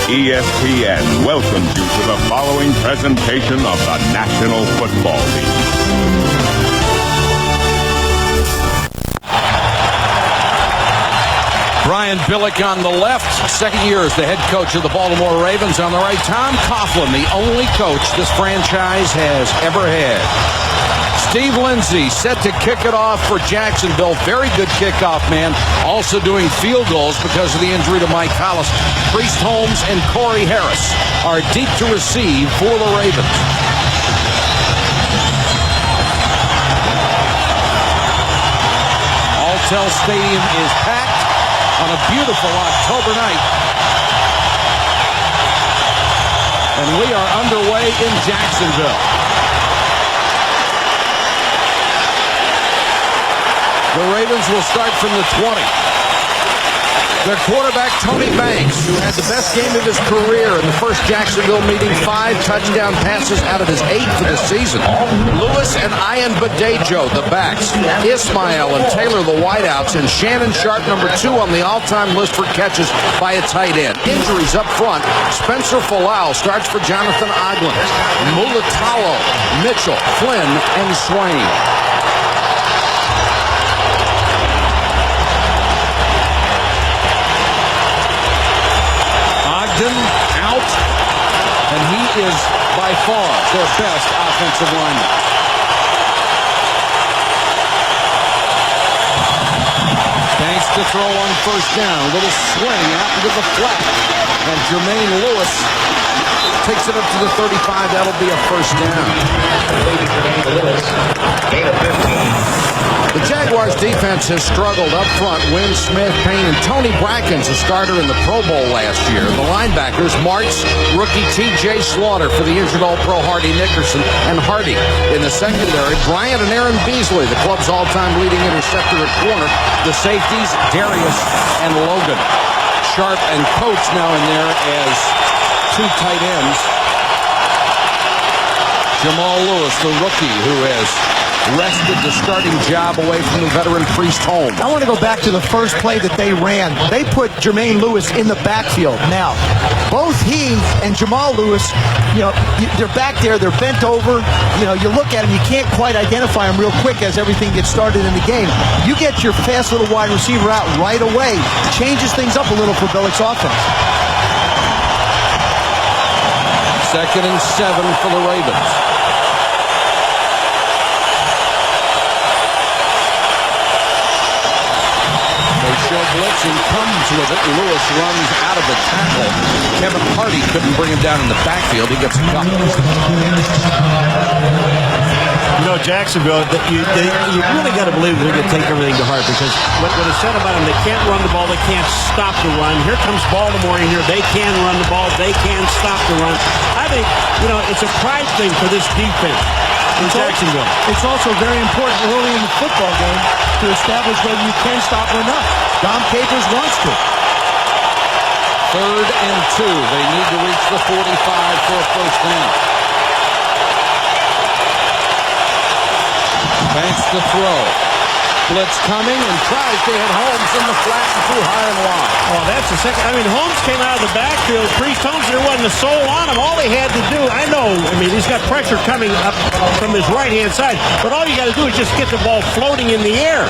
ESPN welcomes you to the following presentation of the National Football League. Brian Billick on the left, second year as the head coach of the Baltimore Ravens. On the right, Tom Coughlin, the only coach this franchise has ever had. Steve Lindsay set to kick it off for Jacksonville. Very good kickoff, man. Also doing field goals because of the injury to Mike Hollis. Priest Holmes and Corey Harris are deep to receive for the Ravens. Alltel Stadium is packed on a beautiful October night. And we are underway in Jacksonville. The Ravens will start from the 20. Their quarterback, Tony Banks, who had the best game of his career in the first Jacksonville meeting, 5 touchdown passes out of his 8 for the season. Lewis and Ian Badejo, the backs. Ismail and Taylor, the wideouts. And Shannon Sharp, number 2 on the all-time list for catches by a tight end. Injuries up front. Spencer Folau starts for Jonathan Oglin. Mulatalo, Mitchell, Flynn, and Swain. Out, and he is by far their best offensive lineman. Banks to throw on first down. A little swing out into the flat. And Jermaine Lewis takes it up to the 35. That'll be a first down. The Jaguars defense has struggled up front. Wynn, Smith, Payne, and Tony Bracken's a starter in the Pro Bowl last year. The linebackers, Martz, rookie T.J. Slaughter for the injured All-Pro Hardy Nickerson, and Hardy. In the secondary, Bryant and Aaron Beasley, the club's all-time leading interceptor at corner. The safeties, Darius and Logan. Sharp and Coates now in there as 2 tight ends. Jamal Lewis, the rookie, who has wrested the starting job away from the veteran Priest Holmes. I want to go back to the first play that they ran. They put Jermaine Lewis in the backfield. Now, both he and Jamal Lewis, they're back there, they're bent over. You look at them, you can't quite identify them real quick as everything gets started in the game. You get your fast little wide receiver out right away. Changes things up a little for Billick's offense. 2nd and 7 for the Ravens. Show blitz and comes with it. Lewis runs out of the tackle. Kevin Hardy couldn't bring him down in the backfield. He gets a couple. Jacksonville, you really got to believe they're going to take everything to heart, because what is said about them, they can't run the ball, they can't stop the run. Here comes Baltimore in here. They can run the ball, they can stop the run. I think, it's a pride thing for this defense in Jacksonville. It's also very important early in the football game to establish whether you can stop or not. Dom Capers wants to. 3rd and 2. They need to reach the 45 for a first down. Banks to throw. Blitz coming and tries to hit Holmes in the flat and threw high and wide. Oh, that's the second. Holmes came out of the backfield. Priest Holmes, there wasn't a soul on him. All he had to do, he's got pressure coming up from his right-hand side, but all you got to do is just get the ball floating in the air.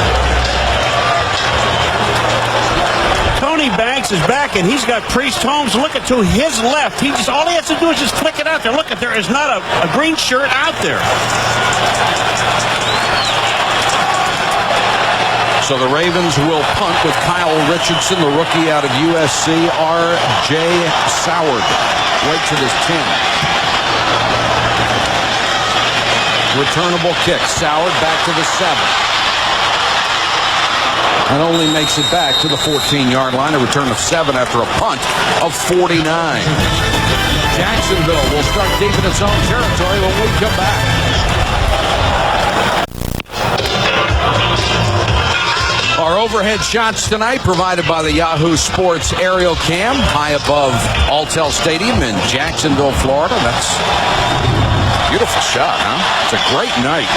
Tony Banks is back, and he's got Priest Holmes looking to his left. All he has to do is just flick it out there. Look, there is not a green shirt out there. So the Ravens will punt with Kyle Richardson, the rookie out of USC, R.J. Soward, right to this 10. Returnable kick. Soward back to the 7. And only makes it back to the 14-yard line. A return of 7 after a punt of 49. Jacksonville will start deep in its own territory when we come back. Our overhead shots tonight provided by the Yahoo Sports Aerial Cam, high above Alltel Stadium in Jacksonville, Florida. That's a beautiful shot, huh? It's a great night.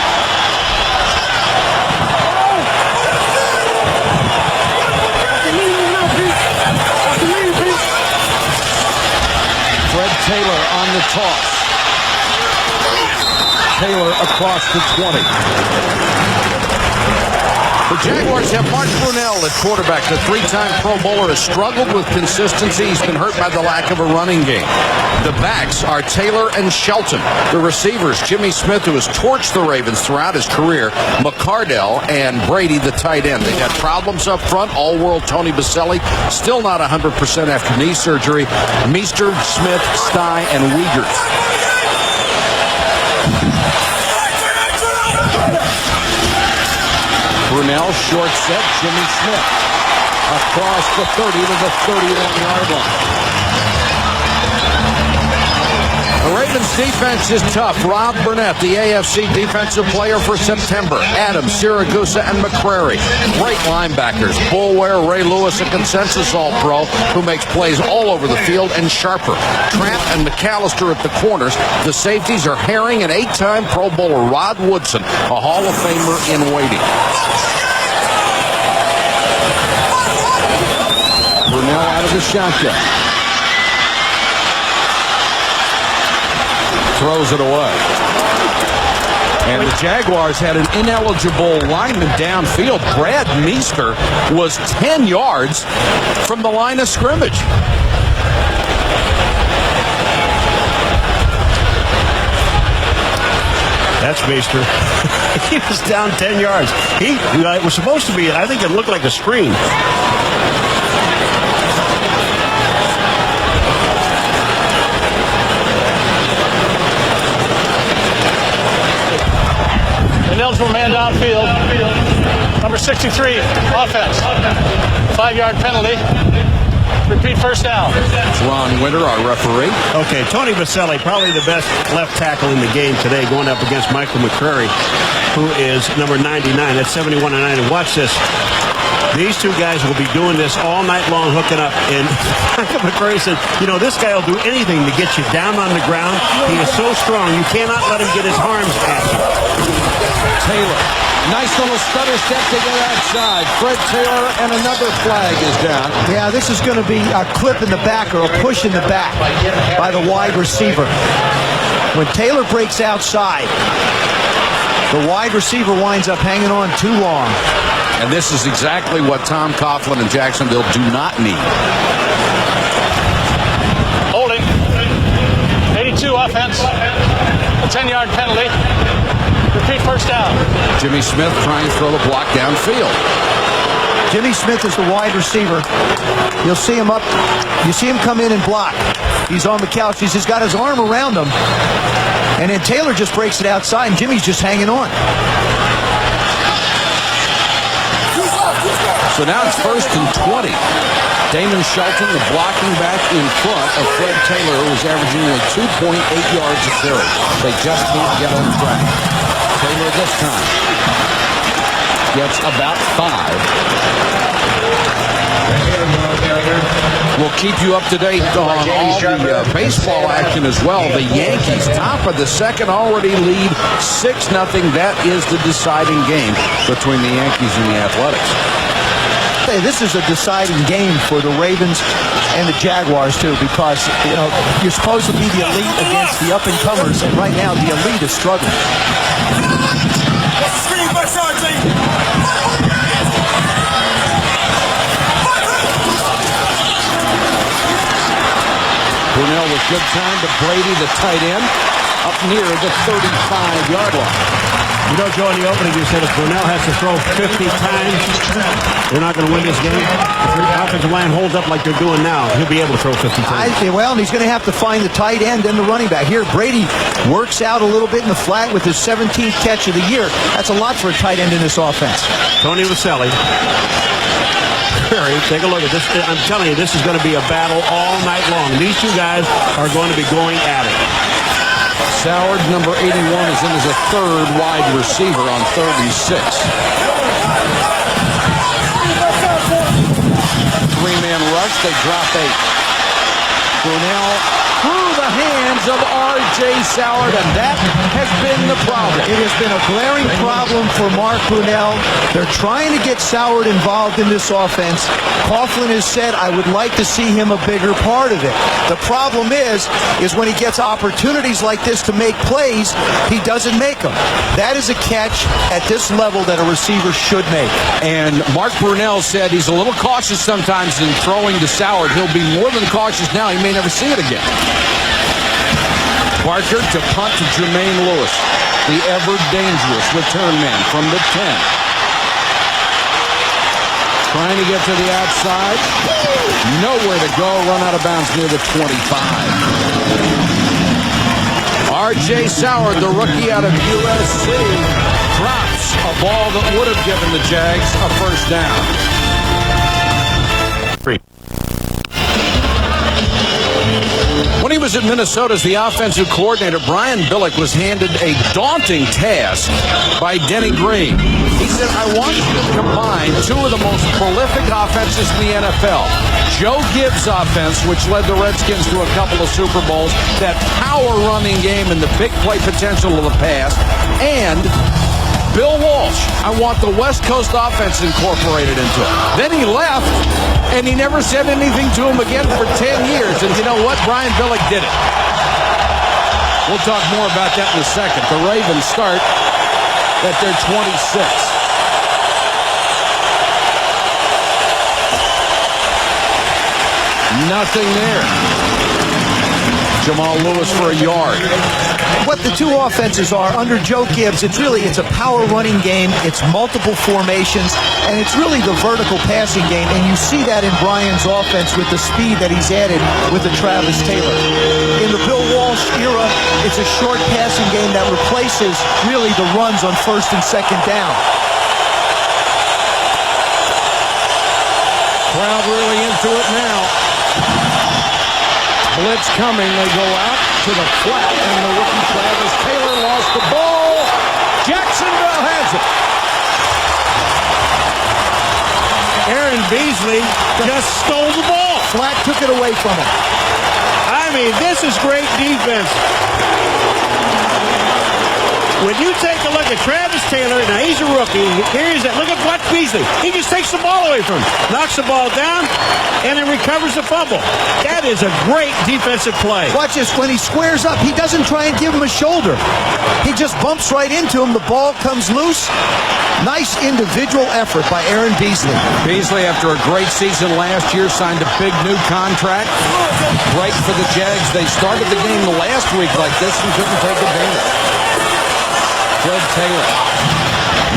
toss. Taylor across the 20. The Jaguars have Mark Brunell at quarterback. The three-time Pro Bowler has struggled with consistency. He's been hurt by the lack of a running game. The backs are Taylor and Shelton. The receivers, Jimmy Smith, who has torched the Ravens throughout his career, McCardell, and Brady, the tight end. They've had problems up front. All-world Tony Baselli, still not 100% after knee surgery. Meester, Smith, Stye, and Wiegert. Brunell, short set, Jimmy Smith. Across the 30 to the 31-yard line. The Ravens defense is tough. Rob Burnett, the AFC Defensive Player for September. Adams, Siragusa, and McCrary. Great linebackers. Bulware, Ray Lewis, a consensus All-Pro who makes plays all over the field, and Sharper. Trapp and McAllister at the corners. The safeties are Herring and 8-time Pro Bowler Rod Woodson, a Hall of Famer in waiting. Brunell out of the shotgun. Throws it away. And the Jaguars had an ineligible lineman downfield. Brad Meester was 10 yards from the line of scrimmage. That's Meester. He was down 10 yards. It was supposed to be, I think it looked like a screen. Ineligible man downfield. Number 63, offense. 5-yard penalty. Repeat first down. Ron Winter, our referee. Okay, Tony Baselli, probably the best left tackle in the game today, going up against Michael McCrary, who is number 99. That's 71-9. Watch this. These two guys will be doing this all night long, hooking up. And Michael McCrary said, you know, this guy will do anything to get you down on the ground. He is so strong, you cannot let him get his arms at you. Taylor. Nice little stutter step to get outside. Fred Taylor, and another flag is down. Yeah, this is going to be a clip in the back or a push in the back by the wide receiver. When Taylor breaks outside, the wide receiver winds up hanging on too long. And this is exactly what Tom Coughlin and Jacksonville do not need. Holding. 82 offense. A 10-yard penalty. Repeat first down. Jimmy Smith trying to throw the block downfield. Jimmy Smith is the wide receiver. You'll see him up. You see him come in and block. He's on the couch. He's just got his arm around him. And then Taylor just breaks it outside, and Jimmy's just hanging on. So now it's 1st and 20. Damon Shelton, the blocking back in front of Fred Taylor, who was averaging only 2.8 yards a carry. They just can't get on track. Taylor this time gets about 5. We'll keep you up to date on all the baseball action as well. The Yankees, top of the second, already lead 6-0. That is the deciding game between the Yankees and the Athletics. Hey, this is a deciding game for the Ravens and the Jaguars, too, because, you know, you're supposed to be the elite against the up-and-comers, and right now the elite is struggling. Brunell with good time to Brady, the tight end, up near the 35-yard line. You know, Joe, in the opening you said if Brunell has to throw 50 times, they're not going to win this game. If the offensive line holds up like they're doing now, he'll be able to throw 50 times. Well, he's going to have to find the tight end and the running back. Here, Brady works out a little bit in the flat with his 17th catch of the year. That's a lot for a tight end in this offense. Tony Baselli. Take a look at this. I'm telling you, this is going to be a battle all night long. These two guys are going to be going at it. Soward, number 81, is in as a third wide receiver on 3rd and 6. Three-man rush. They drop 8. Brunell the hands of R.J. Soward, and that has been the problem. It has been a glaring problem for Mark Brunell. They're trying to get Soward involved in this offense. Coughlin has said, I would like to see him a bigger part of it. The problem is when he gets opportunities like this to make plays, he doesn't make them. That is a catch at this level that a receiver should make. And Mark Brunell said he's a little cautious sometimes in throwing to Soward. He'll be more than cautious now. He may never see it again. Parker to punt to Jermaine Lewis, the ever-dangerous return man from the 10. Trying to get to the outside. Nowhere to go. Run out of bounds near the 25. R.J. Soward, the rookie out of USC, drops a ball that would have given the Jags a first down. When he was at Minnesota as the offensive coordinator, Brian Billick was handed a daunting task by Denny Green. He said, I want you to combine two of the most prolific offenses in the NFL. Joe Gibbs' offense, which led the Redskins to a couple of Super Bowls, that power running game and the big play potential of the past, and Bill Walsh. I want the West Coast offense incorporated into it. Then he left, and he never said anything to him again for 10 years. And you know what? Brian Billick did it. We'll talk more about that in a second. The Ravens start at their 26. Nothing there. Jamal Lewis for a yard. What the two offenses are under Joe Gibbs, it's a power running game. It's multiple formations, and it's really the vertical passing game. And you see that in Brian's offense with the speed that he's added with the Travis Taylor. In the Bill Walsh era, it's a short passing game that replaces really the runs on first and second down. Crowd really into it now. Blitz coming. They go out to the flat, and the rookie Travis Taylor lost the ball. Jacksonville has it. Aaron Beasley just stole the ball. Flat took it away from him. I mean, this is great defense. When you take a look at Travis Taylor, now he's a rookie. Here he's at. Look at watch Beasley. He just takes the ball away from him, knocks the ball down, and then recovers the fumble. That is a great defensive play. Watch this. When he squares up, he doesn't try and give him a shoulder. He just bumps right into him. The ball comes loose. Nice individual effort by Aaron Beasley. Beasley, after a great season last year, signed a big new contract. Great for the Jags. They started the game the last week like this and couldn't take advantage. Fred Taylor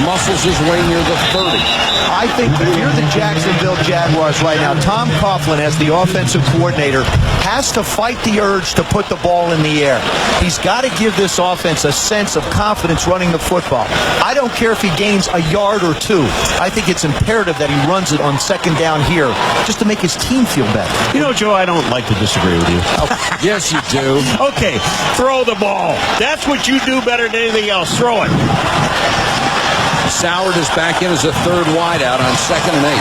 muscles his way near the 30. I think if you're the Jacksonville Jaguars right now, Tom Coughlin, as the offensive coordinator, has to fight the urge to put the ball in the air. He's got to give this offense a sense of confidence running the football. I don't care if he gains a yard or two. I think it's imperative that he runs it on second down here just to make his team feel better. You know, Joe, I don't like to disagree with you. Yes, you do. Okay, throw the ball. That's what you do better than anything else. Throw it. Soward is back in as a third wideout on 2nd and 8.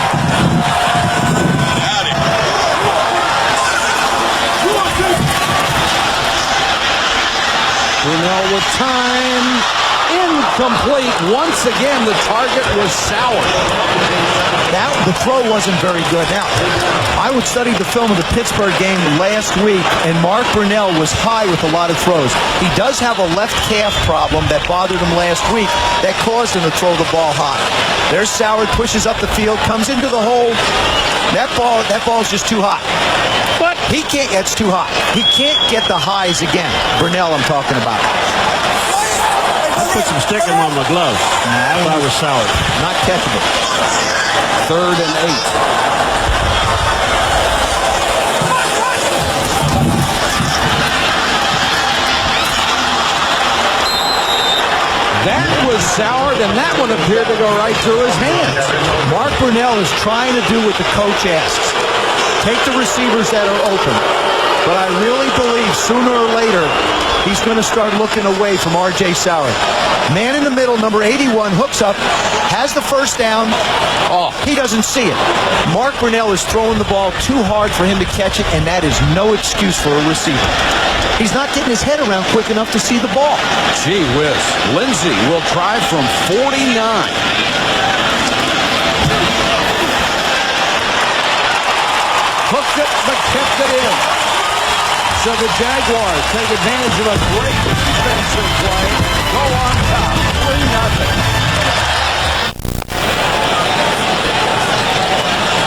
Brunell with time. Incomplete. Once again, the target was Soward. Now, the throw wasn't very good. Now, I would study the film of the Pittsburgh game last week, and Mark Brunell was high with a lot of throws. He does have a left calf problem that bothered him last week that caused him to throw the ball high. There's Soward, pushes up the field, comes into the hole. That ball's just too high. But he can't, it's too high. He can't get the highs again. Brunell, I'm talking about. Put some sticking on my glove. If I was Soward. Not catchable. 3rd and 8. That was Soward, and that one appeared to go right through his hands. Mark Brunell is trying to do what the coach asks. Take the receivers that are open. But I really believe sooner or later he's going to start looking away from R.J. Soward. Man in the middle, number 81, hooks up, has the first down. He doesn't see it. Mark Brunell is throwing the ball too hard for him to catch it, and that is no excuse for a receiver. He's not getting his head around quick enough to see the ball. Gee whiz. Lindsey will try from 49. Hooked it, but kept it in. So the Jaguars take advantage of a great defensive play. Go on top, 3-0.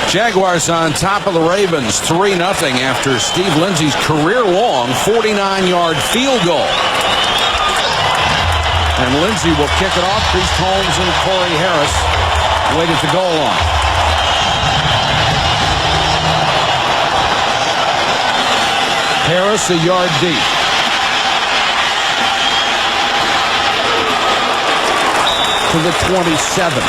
Jaguars on top of the Ravens, 3-0 after Steve Lindsey's career-long 49-yard field goal. And Lindsey will kick it off. Priest Holmes and Corey Harris wait at the goal line. Harris a yard deep. To the 27.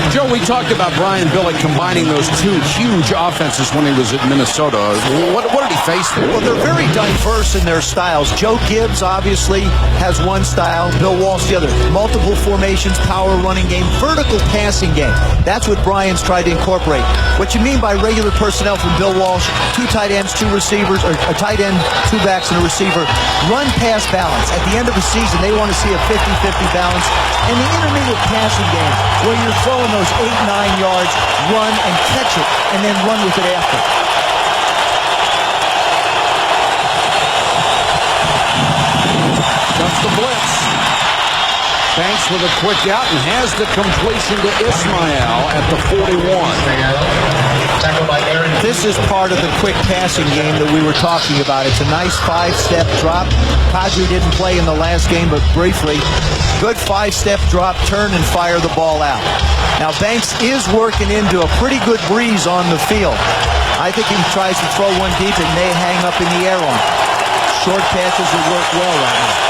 Joe, we talked about Brian Billick combining those two huge offenses when he was at Minnesota. What did he face there? Well, they're very diverse in their styles. Joe Gibbs obviously has one style, Bill Walsh the other. Multiple formations, power running game, vertical passing game. That's what Brian's tried to incorporate. What you mean by regular personnel from Bill Walsh, 2 tight ends, 2 receivers, or a tight end, 2 backs, and a receiver. Run-pass balance. At the end of the season, they want to see a 50-50 balance. And the intermediate passing game, where you're throwing those 8-9 yards, run and catch it, and then run with it after. Comes the blitz. Banks with a quick out and has the completion to Ismail at the 41. This is part of the quick passing game that we were talking about. It's a nice 5-step drop. Kadri didn't play in the last game, but briefly. Good 5-step drop, turn, and fire the ball out. Now, Banks is working into a pretty good breeze on the field. I think he tries to throw one deep and may hang up in the air on it. Short passes will work well right now.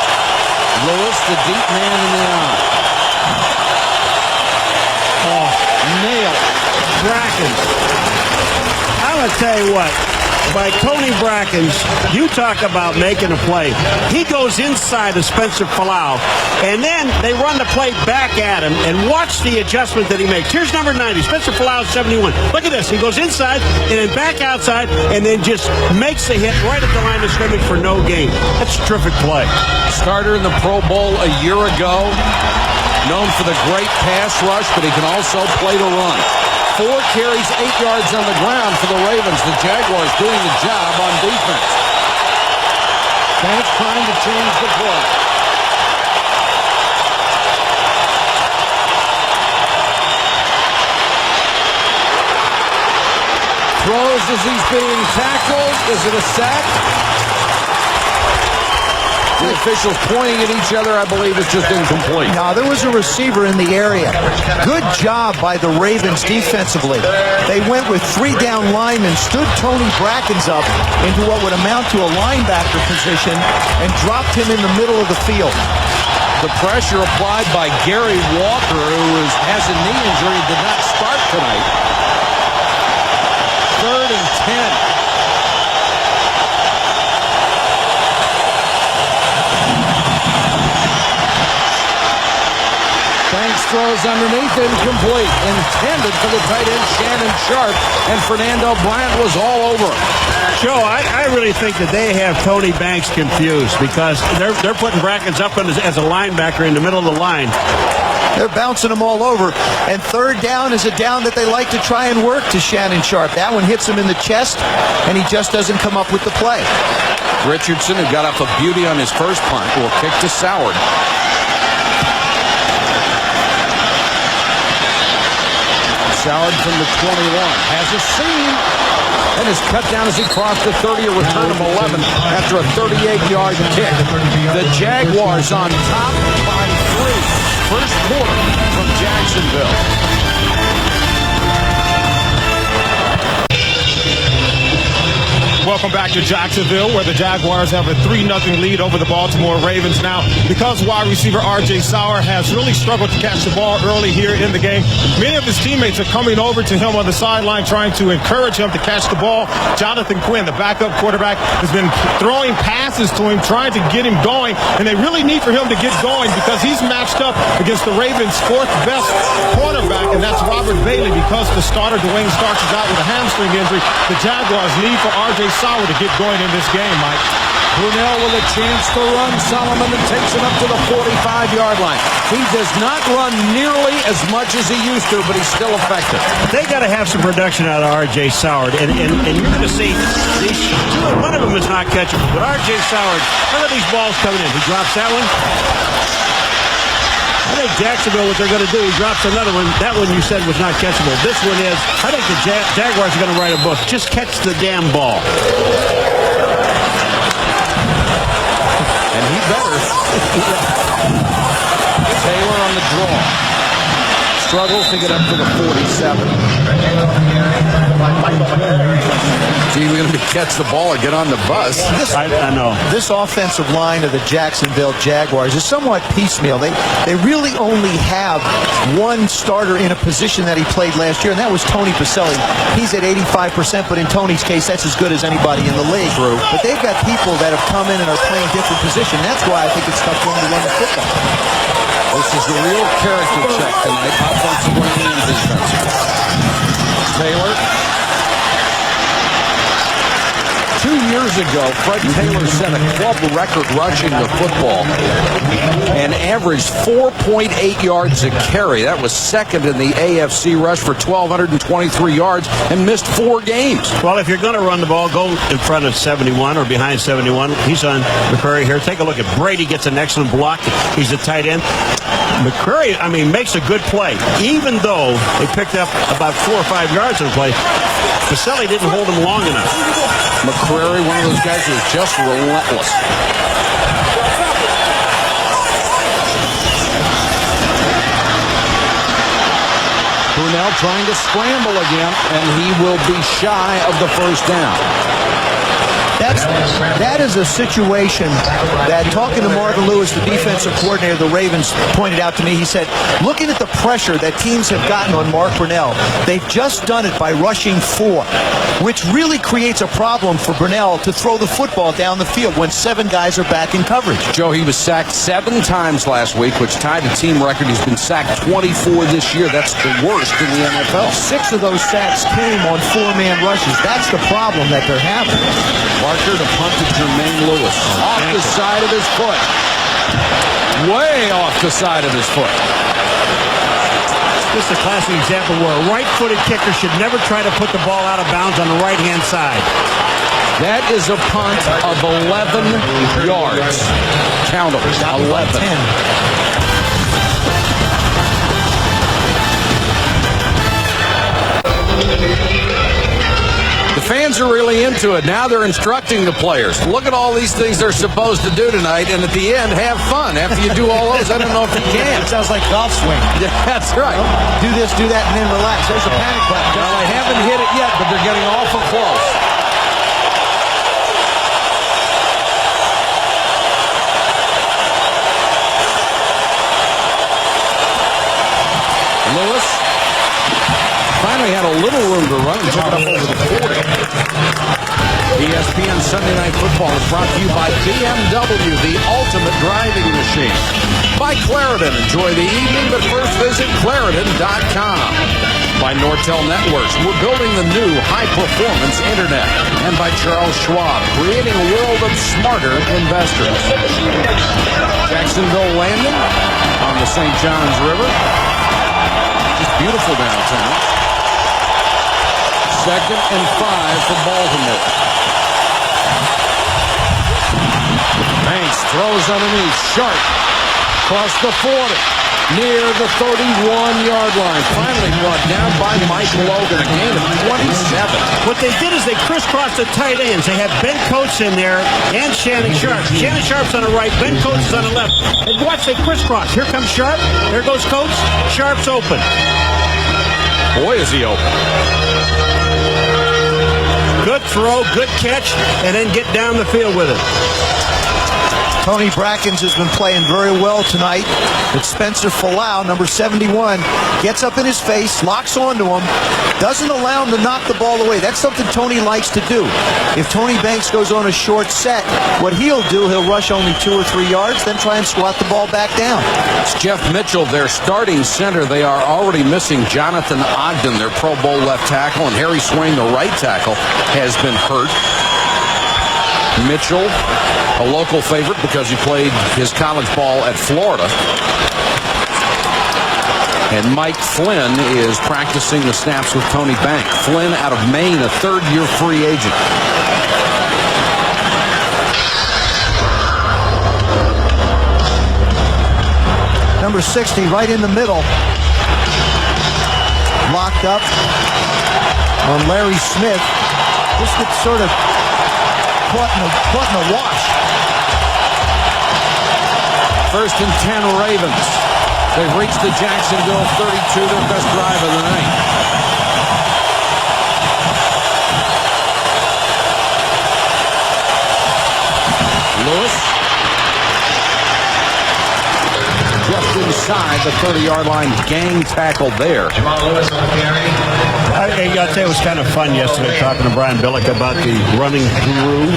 Lewis, the deep man in the eye. Nailed. Brackens. I'm going to tell you what. By Tony Brackens, you talk about making a play. He goes inside of Spencer Falau, and then they run the play back at him, and watch the adjustment that he makes. Here's number 90, Spencer Falau, 71. Look at this. He goes inside and then back outside and then just makes the hit right at the line of scrimmage for no gain. That's a terrific play. Starter in the Pro Bowl a year ago. Known for the great pass rush, but he can also play to run. 4 carries, 8 yards on the ground for the Ravens. The Jaguars doing the job on defense. Banks trying to change the play. Throws as he's being tackled. Is it a sack? The officials pointing at each other, I believe, is just incomplete. No, there was a receiver in the area. Good job by the Ravens defensively. They went with 3 down linemen, stood Tony Brackens up into what would amount to a linebacker position, and dropped him in the middle of the field. The pressure applied by Gary Walker, who has a knee injury, did not start tonight. 3rd and 10. Banks throws underneath, incomplete. Intended for the tight end Shannon Sharp, and Fernando Bryant was all over him. Joe, I really think that they have Tony Banks confused because they're putting Brackens up as a linebacker in the middle of the line. They're bouncing him all over. And 3rd down is a down that they like to try and work to Shannon Sharp. That one hits him in the chest, and he just doesn't come up with the play. Richardson, who got off a beauty on his first punt, will kick to Soward. Soward from the 21 has a seam and is cut down as he crossed the 30, a return of 11 after a 38-yard kick. The Jaguars on top by 3. First quarter from Jacksonville. welcome back to Jacksonville, where the Jaguars have a 3-0 lead over the Baltimore Ravens. Now, because wide receiver R.J. Sauer has really struggled to catch the ball early here in the game, many of his teammates are coming over to him on the sideline trying to encourage him to catch the ball. Jonathan Quinn, the backup quarterback, has been throwing passes to him, trying to get him going, and they really need for him to get going because he's matched up against the Ravens' fourth best cornerback, and that's Robert Bailey. Because the starter, Dwayne Starks, is out with a hamstring injury, the Jaguars need for R.J. Sauer to get going in this game, Mike. Brunell with a chance to run. Solomon takes it up to the 45-yard line. He does not run nearly as much as he used to, but he's still effective. They got to have some production out of R.J. Sauer, and you're going to see these two. One of them is not catchable, but R.J. Sauer, look at these balls coming in. He drops that one. I think Jacksonville, what they're going to do, he drops another one. That one you said was not catchable. This one is. I think the Jaguars are going to write a book. Just catch the damn ball. And he better. Taylor on the draw. Struggles to get up to the 47. Gee, we're going to catch the ball and get on the bus. I know. This offensive line of the Jacksonville Jaguars is somewhat piecemeal. They really only have one starter in a position that he played last year, and that was Tony Baselli. He's at 85%, but in Tony's case, that's as good as anybody in the league. True. But they've got people that have come in and are playing different positions. That's why I think it's tough for them to run the football. This is a real character check tonight, offensively and defensively. Taylor. 2 years ago, Fred Taylor set a club record rushing the football and averaged 4.8 yards a carry. That was second in the AFC rush for 1,223 yards and missed 4 games. Well, if you're going to run the ball, go in front of 71 or behind 71. He's on McCurry here. Take a look at Brady. Gets an excellent block. He's a tight end. McCurry, makes a good play. Even though they picked up about 4 or 5 yards on the play, Baselli didn't hold him long enough. McCrary, one of those guys who is just relentless. Brunell trying to scramble again, and he will be shy of the first down. That is a situation that, talking to Marvin Lewis, the defensive coordinator of the Ravens, pointed out to me. He said, looking at the pressure that teams have gotten on Mark Brunell, they've just done it by rushing 4, which really creates a problem for Brunell to throw the football down the field when 7 guys are back in coverage. Joe, he was sacked 7 times last week, which tied a team record. He's been sacked 24 this year. That's the worst in the NFL. 6 of those sacks came on 4-man rushes. That's the problem that they're having. Parker to punt to Jermaine Lewis. Off the side of his foot. Way off the side of his foot. This is a classic example where a right-footed kicker should never try to put the ball out of bounds on the right-hand side. That is a punt of 11 yards. Count them. 11. The fans are really into it. Now they're instructing the players. Look at all these things they're supposed to do tonight, and at the end, have fun. After you do all those, I don't know if you can. It sounds like golf swing. Yeah, that's right. Do this, do that, and then relax. There's a panic button. Well, they haven't hit it yet, but they're getting awful close. Lewis finally had a little room to run and took it up over the 40. ESPN Sunday Night Football is brought to you by BMW, the ultimate driving machine. By Clarendon. Enjoy the evening, but first visit Clarendon.com. By Nortel Networks. We're building the new high-performance internet. And by Charles Schwab, creating a world of smarter investors. Jacksonville Landing on the St. Johns River. Just beautiful downtown. 2nd and 5 for Baltimore. Banks throws underneath. Sharp. Across the 40. Near the 31-yard line. Finally brought down by Mike Logan. A gain of 27. What they did is they crisscrossed the tight ends. They have Ben Coates in there and Shannon Sharp. Shannon Sharp's on the right. Ben Coates is on the left. And watch, they crisscross. Here comes Sharp. There goes Coates. Sharp's open. Boy, is he open. Good Good throw, good catch, and then get down the field with it. Tony Brackens has been playing very well tonight. But Spencer Falau, number 71, gets up in his face, locks onto him, doesn't allow him to knock the ball away. That's something Tony likes to do. If Tony Banks goes on a short set, what he'll do, he'll rush only 2 or 3 yards, then try and squat the ball back down. It's Jeff Mitchell, their starting center. They are already missing Jonathan Ogden, their Pro Bowl left tackle, and Harry Swain, the right tackle, has been hurt. Mitchell, a local favorite because he played his college ball at Florida. And Mike Flynn is practicing the snaps with Tony Banks. Flynn out of Maine, a third-year free agent. Number 60 right in the middle. Locked up on Larry Smith. This gets sort of caught in a wash. 1st and 10 Ravens. They've reached the Jacksonville 32, their best drive of the night. Lewis. Just inside the 30-yard line. Gang tackle there. Jamal Lewis on the carry. I got to tell you, it was kind of fun yesterday talking to Brian Billick about the running guru.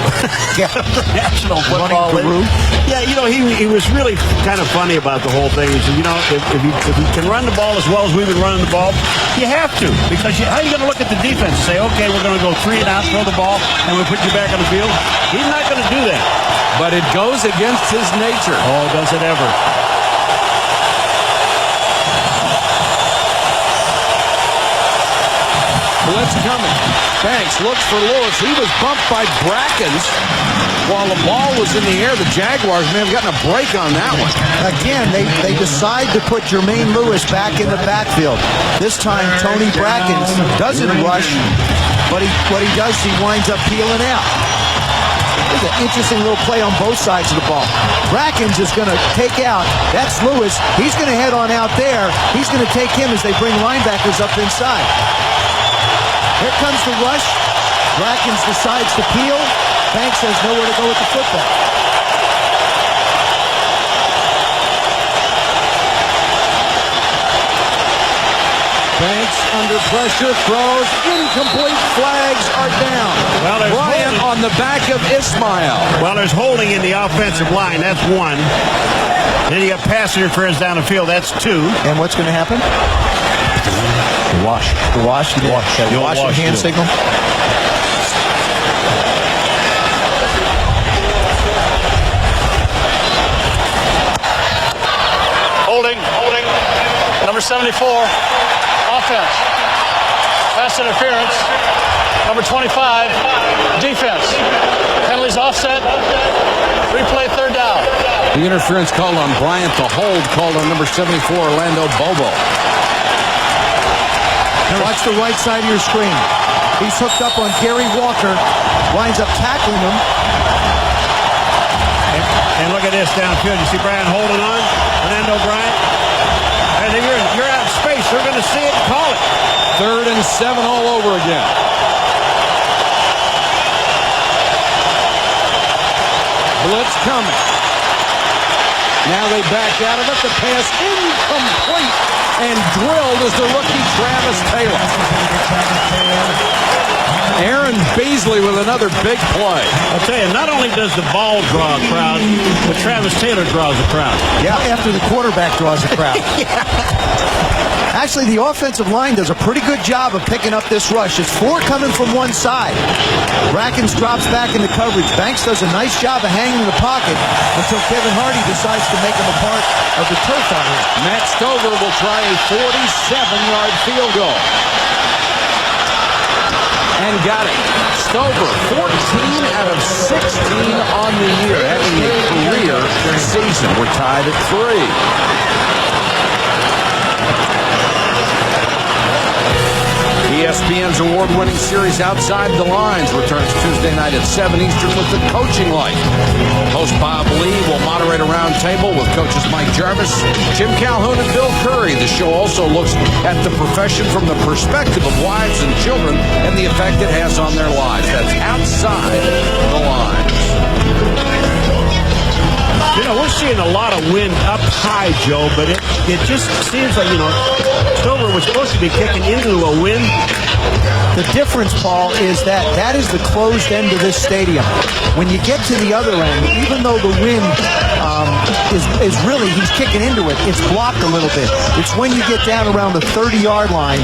National Football League. Yeah, you know, he was really kind of funny about the whole thing. He said, you know, if you can run the ball as well as we've been running the ball, you have to. Because how are you going to look at the defense and say, okay, we're going to go 3 and out, throw the ball, and we put you back on the field? He's not going to do that. But it goes against his nature. Oh, does it ever? Blitz coming. Banks looks for Lewis. He was bumped by Brackens while the ball was in the air. The Jaguars may have gotten a break on that one. Again, they decide to put Jermaine Lewis back in the backfield. This time, Tony Brackens doesn't rush, but what he does, he winds up peeling out. There's an interesting little play on both sides of the ball. Brackens is going to take out. That's Lewis. He's going to head on out there. He's going to take him as they bring linebackers up inside. Here comes the rush. Brackens decides to peel. Banks has nowhere to go with the football. Banks under pressure, throws, incomplete, flags are down. Well, Bryant on the back of Ismail. Well, there's holding in the offensive line. That's 1. Then you got pass interference down the field. That's 2. And what's going to happen? The wash. The wash? The wash and hand signal? Holding. Number 74, offense. Pass interference. Number 25, defense. Penalties offset. Replay 3rd down. The interference called on Bryant. The hold called on number 74, Orlando Bobo. Watch the right side of your screen. He's hooked up on Gary Walker. Winds up tackling him. And look at this downfield. You see Bryant holding on? Orlando Bryant. And then you're out of space. They're going to see it and call it. 3rd and 7 all over again. Blitz coming. Now they back out of it. The pass incomplete and drilled is the rookie Travis Taylor. Aaron Beasley with another big play. I'll tell you, not only does the ball draw a crowd, but Travis Taylor draws a crowd. Yeah, after the quarterback draws a crowd. Actually, the offensive line does a pretty good job of picking up this rush. It's 4 coming from one side. Brackens drops back into coverage. Banks does a nice job of hanging in the pocket until Kevin Hardy decides to make him a part of the turf out here. Matt Stover will try a 47-yard field goal. And got it. Stover, 14 out of 16 on the year, having a career season. We're tied at 3. ESPN's award-winning series Outside the Lines returns Tuesday night at 7 Eastern with The Coaching Life. Host Bob Lee will moderate a roundtable with coaches Mike Jarvis, Jim Calhoun, and Bill Curry. The show also looks at the profession from the perspective of wives and children and the effect it has on their lives. That's Outside the Lines. You know, we're seeing a lot of wind up high, Joe, but it just seems like, Stover was supposed to be kicking into a wind. The difference, Paul, is that is the closed end of this stadium. When you get to the other end, even though the wind is really, he's kicking into it, it's blocked a little bit. It's when you get down around the 30-yard line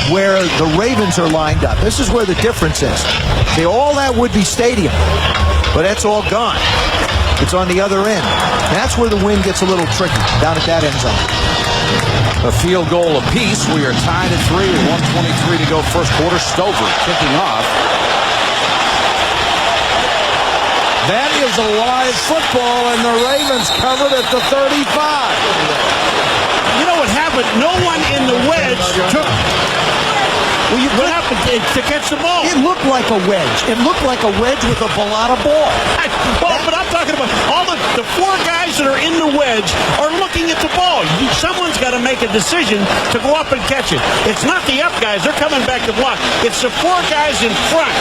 where the Ravens are lined up. This is where the difference is. All that would be stadium, but that's all gone. It's on the other end. That's where the wind gets a little tricky, down at that end zone. A field goal apiece. We are tied at 3 with 1:23 to go first quarter. Stover kicking off. That is a live football, and the Ravens covered at the 35. You know what happened? No one in the wedge took... What happened to catch the ball? It looked like a wedge. It looked like a wedge with a ballada ball. But I'm talking about all the four guys that are in the wedge are looking at the ball. Someone's got to make a decision to go up and catch it. It's not the up guys. They're coming back to block. It's the four guys in front.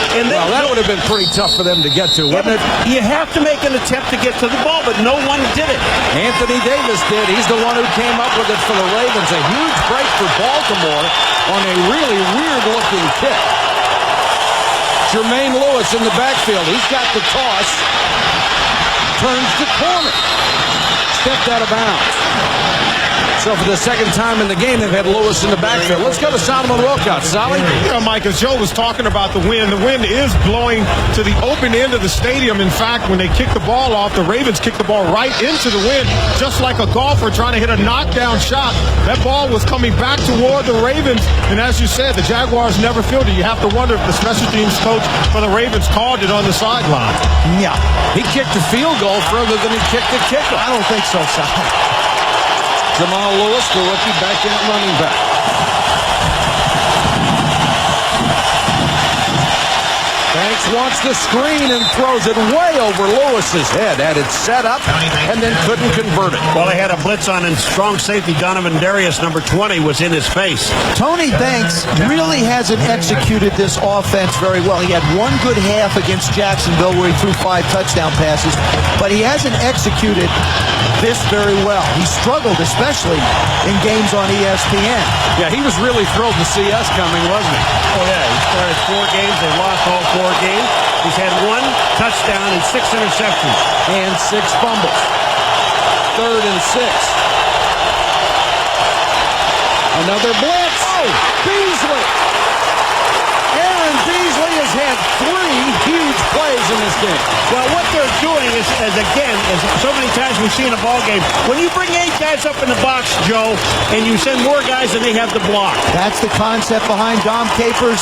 And well, that would have been pretty tough for them to get to, wouldn't it? You have to make an attempt to get to the ball, but no one did it. Anthony Davis did. He's the one who came up with it for the Ravens. A huge break for Baltimore on a really weird-looking kick. Jermaine Lewis in the backfield. He's got the toss. Turns the corner. Stepped out of bounds. So for the second time in the game, they've had Lewis in the backfield. Let's go to Solomon Wilcox. Solly? Mike, as Joe was talking about the wind is blowing to the open end of the stadium. In fact, when they kick the ball off, the Ravens kick the ball right into the wind, just like a golfer trying to hit a knockdown shot. That ball was coming back toward the Ravens, and as you said, the Jaguars never fielded. You have to wonder if the special teams coach for the Ravens called it on the sideline. Yeah. He kicked the field goal further than he kicked the kickoff. I don't think so, Sal. Jamal Lewis, the rookie, back in at running back. Banks wants the screen and throws it way over Lewis's head. Had it set up and then couldn't convert it. Well, they had a blitz on, and strong safety Donovan Darius, number 20, was in his face. Tony Banks really hasn't executed this offense very well. He had one good half against Jacksonville where he threw 5 touchdown passes, but he hasn't executed this very well. He struggled, especially in games on ESPN. Yeah, he was really thrilled to see us coming, wasn't he? Oh, yeah. He started 4 games. They lost all 4 games. He's had 1 touchdown and 6 interceptions. And 6 fumbles. 3rd and 6. Another blitz. Oh, Beasley. Aaron Beasley has had 3 huge plays in this game. Well, what they're doing is as so many times we've seen a ball game, when you bring 8 guys up in the box, Joe, and you send more guys and they have to block. That's the concept behind Dom Capers.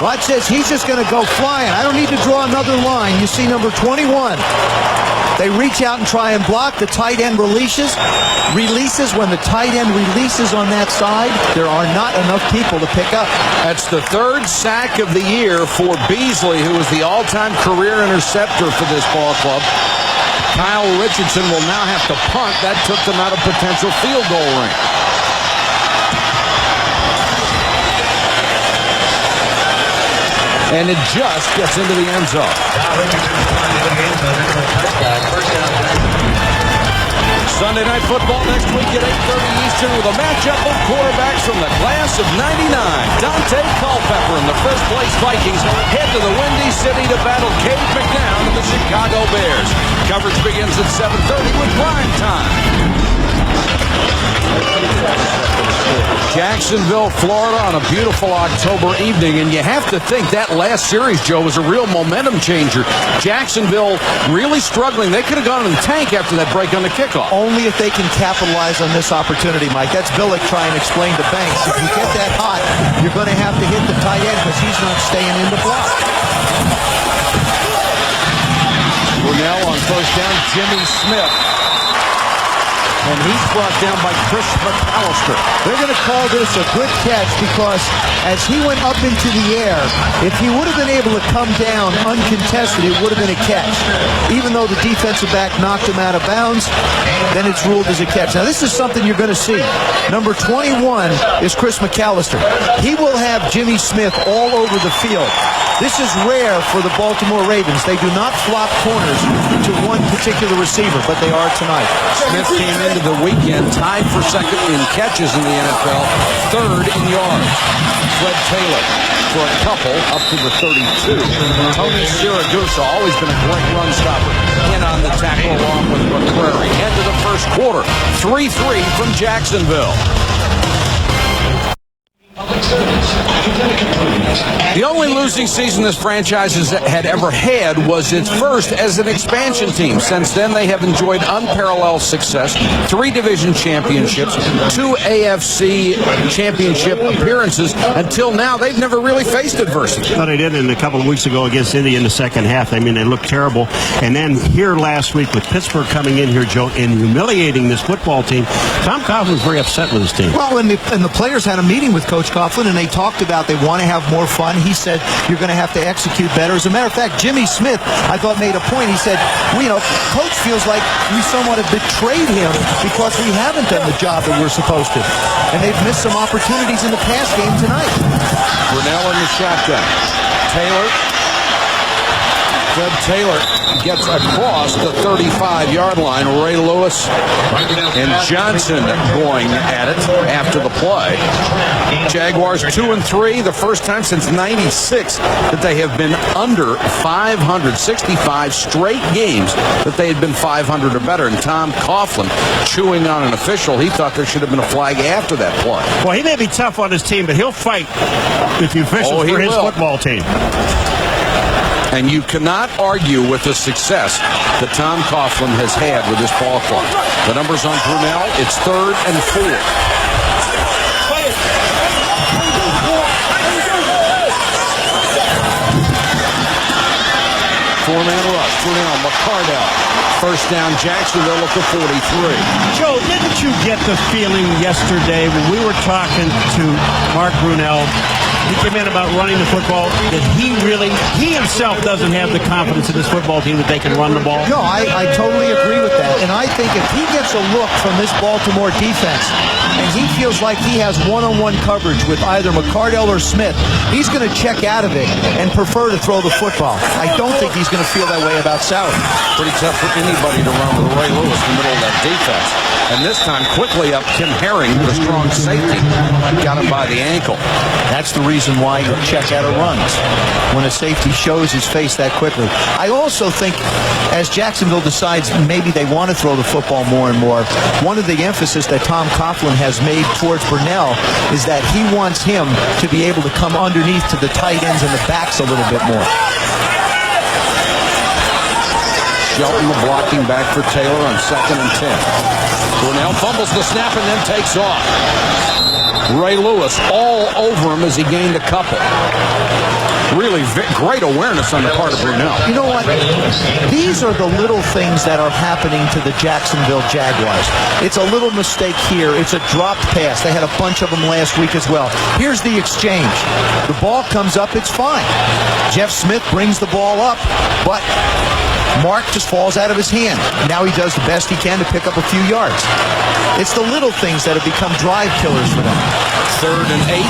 Watch this. He's just going to go flying. I don't need to draw another line. You see number 21. They reach out and try and block. The tight end releases. When the tight end releases on that side, there are not enough people to pick up. That's the 3rd sack of the year for Beasley, who is the all-time career interceptor for this ball club. Kyle Richardson will now have to punt. That took them out of potential field goal range. And it just gets into the end zone. Sunday Night Football next week at 8:30 Eastern with a matchup of quarterbacks from the class of '99. Dante Culpepper and the first-place Vikings head to the Windy City to battle Cade McNown and the Chicago Bears. Coverage begins at 7:30 with prime time. Jacksonville, Florida on a beautiful October evening, and you have to think that last series, Joe, was a real momentum changer. Jacksonville really struggling. They could have gone in the tank after that break on the kickoff. Only if they can capitalize on this opportunity, Mike. That's Billick trying to explain to Banks. If you get that hot, you're going to have to hit the tight end because he's not staying in the block. Brunell on first down, Jimmy Smith. and he's brought down by Chris McAllister. They're going to call this a good catch because as he went up into the air, if he would have been able to come down uncontested, it would have been a catch. Even though the defensive back knocked him out of bounds, then it's ruled as a catch. Now, this is something you're going to see. Number 21 is Chris McAllister. He will have Jimmy Smith all over the field. This is rare for the Baltimore Ravens. They do not flop corners to one particular receiver, but they are tonight. Smith came into the weekend tied for second in catches in the NFL, third in yards. Fred Taylor for a couple up to the 32. Tony Siragusa, always been a great run stopper, in on the tackle along with McCrary. End of the first quarter, 3-3 from Jacksonville. The only losing season this franchise had ever had was its first as an expansion team. Since then, they have enjoyed unparalleled success, 3 division championships, 2 AFC championship appearances. Until now, they've never really faced adversity. No, they did a couple of weeks ago against Indy in the second half. I mean, they looked terrible. And then here last week with Pittsburgh coming in here, Joe, and humiliating this football team, Tom Coughlin's very upset with his team. Well, and the players had a meeting with Coach Coughlin, and they talked about they want to have more fun. He said, you're going to have to execute better. As a matter of fact, Jimmy Smith, I thought, made a point. He said, Coach feels like we somewhat have betrayed him because we haven't done the job that we're supposed to. And they've missed some opportunities in the pass game tonight. Brunell in the shotgun. Fred Taylor gets across the 35-yard line. Ray Lewis and Johnson going at it after the play. Jaguars 2-3, the first time since '96 that they have been under 500. 65 straight games that they had been 500 or better. And Tom Coughlin chewing on an official. He thought there should have been a flag after that play. Well, he may be tough on his team, but he'll fight with the officials for his football team. And you cannot argue with the success that Tom Coughlin has had with this ball club. The numbers on Brunell, it's 3rd and 4. Four-man rush. Brunell, McCardell. First down, Jacksonville at the 43. Joe, didn't you get the feeling yesterday when we were talking to Mark Brunell, he came in about running the football, that he himself doesn't have the confidence in this football team that they can run the ball? No, I totally agree with that. And I think if he gets a look from this Baltimore defense and he feels like he has one-on-one coverage with either McCardell or Smith, he's going to check out of it and prefer to throw the football. I don't think he's going to feel that way about Sauer. Pretty tough for anybody to run with Ray Lewis in the middle of that defense. And this time, quickly up, Tim Herring, the strong safety, got him by the ankle. That's the reason why you check out of runs when a safety shows his face that quickly. I also think as Jacksonville decides maybe they want to throw the football more and more, one of the emphasis that Tom Coughlin has made towards Brunell is that he wants him to be able to come underneath to the tight ends and the backs a little bit more. Shelton the blocking back for Taylor on 2nd and 10. Brunell fumbles the snap and then takes off. Ray Lewis all over him as he gained a couple. Really great awareness on the part of Brunell. You know what? These are the little things that are happening to the Jacksonville Jaguars. It's a little mistake here. It's a dropped pass. They had a bunch of them last week as well. Here's the exchange. The ball comes up. It's fine. Jeff Smith brings the ball up, but Mark just falls out of his hand. Now he does the best he can to pick up a few yards. It's the little things that have become drive killers for them. 3rd and 8.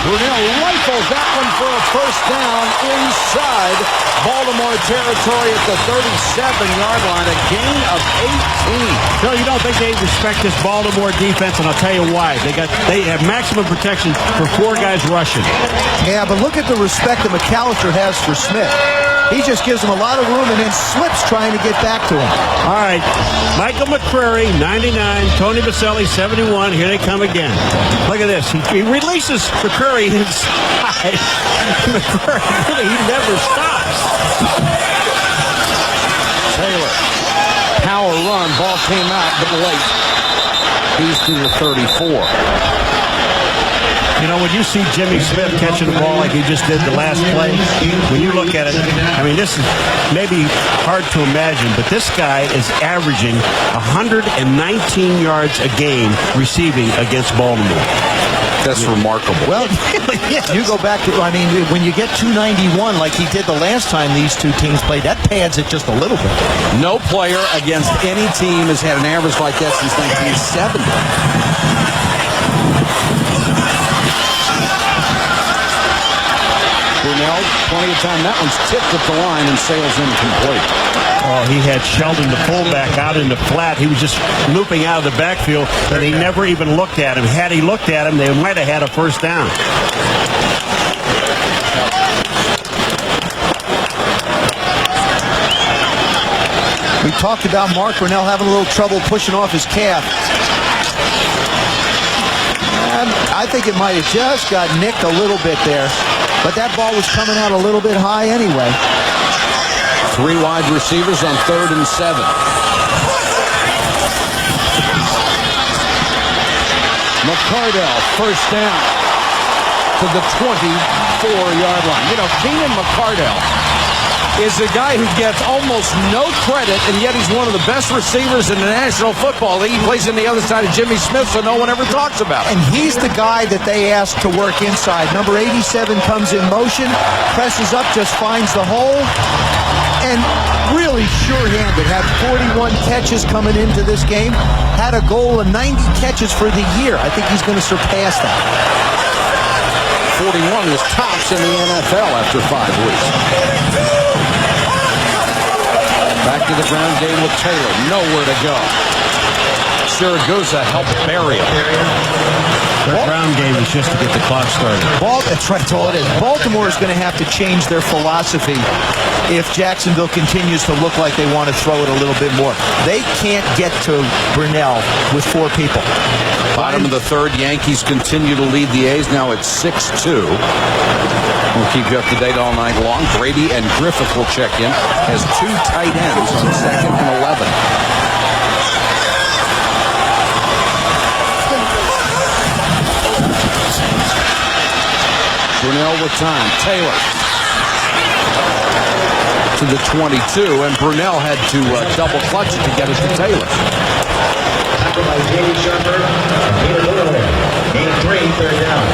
Brunell rifles that one for a first down inside Baltimore territory at the 37-yard line, a gain of 18. No, you don't think they respect this Baltimore defense, and I'll tell you why. They have maximum protection for 4 guys rushing. Yeah, but look at the respect that McAllister has for Smith. He just gives him a lot of room and then slips trying to get back to him. All right, Michael McCrary, 99, Tony Baselli, 71. Here they come again. Look at this. He releases McCrary inside. McCrary, really, he never stops. Taylor, power run, ball came out, but late. He's to the 34. You know, when you see Jimmy Smith catching the ball like he just did the last play, when you look at it, I mean, this is maybe hard to imagine, but this guy is averaging 119 yards a game receiving against Baltimore. That's remarkable. Well, you go back to, I mean, when you get 291 like he did the last time these two teams played, that pads it just a little bit. No player against any team has had an average like that since 1970. Brunell, plenty of time. That one's tipped at the line and sails incomplete. Oh, he had Sheldon, the fullback, out in the flat. He was just looping out of the backfield, and he never even looked at him. Had he looked at him, they might have had a first down. We talked about Mark Brunell having a little trouble pushing off his calf. And I think it might have just got nicked a little bit there. But that ball was coming out a little bit high anyway. 3 wide receivers on 3rd and 7. McCardell, first down to the 24-yard line. You know, Keenan McCardell is a guy who gets almost no credit, and yet he's one of the best receivers in the National Football League. He plays on the other side of Jimmy Smith, so no one ever talks about him. And he's the guy that they asked to work inside. Number 87 comes in motion, presses up, just finds the hole, and really sure-handed. Had 41 catches coming into this game. Had a goal of 90 catches for the year. I think he's going to surpass that. 41 is tops in the NFL after 5 weeks. Back to the ground game with Taylor. Nowhere to go. Siragusa helped bury him. Their ground game is just to get the clock started. That's right, that's all it is. Baltimore is going to have to change their philosophy if Jacksonville continues to look like they want to throw it a little bit more. They can't get to Brunell with 4 people. Bottom of the 3rd, Yankees continue to lead the A's. Now it's 6-2. We'll keep you up to date all night long. Brady and Griffith will check in. Has 2 tight ends on 2nd and 11. Brunell with time. Taylor to the 22, and Brunell had to double clutch it to get it to Taylor. By Jamie Sharper, Game 3, 3rd down.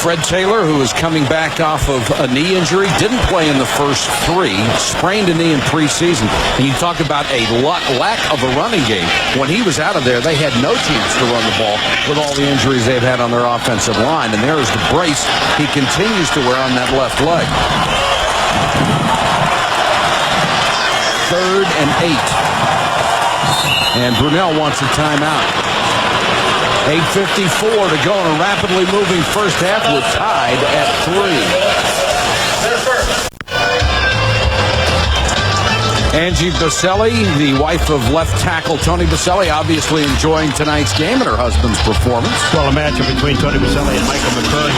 Fred Taylor, who is coming back off of a knee injury, didn't play in the first 3, sprained a knee in preseason. And you talk about a lack of a running game. When he was out of there, they had no chance to run the ball with all the injuries they've had on their offensive line. And there is the brace he continues to wear on that left leg. 3rd and 8. And Brunell wants a timeout. 8:54 to go in a rapidly moving first half. We're tied at 3. Angie Baselli, the wife of left tackle Tony Baselli, obviously enjoying tonight's game and her husband's performance. Well, a matchup between Tony Baselli and Michael McCurry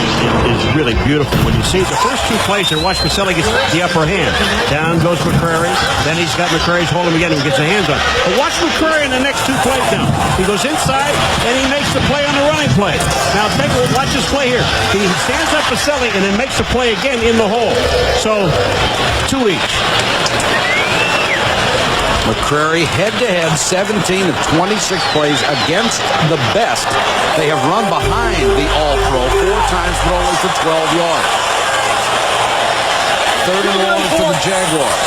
is really beautiful. When you see the first 2 plays there, watch Baselli gets the upper hand. Down goes McCurry. Then he's got McCurry's hold him again and gets the hands on. But watch McCurry in the next 2 plays now. He goes inside and he makes the play on the running play. Now watch this play here. He stands up Baselli and then makes the play again in the hole. So 2 each. McCrary head-to-head 17 of 26 plays against the best. They have run behind the All-Pro 4 times, but only for 12 yards. 3rd and 1 for the Jaguars.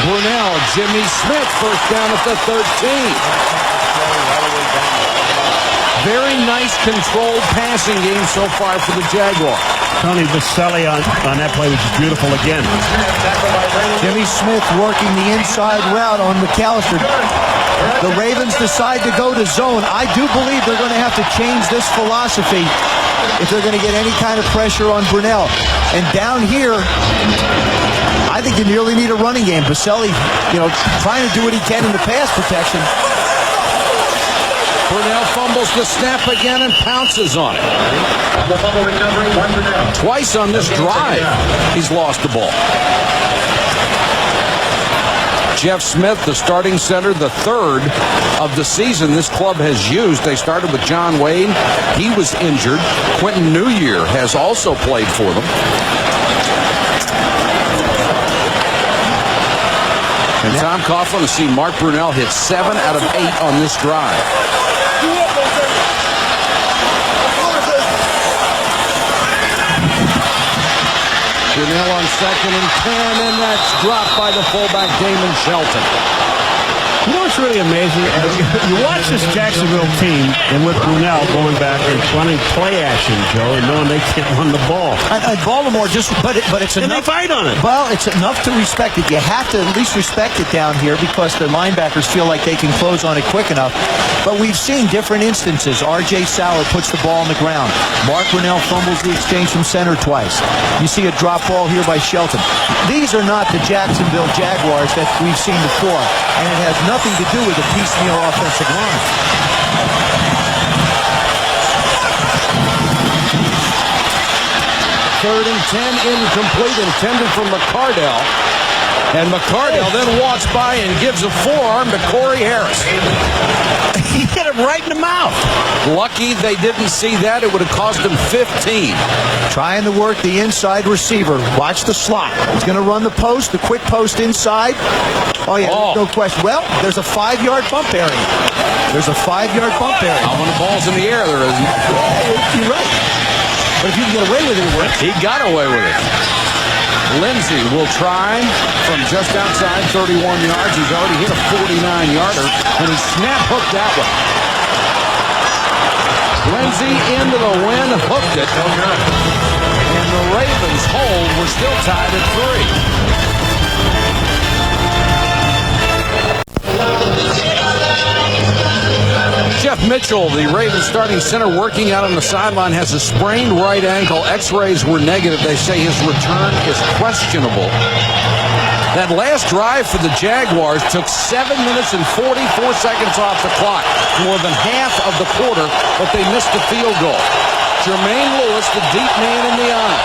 Brunell, Jimmy Smith, first down at the 13. Very nice controlled passing game so far for the Jaguars. Tony Baselli on that play, which is beautiful again. Jimmy Smith working the inside route on McAllister. The Ravens decide to go to zone. I do believe they're going to have to change this philosophy if they're going to get any kind of pressure on Brunell. And down here, I think you nearly need a running game. Baselli, trying to do what he can in the pass protection. Brunell fumbles the snap again and pounces on it. The fumble recovery, 1 for down. Twice on this drive, he's lost the ball. Jeff Smith, the starting center, the third of the season this club has used. They started with John Wayne. He was injured. Quentin Newyear has also played for them. And Tom Coughlin to see Mark Brunell hit 7 out of 8 on this drive. Brunell on 2nd and 10, and that's dropped by the fullback Damon Shelton. You know what's really amazing? You watch this Jacksonville team, and with Brunell going back and running play action, Joe, and knowing they can't run the ball. And Baltimore just, but it's And enough. they fight on it. Well, it's enough to respect it. You have to at least respect it down here because the linebackers feel like they can close on it quick enough. But we've seen different instances. R.J. Sauer puts the ball on the ground. Mark Brunell fumbles the exchange from center twice. You see a drop ball here by Shelton. These are not the Jacksonville Jaguars that we've seen before, and it has nothing to do with a piecemeal offensive line. 3rd and 10, incomplete, intended for McCardell. And McCardell then walks by and gives a forearm to Corey Harris. He hit him right in the mouth. Lucky they didn't see that. It would have cost him 15. Trying to work the inside receiver. Watch the slot. He's going to run the post, the quick post inside. Oh, yeah, no question. Well, there's a 5-yard bump area. There's a 5-yard bump area. Not when the ball's in the air, there isn't. Yeah, you're right. But if you can get away with it, it works. He got away with it. Lindsey will try from just outside 31 yards. He's already hit a 49-yarder, and he snap-hooked that one. Lindsey into the wind, hooked it. And the Ravens hold. We're still tied at 3. Jeff Mitchell, the Ravens starting center, working out on the sideline, has a sprained right ankle. X-rays were negative. They say his return is questionable. That last drive for the Jaguars took 7 minutes and 44 seconds off the clock, more than half of the quarter, but they missed the field goal. Jermaine Lewis, the deep man in the eye.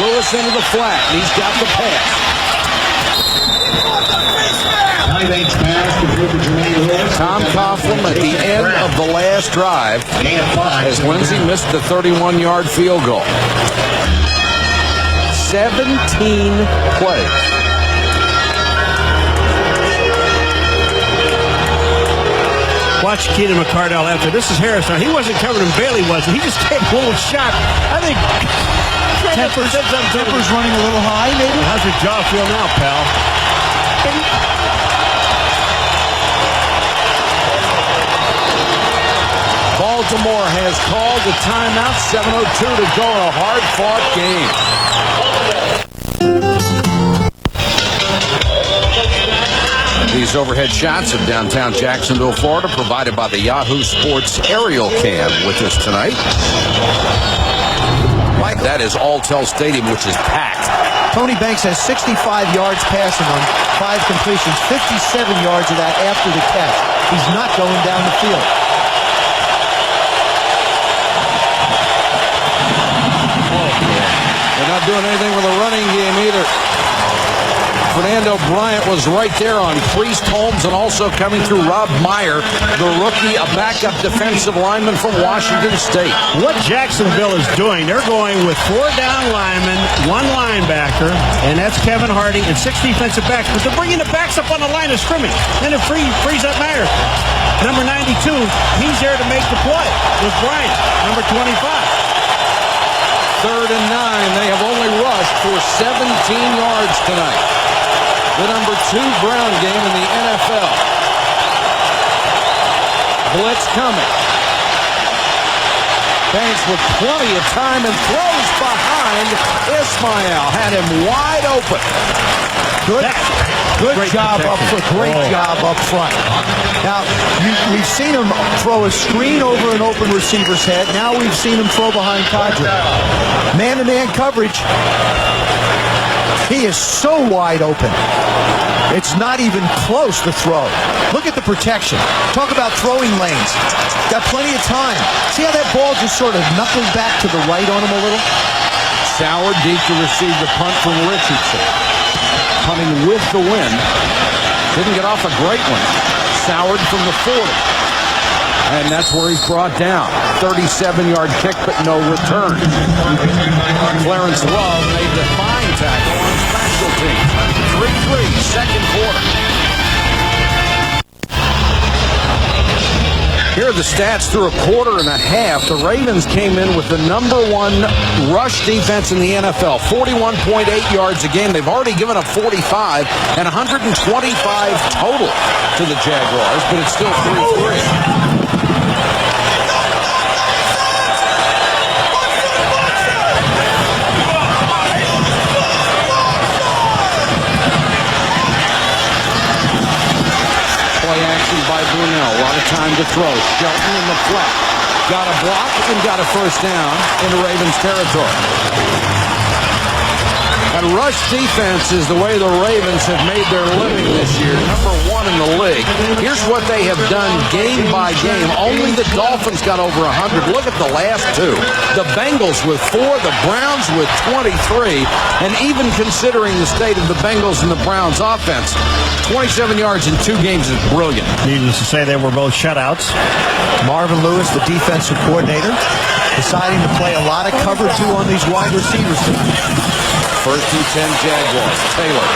Lewis into the flat, and he's got the pass. Tom Coughlin at the end of the last drive as Lindsey missed the 31-yard field goal. 17 plays. Watch Keenan McCardell after. This is Harris. Now, he wasn't covered and Bailey wasn't. He just gave a little shot. I think Temper's running a little high, maybe? How's your jaw feel now, pal? Baltimore has called the timeout. 7:02 to go in a hard-fought game. These overhead shots of downtown Jacksonville, Florida, provided by the Yahoo Sports aerial cam with us tonight. That is Alltel Stadium, which is packed. Tony Banks has 65 yards passing on 5 completions, 57 yards of that after the catch. He's not going down the field. They're not doing anything with the running game either. Fernando Bryant was right there on Priest Holmes, and also coming through Rob Meyer, the rookie, a backup defensive lineman from Washington State. What Jacksonville is doing, they're going with 4 down linemen, 1 linebacker, and that's Kevin Harding, and 6 defensive backs. But they're bringing the backs up on the line of scrimmage. Then it frees up Meyer. Number 92, he's there to make the play with Bryant, number 25. 3rd and 9. They have only rushed for 17 yards tonight. The number 2 Brown game in the NFL. Blitz coming. Banks with plenty of time and throws behind. Ismail had him wide open. Good job up front. Great job up front. Now, we've seen him throw a screen over an open receiver's head. Now we've seen him throw behind Kadri. Man-to-man coverage. He is so wide open. It's not even close to throw. Look at the protection. Talk about throwing lanes. Got plenty of time. See how that ball just sort of knuckled back to the right on him a little? Sauer deep to receive the punt from Richardson. punting with the wind. Didn't get off a great one. Soured from the 40. And that's where he's brought down. 37-yard kick, but no return. Clarence Love made the fine tackle on special teams. 3-3, second quarter. Here are the stats through a quarter and a half. The Ravens came in with the #1 rush defense in the NFL. 41.8 yards a game. They've already given up 45 and 125 total to the Jaguars, but it's still 3-3. Play action by Brunell. A lot of time to throw. Shelton in the flat. Got a block and got a first down into Ravens territory. And rush defense is the way the Ravens have made their living this year. #1 in the league. Here's what they have done game by game. Only the Dolphins got over 100. Look at the last two. The Bengals with 4, the Browns with 23. And even considering the state of the Bengals and the Browns offense, 27 yards in 2 games is brilliant. Needless to say, they were both shutouts. Marvin Lewis, the defensive coordinator, deciding to play a lot of cover 2 on these wide receivers tonight. 1st and 10 Jaguars. Taylor.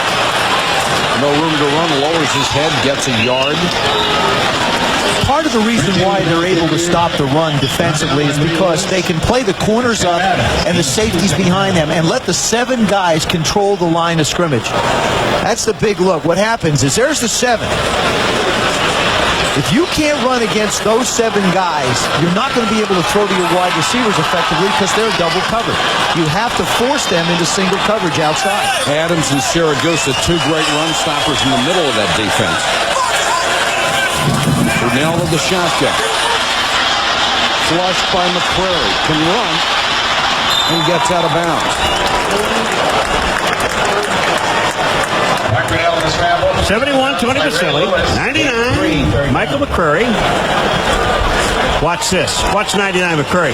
No room to run. Lowers his head. Gets a yard. Part of the reason why they're able to stop the run defensively is because they can play the corners up and the safeties behind them and let the 7 guys control the line of scrimmage. That's the big look. What happens is there's the 7. If you can't run against those 7 guys, you're not going to be able to throw to your wide receivers effectively because they're double covered. You have to force them into single coverage outside. Adams and Saragusa, 2 great run stoppers in the middle of that defense. Brunell with the shotgun. Flushed by McCrary. Can run and gets out of bounds. 71-20 Vasily. 99, Michael McCurry. Watch this. Watch 99 McCurry.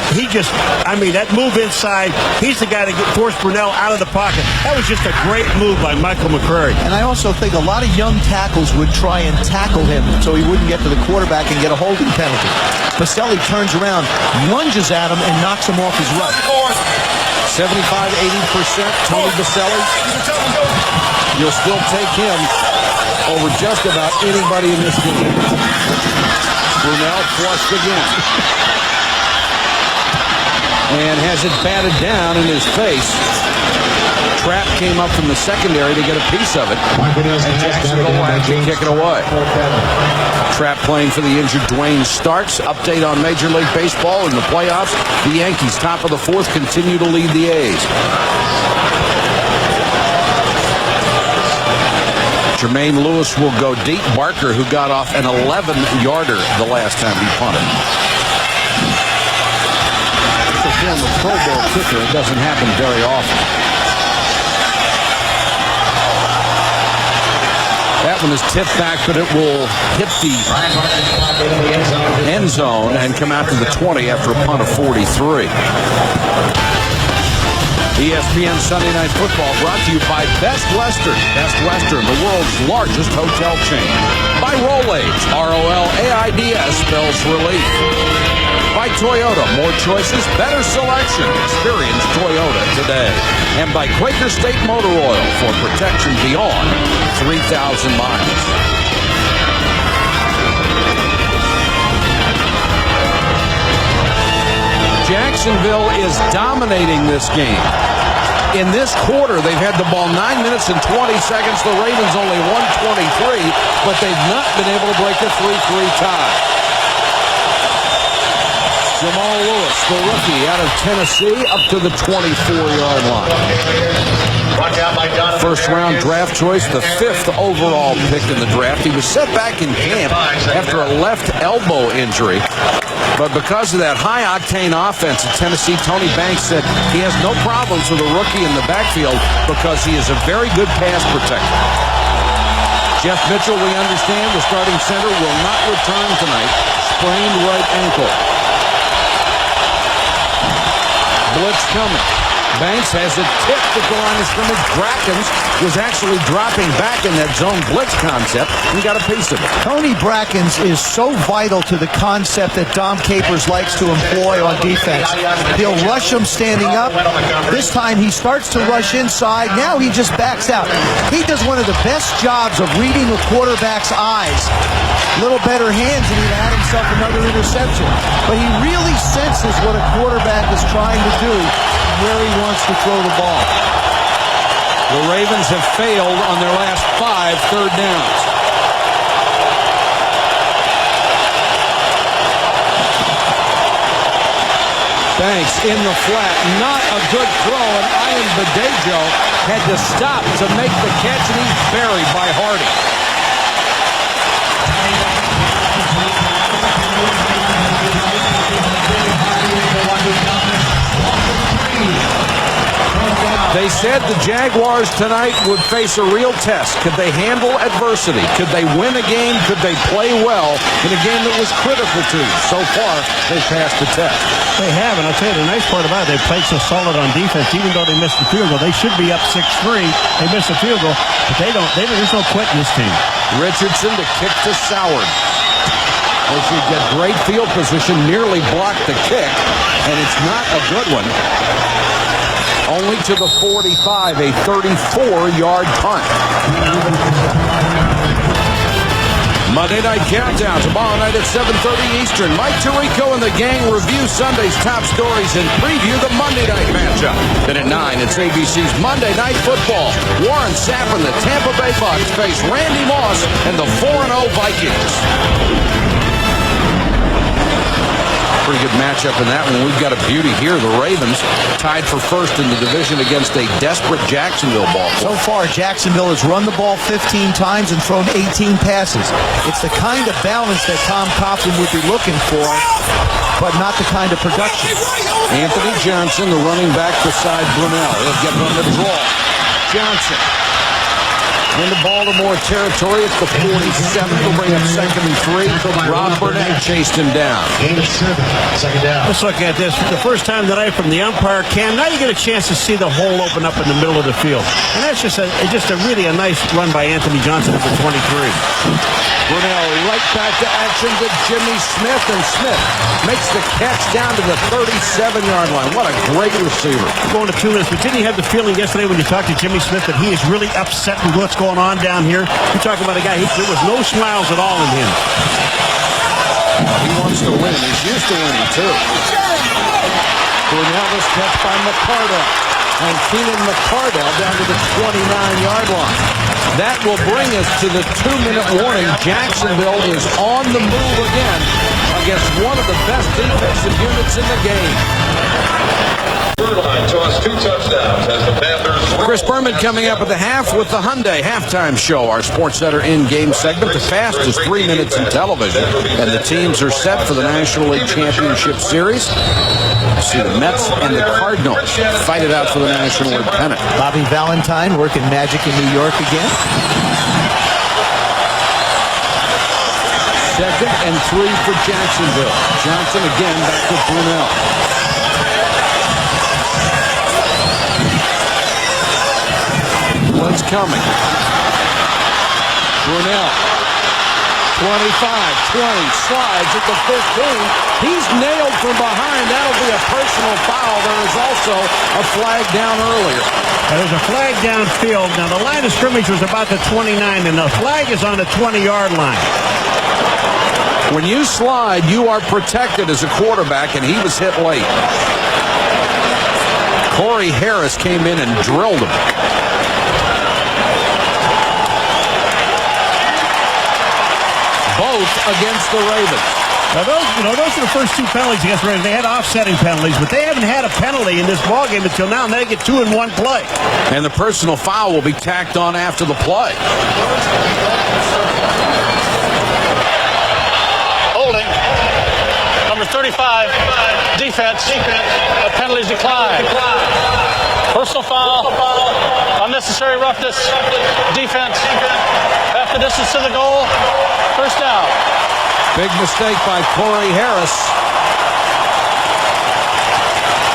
That move inside, he's the guy to force Brunell out of the pocket. That was just a great move by Michael McCurry. And I also think a lot of young tackles would try and tackle him so he wouldn't get to the quarterback and get a holding penalty. Vasily turns around, lunges at him, and knocks him off his rush. 75-80% Tony Vasily. You'll still take him over just about anybody in this game. Brunell flushed again. And has it batted down in his face. Trapp came up from the secondary to get a piece of it. And Jacksonville will have to kick it away. Trapp playing for the injured Dwayne Starks. Update on Major League Baseball in the playoffs. The Yankees, top of the 4th, continue to lead the A's. Jermaine Lewis will go deep. Barker, who got off an 11-yarder the last time he punted. It's a former Pro Bowl kicker. It doesn't happen very often. That one is tipped back, but it will hit the end zone and come out to the 20 after a punt of 43. ESPN Sunday Night Football brought to you by Best Western. Best Western, the world's largest hotel chain. By Rolaids. ROLAIDS spells relief. By Toyota. More choices, better selection. Experience Toyota today. And by Quaker State Motor Oil for protection beyond 3,000 miles. Jacksonville is dominating this game. In this quarter, they've had the ball 9 minutes and 20 seconds. The Ravens only won 23, but they've not been able to break a 3-3 tie. Jamal Lewis, the rookie out of Tennessee, up to the 24-yard line. First-round draft choice, the 5th overall pick in the draft. He was set back in camp after a left elbow injury. But because of that high-octane offense at Tennessee, Tony Banks said he has no problems with a rookie in the backfield because he is a very good pass protector. Jeff Mitchell, we understand, the starting center, will not return tonight. Sprained right ankle. Blitz coming. Banks has it tipped at the line of scrimmage. Brackens was actually dropping back in that zone blitz concept and got a piece of it. Tony Brackens is so vital to the concept that Dom Capers likes to employ on defense. He'll rush him standing up. This time he starts to rush inside. Now he just backs out. He does one of the best jobs of reading the quarterback's eyes. A little better hands and he'd had himself another interception. But he really senses what a quarterback is trying to do, where he wants to throw the ball. The Ravens have failed on their last 5 third downs. Banks in the flat, not a good throw, and Ian Badejo had to stop to make the catch, and he's buried by Hardy. They said the Jaguars tonight would face a real test. Could they handle adversity? Could they win a game? Could they play well in a game that was critical to them? So far, they've passed the test. They have, and I'll tell you, the nice part about it, they played so solid on defense, even though they missed the field goal. They should be up 6-3. They missed the field goal, but there's no quit in this team. Richardson to kick to Soward. They should get great field position, nearly blocked the kick, and it's not a good one. Only to the 45, a 34-yard punt. Monday Night Countdown, tomorrow night at 7:30 Eastern. Mike Tirico and the gang review Sunday's top stories and preview the Monday night matchup. Then at 9, it's ABC's Monday Night Football. Warren Sapp and the Tampa Bay Bucks face Randy Moss and the 4-0 Vikings. Pretty good matchup in that one. We've got a beauty here. The Ravens tied for first in the division against a desperate Jacksonville ball club. So far, Jacksonville has run the ball 15 times and thrown 18 passes. It's the kind of balance that Tom Coughlin would be looking for, but not the kind of production. Anthony Johnson, the running back beside Brunell. He'll get on the draw. Johnson into Baltimore territory at the 47. Will bring up 2nd and 3. Rob Burnett chased him down. Gain of 7. Second down. Let's look at this. The first time tonight from the umpire cam, now you get a chance to see the hole open up in the middle of the field. And that's just a really nice run by Anthony Johnson at the 23. Brunell right back to action to Jimmy Smith, and Smith makes the catch down to the 37-yard line. What a great receiver. Going to 2 minutes, but didn't you have the feeling yesterday when you talked to Jimmy Smith that he is really upset with what's going on down here? You're talking about a guy, there was no smiles at all in him. He wants to win. He's used to winning, too. Brunell is catch by McCardell. And Keenan McCardell down to the 29-yard line. That will bring us to the 2-minute warning. Jacksonville is on the move again against one of the best defensive units in the game. Tossed 2 touchdowns as the Panthers. Chris Berman coming up at the half with the Hyundai Halftime Show, our SportsCenter in-game segment, the fastest 3 minutes in television. And the teams are set for the National League Championship Series. You see the Mets and the Cardinals fight it out for the National League pennant. Bobby Valentine working magic in New York again. 2nd and 3 for Jacksonville. Johnson again back to Brunell. What's coming? Brunell. 25, 20, slides at the 15. He's nailed from behind. That'll be a personal foul. There is also a flag down earlier. There's a flag downfield. Now, the line of scrimmage was about the 29, and the flag is on the 20-yard line. When you slide, you are protected as a quarterback, and he was hit late. Corey Harris came in and drilled him. Both against the Ravens. Now those are the first 2 penalties against the Ravens. They had offsetting penalties, but they haven't had a penalty in this ballgame until now, and they get 2 in 1 play. And the personal foul will be tacked on after the play. Holding. Number 35, defense. Penalties decline. Personal foul. Unnecessary roughness. Defense. Half the distance to the goal. First down. Big mistake by Corey Harris.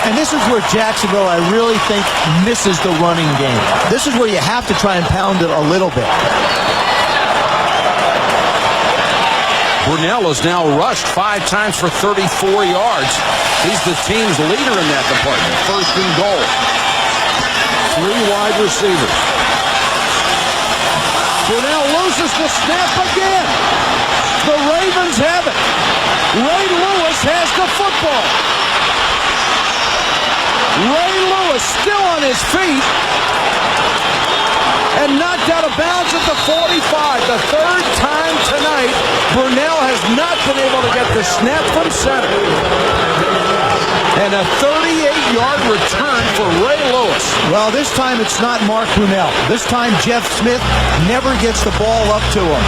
And this is where Jacksonville, I really think, misses the running game. This is where you have to try and pound it a little bit. Brunell has now rushed 5 times for 34 yards. He's the team's leader in that department. First and goal. 3 wide receivers. Brunell loses the snap again. The Ravens have it. Ray Lewis has the football. Ray Lewis still on his feet and knocked out of bounds at the 45. The third time tonight, Brunell has not been able to get the snap from center. And a 38-yard return for Ray Lewis. Well, this time it's not Mark Brunell. This time Jeff Smith never gets the ball up to him.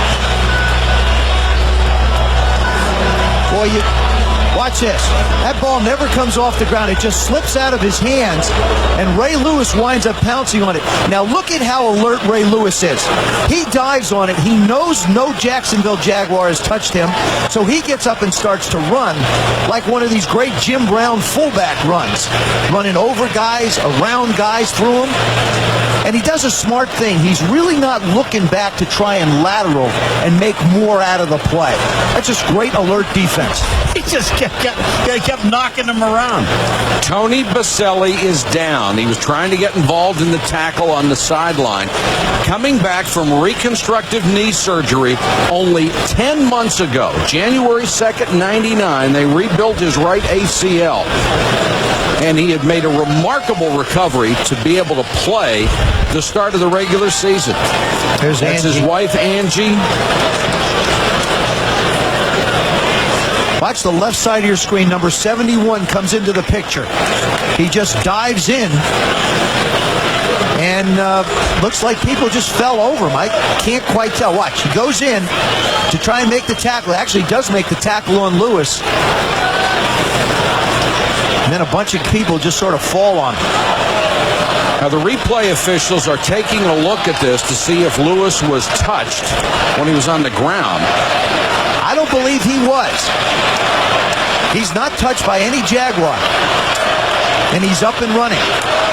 Boy, watch this. That ball never comes off the ground. It just slips out of his hands, and Ray Lewis winds up pouncing on it. Now look at how alert Ray Lewis is. He dives on it. He knows no Jacksonville Jaguar has touched him, so he gets up and starts to run like one of these great Jim Brown fullback runs, running over guys, around guys, through them. And he does a smart thing. He's really not looking back to try and lateral and make more out of the play. That's just great alert defense. He just kept knocking him around. Tony Baselli is down. He was trying to get involved in the tackle on the sideline. Coming back from reconstructive knee surgery only 10 months ago, January 2nd, 99, they rebuilt his right ACL. And he had made a remarkable recovery to be able to play the start of the regular season. That's his wife, Angie. Watch the left side of your screen. Number 71 comes into the picture. He just dives in. And looks like people just fell over him. I can't quite tell. Watch. He goes in to try and make the tackle. Actually does make the tackle on Lewis. And then a bunch of people just sort of fall on him. Now, the replay officials are taking a look at this to see if Lewis was touched when he was on the ground. I don't believe he was. He's not touched by any Jaguar. And he's up and running.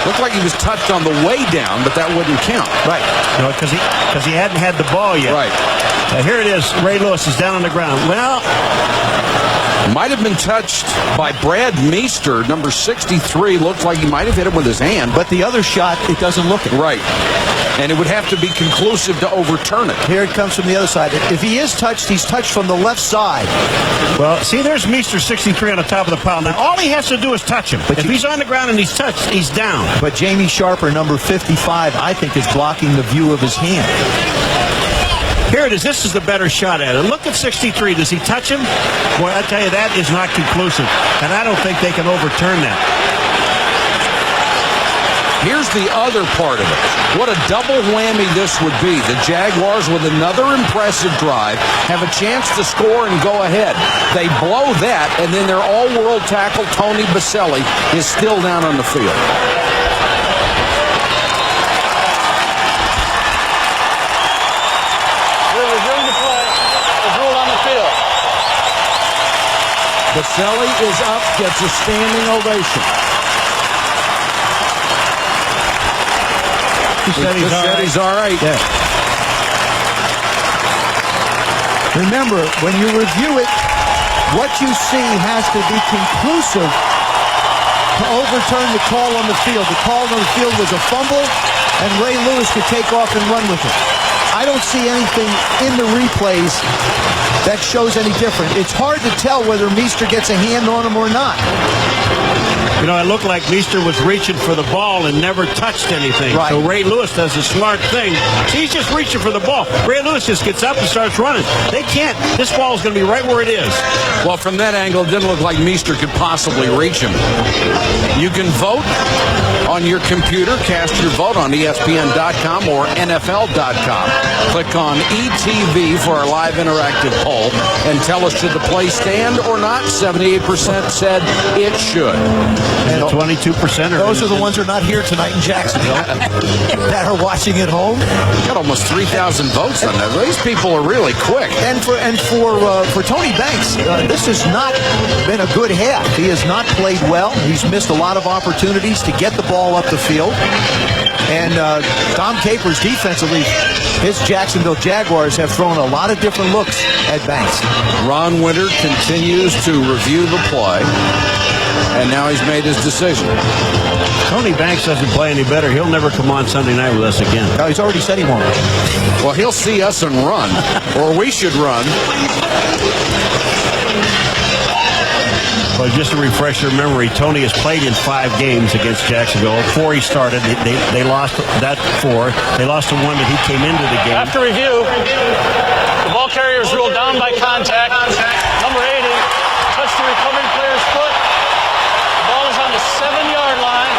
Looked like he was touched on the way down, but that wouldn't count. Right. No, because he hadn't had the ball yet. Right. Here it is. Ray Lewis is down on the ground. Well, might have been touched by Brad Meester, number 63. Looks like he might have hit him with his hand. But the other shot, it doesn't look it. Right. And it would have to be conclusive to overturn it. Here it comes from the other side. If he is touched, he's touched from the left side. Well, see, there's Meester 63 on the top of the pile. Now, all he has to do is touch him. But if he's on the ground and he's touched, he's down. But Jamie Sharper, number 55, I think is blocking the view of his hand. Here it is. This is the better shot at it. Look at 63. Does he touch him? Boy, I tell you, that is not conclusive. And I don't think they can overturn that. Here's the other part of it. What a double whammy this would be. The Jaguars, with another impressive drive, have a chance to score and go ahead. They blow that, and then their all-world tackle, Tony Baselli, is still down on the field. Baselli is up, gets a standing ovation. He said he's all right. Yeah. Remember, when you review it, what you see has to be conclusive to overturn the call on the field. The call on the field was a fumble, and Ray Lewis could take off and run with it. I don't see anything in the replays that shows any different. It's hard to tell whether Meester gets a hand on him or not. You know, it looked like Meester was reaching for the ball and never touched anything. Right. So Ray Lewis does a smart thing. He's just reaching for the ball. Ray Lewis just gets up and starts running. They can't. This ball is going to be right where it is. Well, from that angle, it didn't look like Meester could possibly reach him. You can vote on your computer. Cast your vote on ESPN.com or NFL.com. Click on ETV for our live interactive poll and tell us, should the play stand or not? 78% said it should. And 22%. Those are the ones who are not here tonight in Jacksonville that are watching at home. Got almost 3,000 votes on that. These people are really quick. And for Tony Banks, this has not been a good half. He has not played well. He's missed a lot of opportunities to get the ball up the field. And Tom Capers defensively, his Jacksonville Jaguars have thrown a lot of different looks at Banks. Ron Winter continues to review the play, and now he's made his decision. Tony Banks doesn't play any better. He'll never come on Sunday night with us again. No, he's already said he won't. Well, he'll see us and run, or we should run. But just to refresh your memory, Tony has played in 5 games against Jacksonville. 4 he started. They lost that 4. They lost the 1 that he came into the game. After review, the ball carrier is ruled down by contact. Number 80 touched the recovering player's foot. The ball is on the 7-yard line.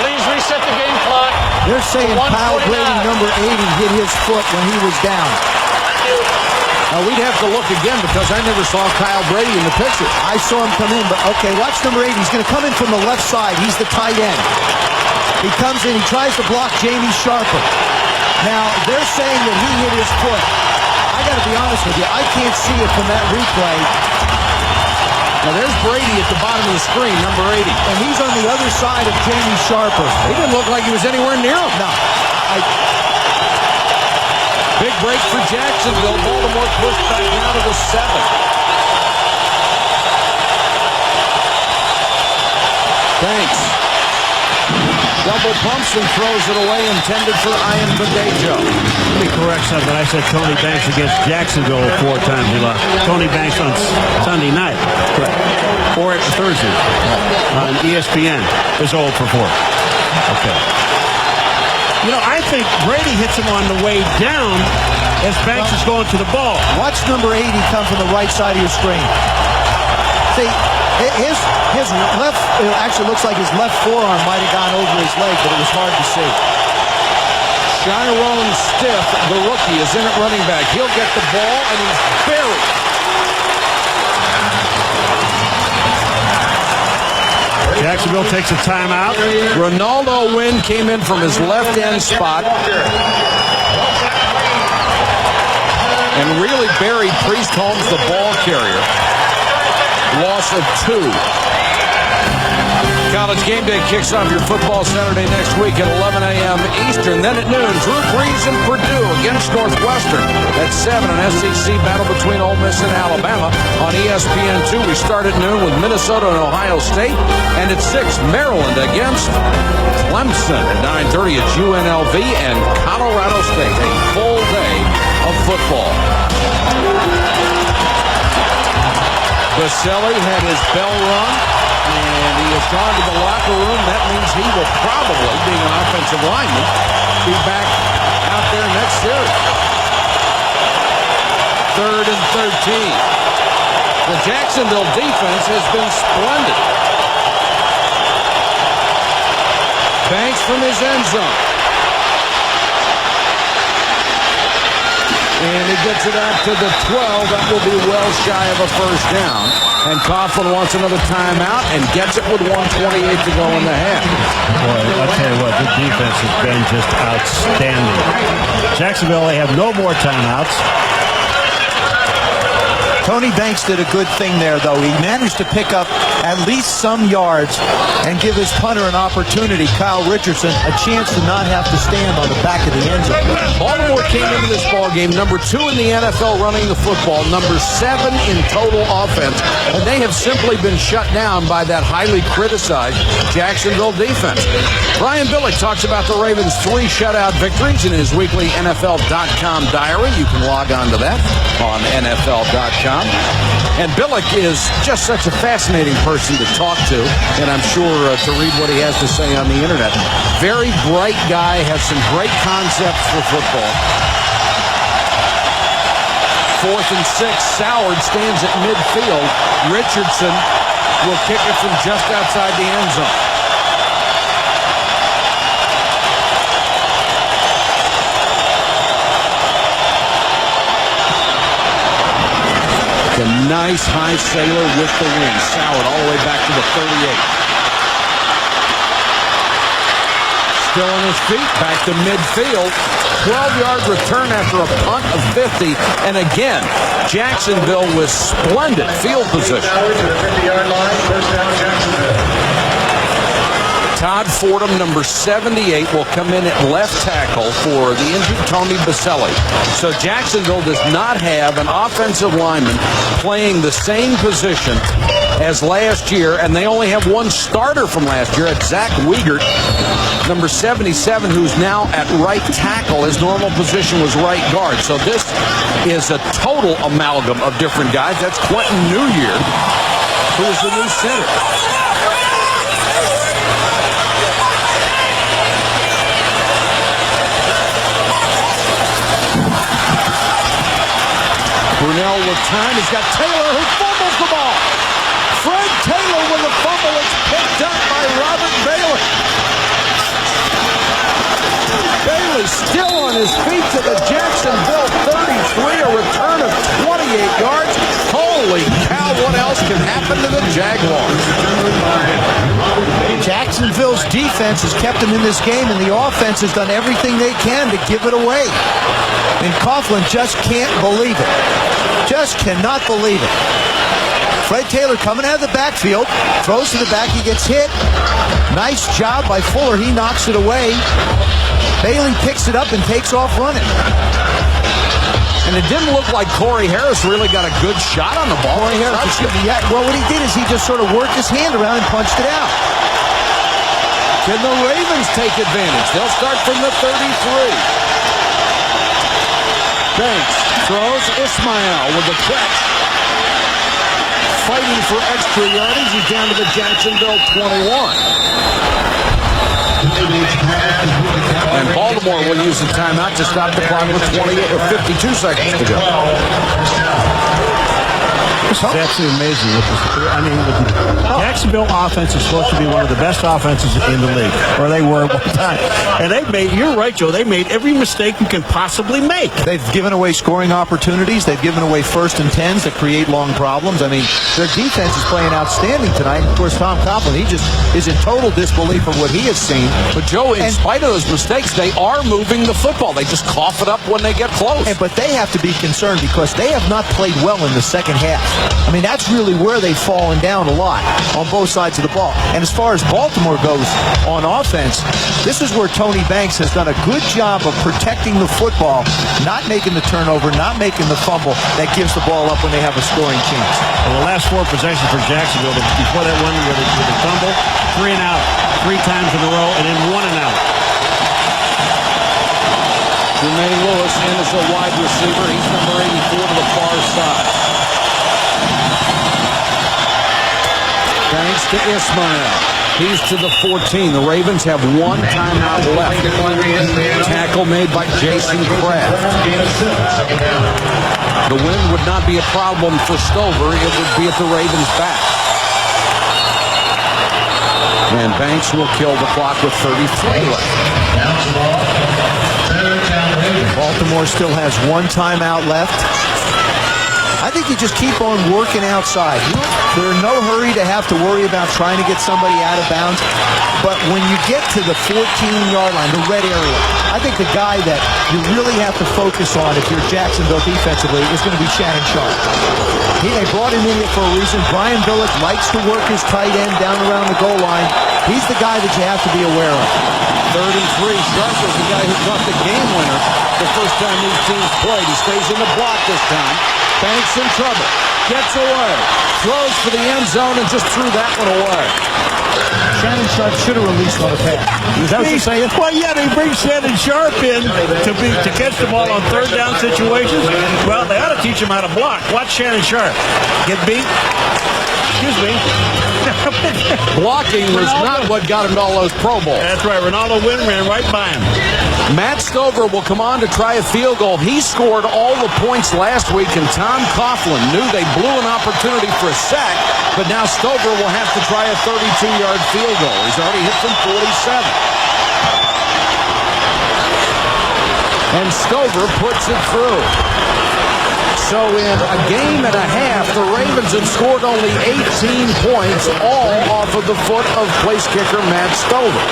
Please reset the game clock. They're saying Kyle Brady, number 80, hit his foot when he was down. We'd have to look again because I never saw Kyle Brady in the picture. I saw him come in, but okay, watch number 8. He's going to come in from the left side. He's the tight end. He comes in, he tries to block Jamie Sharper. Now, they're saying that he hit his foot. I got to be honest with you, I can't see it from that replay. Now, there's Brady at the bottom of the screen, number 80. And he's on the other side of Jamie Sharper. He didn't look like he was anywhere near him. No. Big break for Jacksonville. Baltimore pushed back now to the 7. Banks double pumps and throws it away, intended for Ian Badejo. Let me correct something. I said Tony Banks against Jacksonville 4 times he lost. Tony Banks on Sunday night. Correct. Or at Thursday on ESPN is 0 for 4. Okay. You know, I think Brady hits him on the way down as Banks is going to the ball. Watch number 80 come from the right side of your screen. See, his left, it actually looks like his left forearm might have gone over his leg, but it was hard to see. Chiron Stiff, the rookie, is in at running back. He'll get the ball, and he's buried. Jacksonville takes a timeout. Ronaldo Wynn came in from his left end spot and really buried Priest Holmes, the ball carrier. Loss of 2. College Game Day kicks off your football Saturday next week at 11 a.m. Eastern. Then at noon, Drew Brees and Purdue against Northwestern. At 7, an SEC battle between Ole Miss and Alabama on ESPN2. We start at noon with Minnesota and Ohio State. And at 6, Maryland against Clemson. At 9:30, it's UNLV and Colorado State. A full day of football. Baselli had his bell rung, and he has gone to the locker room. That means he will probably, being an offensive lineman, be back out there next series. 3rd and 13. The Jacksonville defense has been splendid. Banks from his end zone. And he gets it out to the 12. That will be well shy of a first down. And Coughlin wants another timeout and gets it with 1:28 to go in the half. Boy, I'll tell you what, the defense has been just outstanding. Jacksonville, they have no more timeouts. Tony Banks did a good thing there, though. He managed to pick up at least some yards and give his punter an opportunity, Kyle Richardson, a chance to not have to stand on the back of the end zone. Baltimore came into this ballgame number 2 in the NFL running the football, number 7 in total offense, and they have simply been shut down by that highly criticized Jacksonville defense. Brian Billick talks about the Ravens' 3 shutout victories in his weekly NFL.com diary. You can log on to that on NFL.com. And Billick is just such a fascinating person to talk to, and I'm sure to read what he has to say on the internet. Very bright guy, has some great concepts for football. 4th and 6, Soward stands at midfield. Richardson will kick it from just outside the end zone. A nice high sailor with the wind. Salad all the way back to the 38. Still on his feet, back to midfield. 12-yard return after a punt of 50. And again, Jacksonville with splendid field position. To the 50-yard line, first down Jacksonville. Todd Fordham, number 78, will come in at left tackle for the injured Tony Baselli. So Jacksonville does not have an offensive lineman playing the same position as last year, and they only have one starter from last year. It's Zach Wiegert, number 77, who's now at right tackle. His normal position was right guard. So this is a total amalgam of different guys. That's Quentin Newyear, who is the new center. Brunell with time. He's got Taylor who fumbles the ball. Fred Taylor with the fumble. It's picked up by Robert Bailey. Bailey still on his feet to the Jacksonville 33. A return of 28 yards. Holy cow, what else can happen to the Jaguars? Jacksonville's defense has kept them in this game, and the offense has done everything they can to give it away. And Coughlin just can't believe it. Just cannot believe it. Fred Taylor coming out of the backfield, throws to the back, he gets hit. Nice job by Fuller, he knocks it away. Bailey picks it up and takes off running. And it didn't look like Corey Harris really got a good shot on the ball. Corey Harris, yeah, well, what he did is he just sort of worked his hand around and punched it out. Can the Ravens take advantage? They'll start from the 33. Banks throws. Ismail with the catch. Fighting for extra yardage. He's down to the Jacksonville 21. And Baltimore will use the timeout to stop the clock with 28 or 52 seconds to go. It's absolutely amazing. The Jacksonville offense is supposed to be one of the best offenses in the league, or they were at one time. And they've made, you're right, Joe, they made every mistake you can possibly make. They've given away scoring opportunities. They've given away 1st and 10s that create long problems. I mean, their defense is playing outstanding tonight. Of course, Tom Coughlin, he just is in total disbelief of what he has seen. But, Joe, in spite of those mistakes, they are moving the football. They just cough it up when they get close. But they have to be concerned because they have not played well in the second half. I mean, that's really where they've fallen down a lot on both sides of the ball. And as far as Baltimore goes on offense, this is where Tony Banks has done a good job of protecting the football, not making the turnover, not making the fumble that gives the ball up when they have a scoring chance. Well, the last 4 possessions for Jacksonville, before that one with the fumble, 3 and out, 3 times in a row, and then 1 and out. Jermaine Lewis in as a wide receiver. He's number 84 to the far side. Thanks to Ismail. He's to the 14. The Ravens have 1 timeout left. Tackle made by Jason Kraft. The wind would not be a problem for Stover. It would be at the Ravens' back. And Banks will kill the clock with 33 left. Baltimore still has 1 timeout left. I think you just keep on working outside. They're in no hurry to have to worry about trying to get somebody out of bounds. But when you get to the 14-yard line, the red area, I think the guy that you really have to focus on if you're Jacksonville defensively is going to be Shannon Sharp. They brought him in here for a reason. Brian Billick likes to work his tight end down around the goal line. He's the guy that you have to be aware of. 33. Sharp is the guy who caught the game winner the first time these teams played. He stays in the block this time. Banks in trouble. Gets away. Throws for the end zone and just threw that one away. Shannon Sharp should have released on a pass. Is that what you're saying? Well, yeah, they bring Shannon Sharp in to catch the ball on 3rd down situations. Well, they ought to teach him how to block. Watch Shannon Sharp. Get beat. Excuse me. Blocking was not what got him to all those Pro Bowls. That's right. Ronaldo Wynn ran right by him. Matt Stover will come on to try a field goal. He scored all the points last week, and Tom Coughlin knew they blew an opportunity for a sack, but now Stover will have to try a 32-yard field goal. He's already hit from 47. And Stover puts it through. So in a game and a half, the Ravens have scored only 18 points, all off of the foot of place kicker Matt Stover.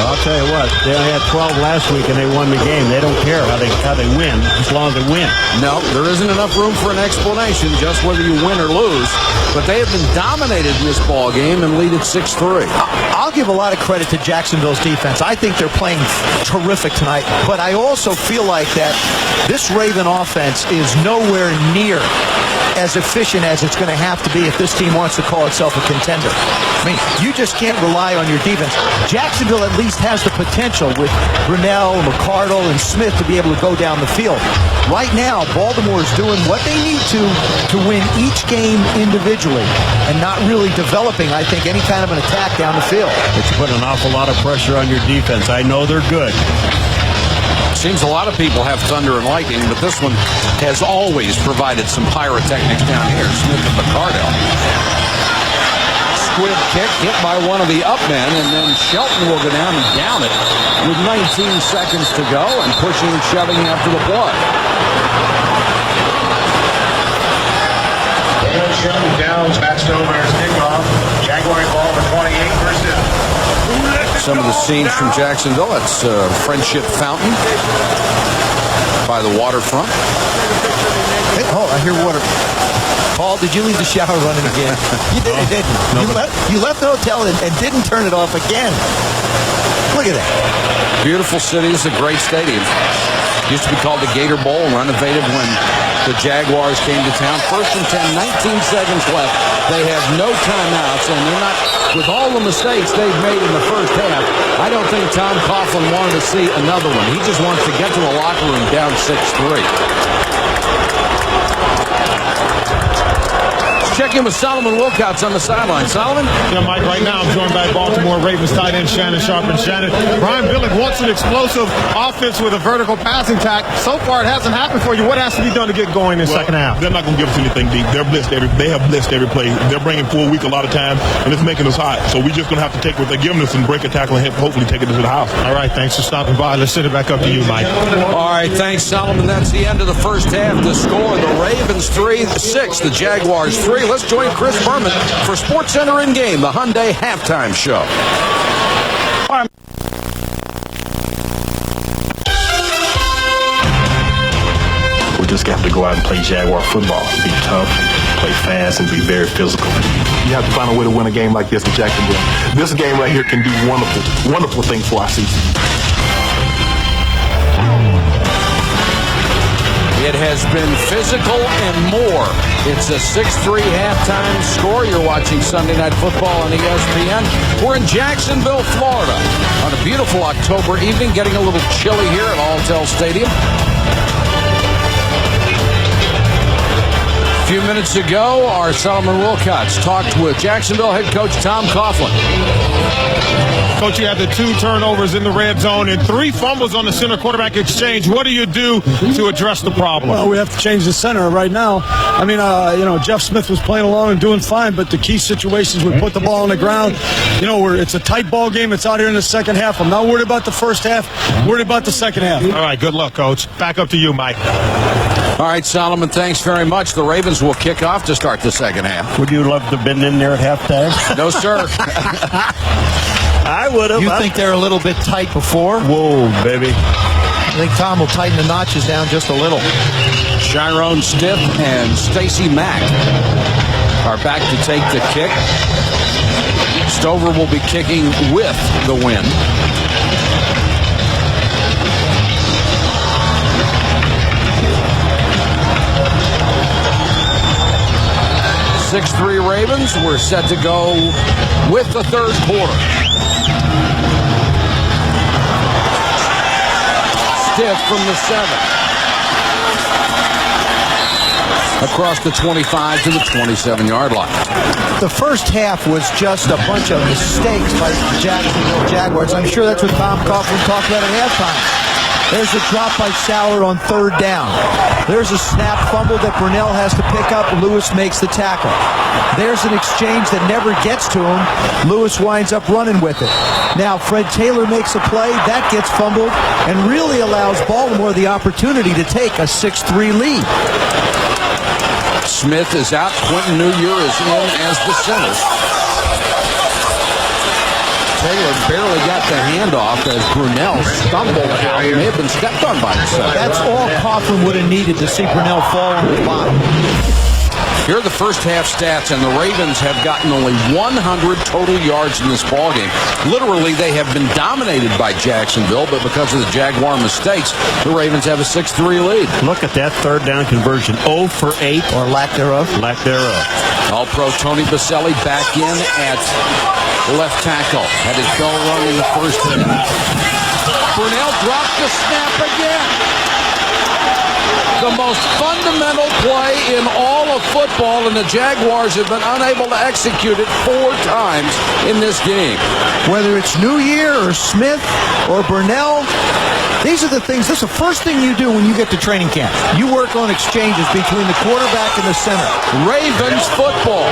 I'll tell you what, they only had 12 last week and they won the game. They don't care how they win, as long as they win. No, there isn't enough room for an explanation, just whether you win or lose. But they have been dominated in this ball game and lead at 6-3. I'll give a lot of credit to Jacksonville's defense. I think they're playing terrific tonight. But I also feel like that this Raven offense is nowhere near as efficient as it's going to have to be if this team wants to call itself a contender. I mean, you just can't rely on your defense. Jacksonville at least has the potential with Brunell, McCardle, and Smith to be able to go down the field. Right now, Baltimore is doing what they need to win each game individually and not really developing, I think, any kind of an attack down the field. It's put an awful lot of pressure on your defense. I know they're good. Seems a lot of people have thunder and lightning, but this one has always provided some pyrotechnics down here. Smith and McCardle. Squib kick hit by one of the up men, and then Shelton will go down and down it with 19 seconds to go and pushing and shoving after the play. Shelton downs Matt Stover's kickoff. Jaguars ball for 28 first down. Some of the scenes from Jacksonville. It's Friendship Fountain by the waterfront. Hey, oh, I hear water. Paul, did you leave the shower running again? You didn't. You left the hotel and didn't turn it off again. Look at that. Beautiful city. It's a great stadium. Used to be called the Gator Bowl, renovated when the Jaguars came to town. First and 10, 19 seconds left. They have no timeouts, and they're not, with all the mistakes they've made in the first half, I don't think Tom Coughlin wanted to see another one. He just wants to get to the locker room down 6-3. Check in with Solomon Wilcots on the sideline. Solomon? Yeah, Mike, right now I'm joined by Baltimore Ravens tight end Shannon Sharp. And Shannon, Brian Billick wants an explosive offense with a vertical passing attack. So far, it hasn't happened for you. What has to be done to get going in the second half? They're not going to give us anything deep. They have blitzed every play. They're bringing full week a lot of times, and it's making us hot. So we're just going to have to take what they're giving us and break a tackle and hopefully take it to the house. All right, thanks for stopping by. Let's send it back up to you, Mike. All right, thanks, Solomon. That's the end of the first half. The score, the Ravens 3-6, the Jaguars 3. Let's join Chris Berman for SportsCenter In Game, the Hyundai halftime show. We just got to go out and play Jaguar football, be tough, play fast, and be very physical. You have to find a way to win a game like this in Jacksonville. This game right here can do wonderful, wonderful things for our season. It has been physical and more. It's a 6-3 halftime score. You're watching Sunday Night Football on ESPN. We're in Jacksonville, Florida, on a beautiful October evening, getting a little chilly here at Alltel Stadium. A few minutes ago, our Solomon Wilcots talked with Jacksonville head coach Tom Coughlin. Coach, you had the 2 turnovers in the red zone and 3 fumbles on the center quarterback exchange. What do you do to address the problem? Well, we have to change the center right now. I mean, Jeff Smith was playing along and doing fine, but the key situations, we put the ball on the ground. It's a tight ball game. It's out here in the second half. I'm not worried about the first half. I'm worried about the second half. All right, good luck, Coach. Back up to you, Mike. All right, Solomon, thanks very much. The Ravens will kick off to start the second half. Would you love to have been in there at halftime? No, sir. I would have. You think they're a little bit tight before? Whoa, baby. I think Tom will tighten the notches down just a little. Chiron Stiff and Stacy Mack are back to take the kick. Stover will be kicking with the win. .6-3 Ravens. We're set to go with the third quarter. Stiff from the 7. Across the 25 to the 27-yard line. The first half was just a bunch of mistakes by the Jacksonville Jaguars. I'm sure that's what Tom Coughlin talked about at halftime. There's a drop by Sauer on third down. There's a snap fumble that Brunell has to pick up. Lewis makes the tackle. There's an exchange that never gets to him. Lewis winds up running with it. Now, Fred Taylor makes a play. That gets fumbled and really allows Baltimore the opportunity to take a 6-3 lead. Smith is out. Quentin Newyear is in as the center. Taylor barely got the handoff as Brunell stumbled out. He may have been stepped on by the center. That's all Coughlin would have needed to see Brunell fall on the bottom. Here are the first half stats, and the Ravens have gotten only 100 total yards in this ballgame. Literally, they have been dominated by Jacksonville, but because of the Jaguar mistakes, the Ravens have a 6-3 lead. Look at that third down conversion. 0 for 8. Or lack thereof. Lack thereof. All-pro Tony Baselli back in at left tackle. Had his bell rung in the first half. Brunell dropped the snap again. The most fundamental play in all of football, and the Jaguars have been unable to execute it 4 times in this game. Whether it's Newyear or Smith or Brunell, these are the things. This is the first thing you do when you get to training camp. You work on exchanges between the quarterback and the center. Ravens football.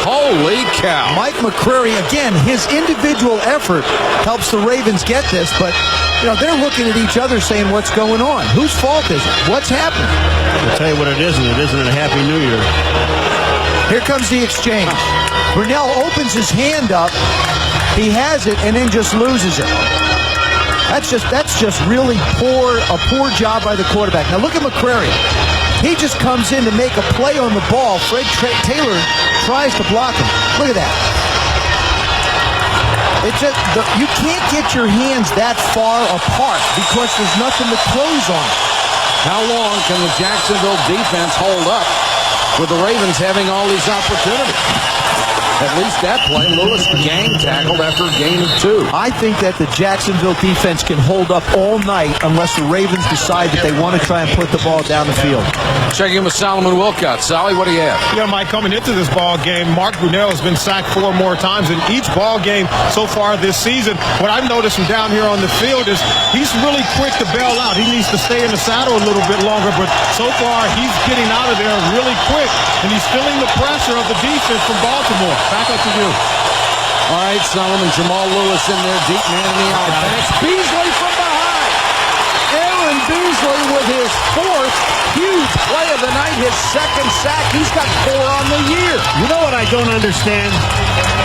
Holy cow. Mike McCreary, again, his individual effort helps the Ravens get this, but they're looking at each other saying, what's going on? Whose fault is it? What's happening? I'll tell you what it isn't. It isn't a Happy New Year. Here comes the exchange. Brunell opens his hand up. He has it and then just loses it. That's just really a poor job by the quarterback. Now look at McCreary. He just comes in to make a play on the ball. Fred Taylor tries to block him. Look at that. You can't get your hands that far apart because there's nothing to close on. How long can the Jacksonville defense hold up with the Ravens having all these opportunities? At least that play, Lewis gang tackled after a gain of 2. I think that the Jacksonville defense can hold up all night unless the Ravens decide that they want to try and put the ball down the field. Checking in with Solomon Wilcott. Solly, what do you have? Yeah, Mike, coming into this ball game, Mark Brunell has been sacked 4 more times in each ball game so far this season. What I've noticed from down here on the field is he's really quick to bail out. He needs to stay in the saddle a little bit longer, but so far he's getting out of there really quick, and he's feeling the pressure of the defense from Baltimore. Back up to you. All right, Solomon, Jamal Lewis in there, deep man in the eye. Banks, Beasley from behind. Aaron Beasley with his 4th huge play of the night, his 2nd sack. He's got 4 on the year. You know what I don't understand?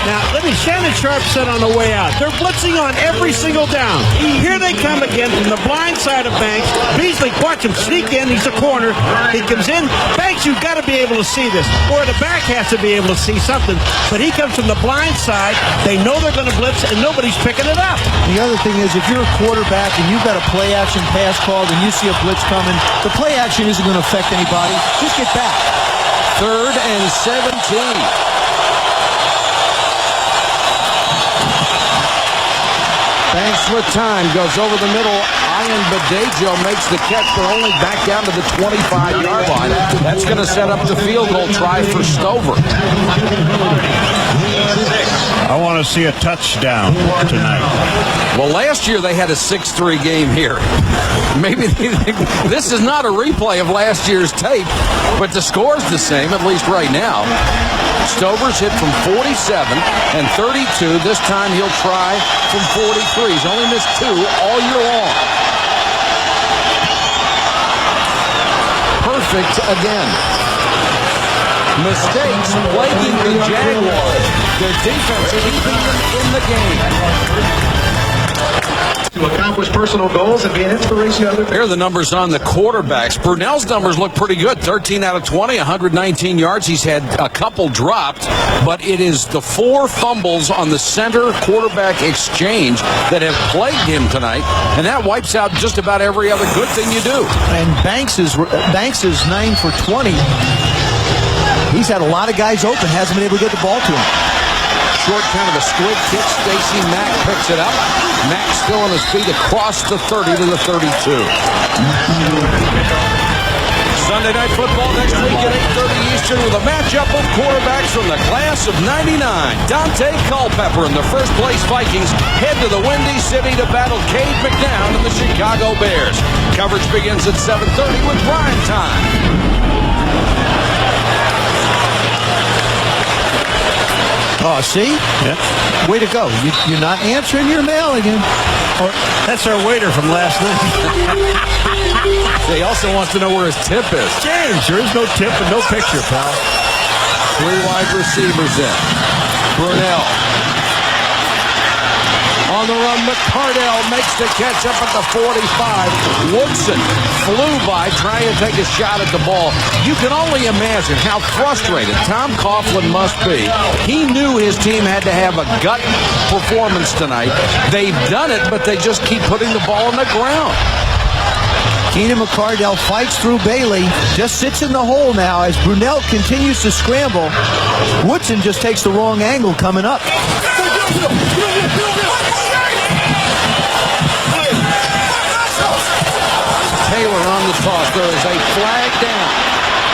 Now, Shannon Sharp said on the way out, they're blitzing on every single down. Here they come again from the blind side of Banks. Beasley, watch him sneak in. He's a corner. He comes in. Banks, you've got to be able to see this. Or the back has to be able to see something. But he comes from the blind side. They know they're going to blitz, and nobody's picking it up. The other thing is, if you're a quarterback and you've got a play-action pass called and you see a blitz coming, the play action isn't going to affect anybody. Just get back. 3rd and 17. Banks with time, goes over the middle. Ian Badejo makes the catch, but only back down to the 25-yard line. That's going to set up the field goal try for Stover. I want to see a touchdown tonight. Well, last year they had a 6-3 game here. Maybe they think this is not a replay of last year's tape, but the score's the same, at least right now. Stover's hit from 47 and 32. This time he'll try from 43. He's only missed 2 all year long. Perfect again. Mistakes plaguing the Jaguars. Their defense keeping them in the game. To accomplish personal goals and be an inspiration to others. Here are the numbers on the quarterbacks. Brunell's numbers look pretty good. 13 out of 20, 119 yards. He's had a couple dropped, but it is the 4 fumbles on the center quarterback exchange that have plagued him tonight, and that wipes out just about every other good thing you do. And Banks is 9 for 20. He's had a lot of guys open, hasn't been able to get the ball to him. Short kind of a squid kick. Stacey Mack picks it up. Mack still on his feet across the 30 to the 32. Sunday Night Football next week at 8:30 Eastern with a matchup of quarterbacks from the class of '99. Dante Culpepper and the first-place Vikings head to the Windy City to battle Cade McNown and the Chicago Bears. Coverage begins at 7:30 with prime time. Oh, see? Yeah. Way to go. You're not answering your mail again. Oh, that's our waiter from last night. He also wants to know where his tip is. James, there is no tip and no picture, pal. 3 wide receivers in. Brunell. On the run, McCardell makes the catch up at the 45. Woodson flew by trying to take a shot at the ball. You can only imagine how frustrated Tom Coughlin must be. He knew his team had to have a gut performance tonight. They've done it, but they just keep putting the ball on the ground. Keenan McCardell fights through Bailey, just sits in the hole now as Brunell continues to scramble. Woodson just takes the wrong angle coming up. Taylor on the toss. There is a flag down.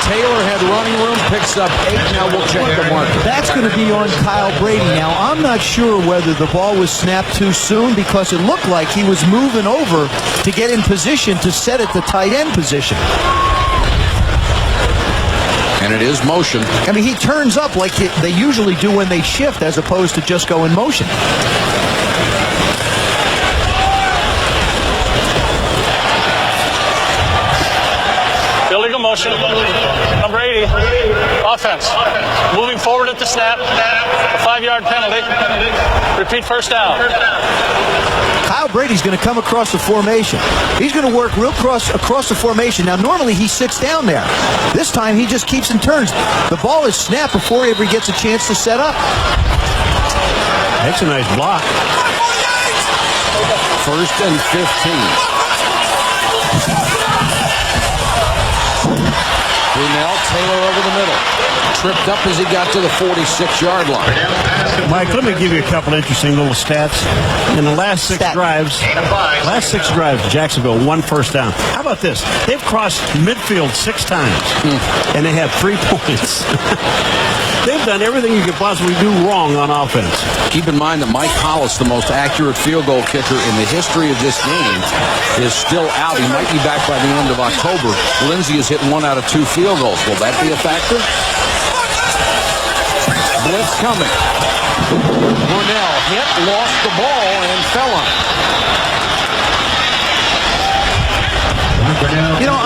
Taylor had running room, picks up 8. Now we'll check the marker. That's going to be on Kyle Brady. Now, I'm not sure whether the ball was snapped too soon because it looked like he was moving over to get in position to set at the tight end position. And it is motion. I mean, he turns up like they usually do when they shift as opposed to just go in motion. Illegal motion. Number 80. Offense. Moving forward at the snap. A 5-yard penalty. Repeat first down. Kyle Brady's going to come across the formation. He's going to work real across the formation. Now, normally he sits down there. This time he just keeps and turns. The ball is snapped before he ever gets a chance to set up. That's a nice block. 1st and 15. Brunell, Taylor over the middle. Tripped up as he got to the 46-yard line. Mike, let me give you a couple interesting little stats. In the last 6 drives, Jacksonville, 1 first down. How about this? They've crossed midfield 6 times, and they have 3 points. They've done everything you could possibly do wrong on offense. Keep in mind that Mike Hollis, the most accurate field goal kicker in the history of this game, is still out. He might be back by the end of October. Lindsey has hit 1 out of 2 field goals. Will that be a factor? Blitz coming. Brunell hit, lost the ball, and fell on it. You know,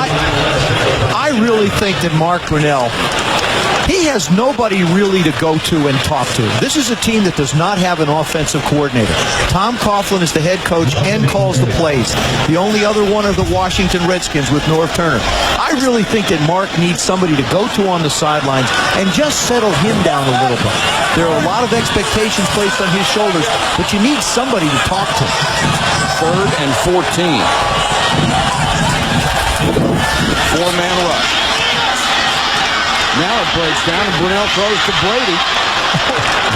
I really think that Mark Brunell, he has nobody really to go to and talk to. This is a team that does not have an offensive coordinator. Tom Coughlin is the head coach and calls the plays. The only other one are the Washington Redskins with Norv Turner. I really think that Mark needs somebody to go to on the sidelines and just settle him down a little bit. There are a lot of expectations placed on his shoulders, but you need somebody to talk to. 3rd and 14. 4-man rush. Now it breaks down, and Brunell throws to Brady.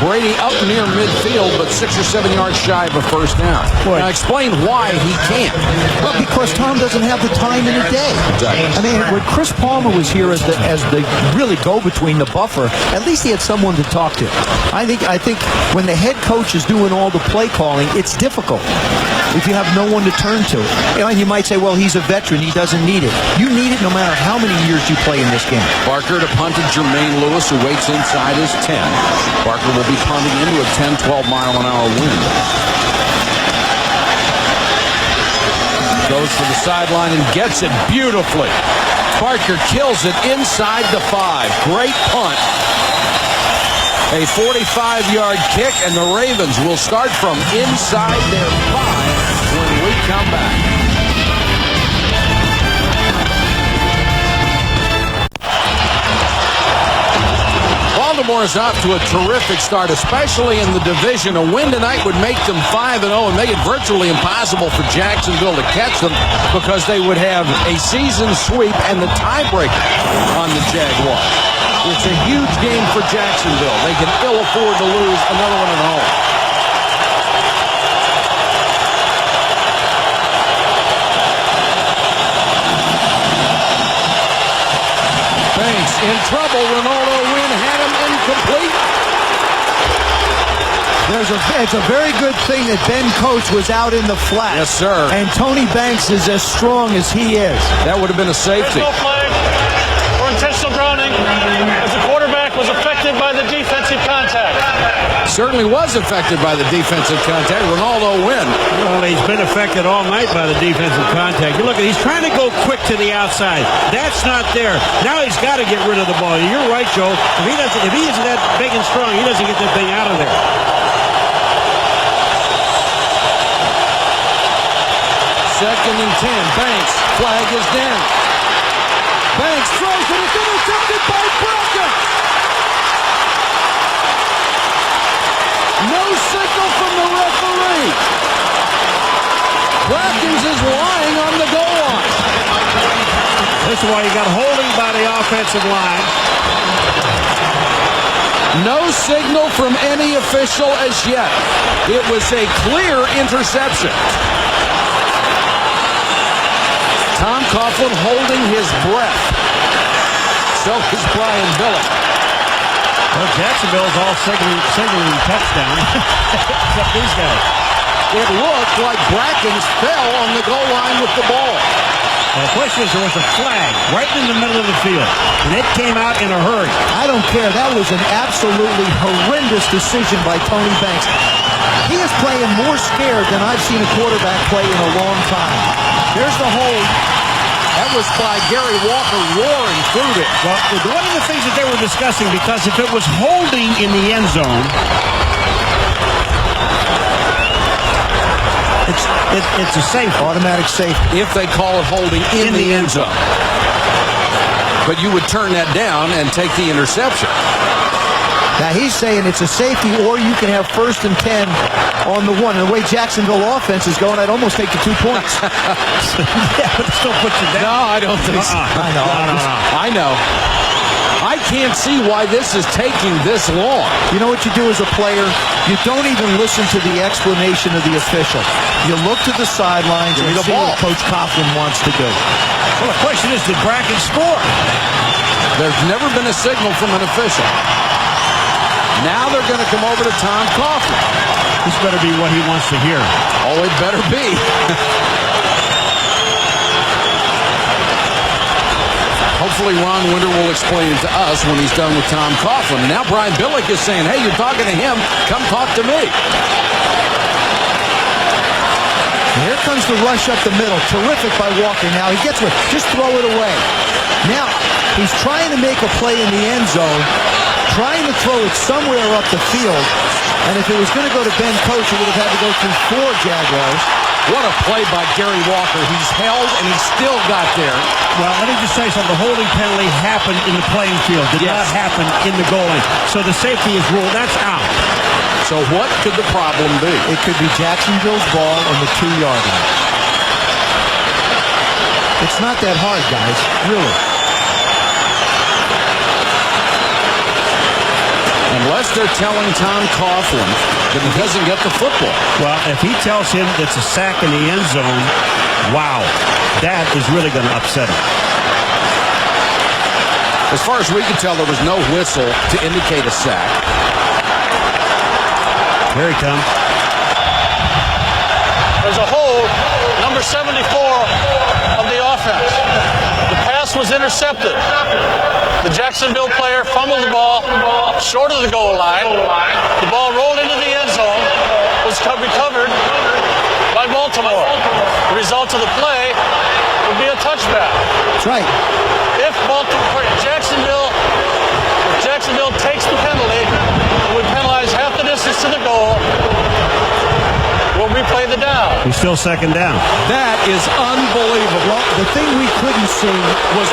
Brady up near midfield, but 6 or 7 yards shy of a first down. Now explain why he can't. Well, because Tom doesn't have the time in a day. Exactly. I mean, when Chris Palmer was here as the really go-between, the buffer, at least he had someone to talk to. I think when the head coach is doing all the play calling, it's difficult if you have no one to turn to. And you might say, well, he's a veteran, he doesn't need it. You need it no matter how many years you play in this game. Barker to punt to Jermaine Lewis, who waits inside his 10. Barker will be punting into a 10, 12-mile-an-hour wind. Goes for the sideline and gets it beautifully. Barker kills it inside the 5. Great punt. A 45-yard kick, and the Ravens will start from inside their 5 when we come back. Baltimore is off to a terrific start, especially in the division. A win tonight would make them 5-0 and make it virtually impossible for Jacksonville to catch them because they would have a season sweep and the tiebreaker on the Jaguars. It's a huge game for Jacksonville. They can ill afford to lose another one at home. Banks in trouble. Ronaldo Wynn had him incomplete. It's a very good thing that Ben Coates was out in the flat. Yes, sir. And Tony Banks is as strong as he is. That would have been a safety. There's no flag for intentional grounding as the quarterback was affected by the defensive contact. certainly was affected by the defensive contact. Ronaldo win. Well, he's been affected all night by the defensive contact. You look at, he's trying to go quick to the outside. That's not there. Now he's got to get rid of the ball. You're right, Joe. If he isn't that big and strong, he doesn't get that thing out of there. Second and 10. Banks. Flag is down. Banks throws it. It's intercepted by Brackens. No signal from the referee. Brackens is lying on the goal line. This is why you got holding by the offensive line. No signal from any official as yet. It was a clear interception. Tom Coughlin holding his breath. So is Brian Billick. Well, Jacksonville's all signaling touchdown. Except these guys. It looked like Brackens fell on the goal line with the ball. The question is, there was a flag right in the middle of the field, and it came out in a hurry. I don't care. That was an absolutely horrendous decision by Tony Banks. He is playing more scared than I've seen a quarterback play in a long time. There's the hold. That was by Gary Walker roaring through it. Well, one of the things that they were discussing, because if it was holding in the end zone, it's a safe, automatic safe. If they call it holding in the end zone. But you would turn that down and take the interception. Now he's saying it's a safety, or you can have 1st and 10 on the 1. And the way Jacksonville offense is going, I'd almost take the 2 points. Yeah, but it still puts you down. No, I don't think so. I know. I can't see why this is taking this long. You know what you do as a player? You don't even listen to the explanation of the official. You look to the sidelines and see what Coach Coughlin wants to do. Well, the question is, did Brackens score? There's never been a signal from an official. Now they're going to come over to Tom Coughlin. This better be what he wants to hear. Oh, it better be. Hopefully Ron Winter will explain it to us when he's done with Tom Coughlin. Now Brian Billick is saying, hey, you're talking to him. Come talk to me. And here comes the rush up the middle. Terrific by Walker. Now he gets one. Just throw it away. Now he's trying to make a play in the end zone, trying to throw it somewhere up the field. And if it was going to go to Ben Coach, it would have had to go through 4 Jaguars. What a play by Gary Walker. He's held, and he still got there. Well, let me just say something. The holding penalty happened in the playing field. Did not happen in the goal line. So the safety is ruled. That's out. So what could the problem be? It could be Jacksonville's ball on the 2-yard line. It's not that hard, guys. Really. Unless they're telling Tom Coughlin that he doesn't get the football. Well, if he tells him it's a sack in the end zone, wow, that is really going to upset him. As far as we can tell, there was no whistle to indicate a sack. Here he comes. There's a hold, number 74 of the offense. The pass was intercepted. The Jacksonville player fumbled the ball short of the goal line. The ball rolled into the end zone, was recovered by Baltimore. The result of the play would be a touchback. That's right. If Jacksonville takes the penalty, it would penalize half the distance to the goal. We'll replay the down. He's still second down. That is unbelievable. Well, the thing we couldn't see was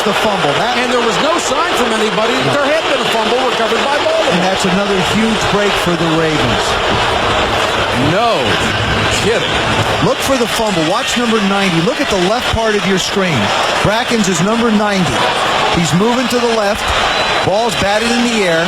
the fumble. And there was no sign from anybody that there had been a fumble recovered by Baltimore. And that's another huge break for the Ravens. No kidding. Look for the fumble. Watch number 90. Look at the left part of your screen. Brackens is number 90. He's moving to the left. Ball's batted in the air.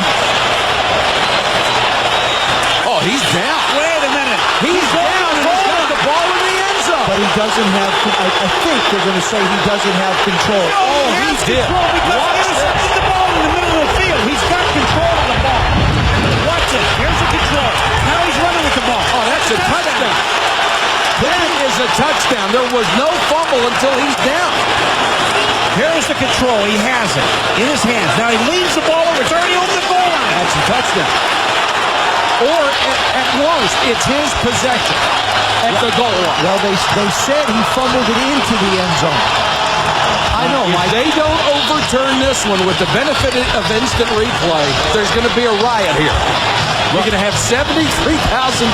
Oh, he's down. Wait a minute. He's down and he's got the ball in the end zone. But he doesn't have, I think they're going to say he doesn't have control. Oh, he did. Because he intercepted the ball in the middle of the field. He's got control of the ball. Watch it. Here's the control. Now he's running with the ball. Oh, that's a touchdown. That is a touchdown. There was no fumble until he's down. Here's the control. He has it in his hands. Now he leaves the ball over. It's already over the goal line. That's a touchdown. Or at worst, it's his possession at the goal line. Well, they said he fumbled it into the end zone. I know, if Mike. they don't overturn this one with the benefit of instant replay, there's going to be a riot here. You're going to have 73,000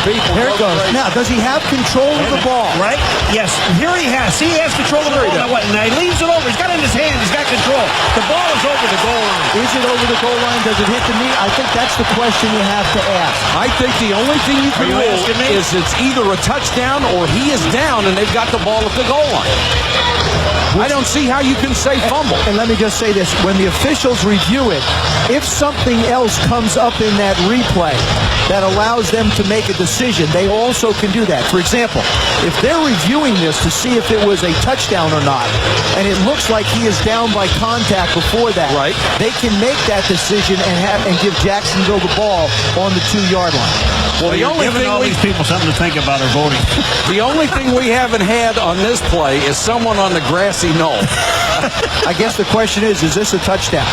people. Here it goes. Now, does he have control of the ball? Right? Yes. Here he has. See, he has control of the ball. Now, what? Now he leaves it over. He's got it in his hand. He's got control. The ball is over the goal line. Is it over the goal line? Does it hit the knee? I think that's the question you have to ask. I think the only thing you can rule is it's either a touchdown or he is down and they've got the ball at the goal line. I don't see how you can say fumble. And let me just say this. When the officials review it, if something else comes up in that replay that allows them to make a decision, they also can do that. For example, if they're reviewing this to see if it was a touchdown or not, and it looks like he is down by contact before that, right, they can make that decision and give Jacksonville the ball on the 2-yard line. Well, the only thing all these people something to think about are voting. The only thing we haven't had on this play is someone on the grassy knoll. I guess the question is this a touchdown?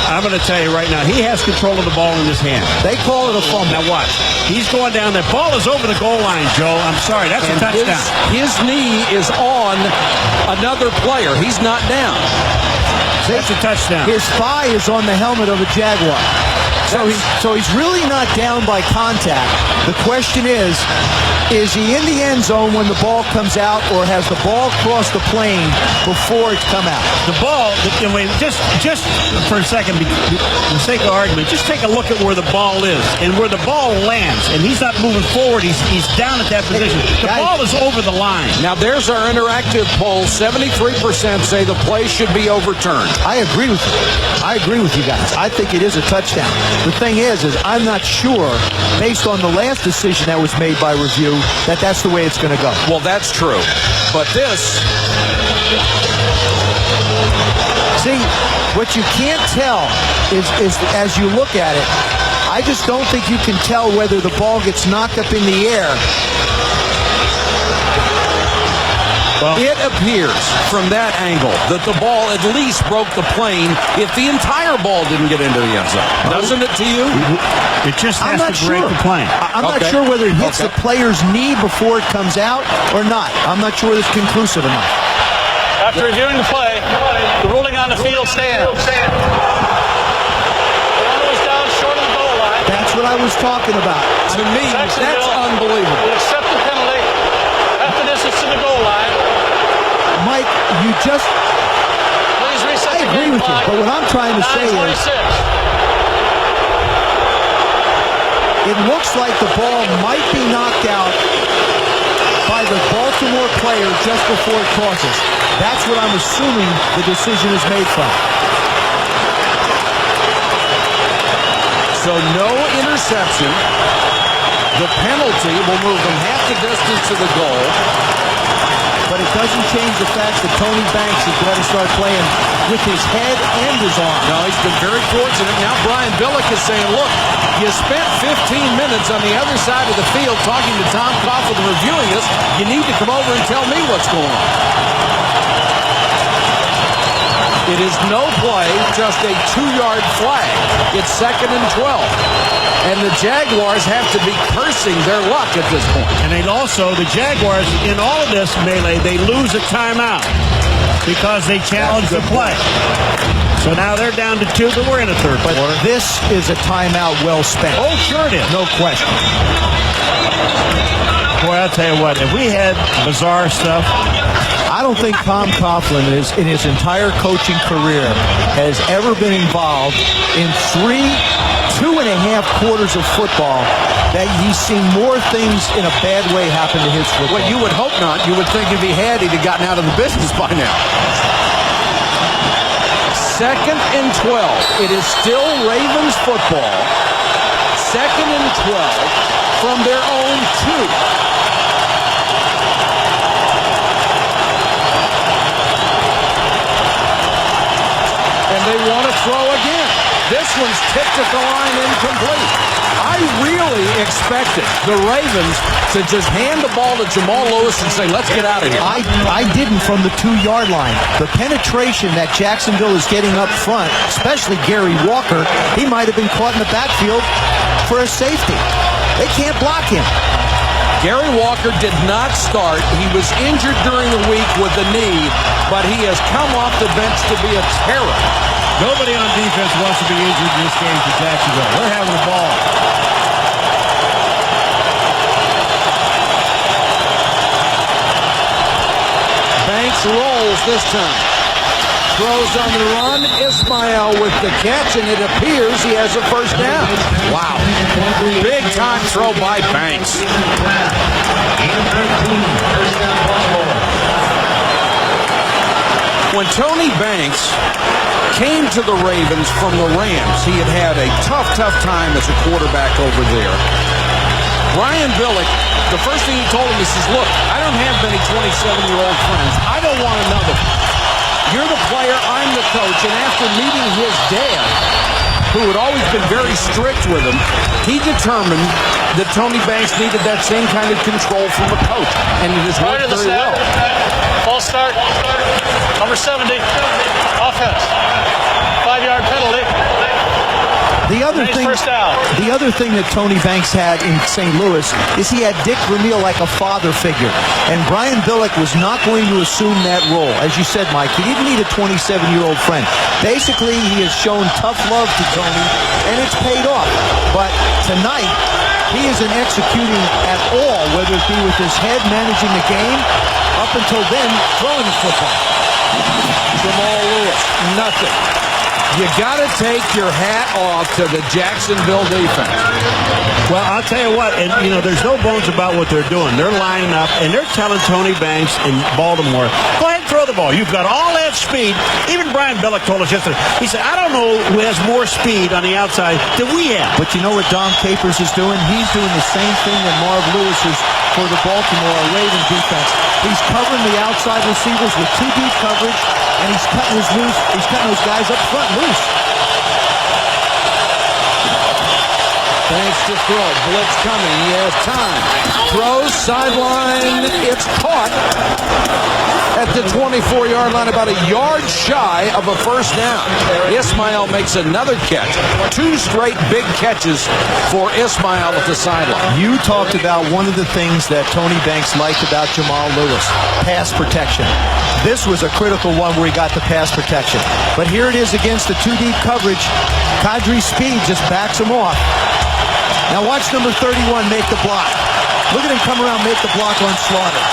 I'm going to tell you right now, he has control of the ball in his hand. They call it a fumble. Now watch. He's going down. The ball is over the goal line, Joe. I'm sorry. That's a touchdown. His knee is on another player. He's not down. That's a touchdown. His thigh is on the helmet of a Jaguar. So he's really not down by contact. The question is he in the end zone when the ball comes out, or has the ball crossed the plane before it's come out? The ball, just for a second, for the sake of argument, just take a look at where the ball is and where the ball lands. And he's not moving forward. He's down at that position. The ball is over the line. Now, there's our interactive poll. 73% say the play should be overturned. I agree with you. I agree with you guys. I think it is a touchdown. The thing is I'm not sure, based on the last decision that was made by review, that that's the way it's going to go. Well, that's true. But this... See, what you can't tell is as you look at it, I just don't think you can tell whether the ball gets knocked up in the air. Well, it appears from that angle that the ball at least broke the plane if the entire ball didn't get into the end zone. Doesn't it to you? It just has to break the plane. I'm not sure whether it hits the player's knee before it comes out or not. I'm not sure it's conclusive enough. After reviewing the play, the ruling on the field stands. The runner was down short of the goal line. That's what I was talking about. To me, that's unbelievable. Will accept the penalty after distance to the goal line. Mike, you just... Please reset I agree with you, but what I'm trying to say is... It looks like the ball might be knocked out by the Baltimore player just before it crosses. That's what I'm assuming the decision is made from. So no interception. The penalty will move them half the distance to the goal. But it doesn't change the fact that Tony Banks is going to start playing with his head and his arm. No, he's been very fortunate. Now Brian Billick is saying, look, you spent 15 minutes on the other side of the field talking to Tom Coughlin and reviewing this. You need to come over and tell me what's going on. It is no play, just a 2-yard flag. It's 2nd and 12. And the Jaguars have to be cursing their luck at this point. And they also, the Jaguars, in all of this melee, they lose a timeout because they challenge the play. So now they're down to 2, but we're in a third quarter. This is a timeout well spent. Oh, sure it is. No question. Boy, I'll tell you what, if we had bizarre stuff... I don't think Tom Coughlin in his entire coaching career has ever been involved in 2.5 quarters of football that he's seen more things in a bad way happen to his football. Well, you would hope not. You would think if he had, he'd have gotten out of the business by now. 2nd and 12. It is still Ravens football. 2nd and 12 from their own 2. They want to throw again. This one's tipped at the line incomplete. I really expected the Ravens to just hand the ball to Jamal Lewis and say, let's get out of here. I didn't from the 2-yard line. The penetration that Jacksonville is getting up front, especially Gary Walker, he might have been caught in the backfield for a safety. They can't block him. Gary Walker did not start. He was injured during the week with the knee, but he has come off the bench to be a terror. Nobody on defense wants to be injured in this game for Jacksonville. They're having the ball. Banks rolls this time. Throws on the run. Ismail with the catch, and it appears he has a first down. Wow. Big time throw by Banks. When Tony Banks came to the Ravens from the Rams, he had a tough time as a quarterback over there. Brian Billick, the first thing he told him, he says, look, I don't have many 27-year-old friends. I don't want another. You're the player, I'm the coach. And after meeting his dad, who had always been very strict with him, he determined that Tony Banks needed that same kind of control from a coach. And it has worked very well. False start. Number 70. Offense. 5-yard penalty. The other thing that Tony Banks had in St. Louis is he had Dick Vermeil like a father figure. And Brian Billick was not going to assume that role. As you said, Mike, he didn't need a 27-year-old friend. Basically, he has shown tough love to Tony, and it's paid off. But tonight, he isn't executing at all, whether it be with his head managing the game, up until then, throwing the football. Jamal Lewis, nothing. You got to take your hat off to the Jacksonville defense. Well, I'll tell you what, and there's no bones about what they're doing. They're lining up, and they're telling Tony Banks in Baltimore, go ahead and throw the ball. You've got all that speed. Even Brian Billick told us yesterday. He said, I don't know who has more speed on the outside than we have. But you know what Dom Capers is doing? He's doing the same thing that Marv Lewis is for the Baltimore Ravens defense. He's covering the outside receivers with too deep coverage, and he's cutting those guys up front loose. Banks to throw. Blitz coming. He has time. Throws. Sideline. It's caught at the 24-yard line, about a yard shy of a first down. Ismail makes another catch. 2 straight big catches for Ismail at the sideline. You talked about one of the things that Tony Banks liked about Jamal Lewis, pass protection. This was a critical one where he got the pass protection. But here it is against the too deep coverage. Kadri's speed just backs him off. Now watch number 31 make the block. Look at him come around, make the block on Slaughter.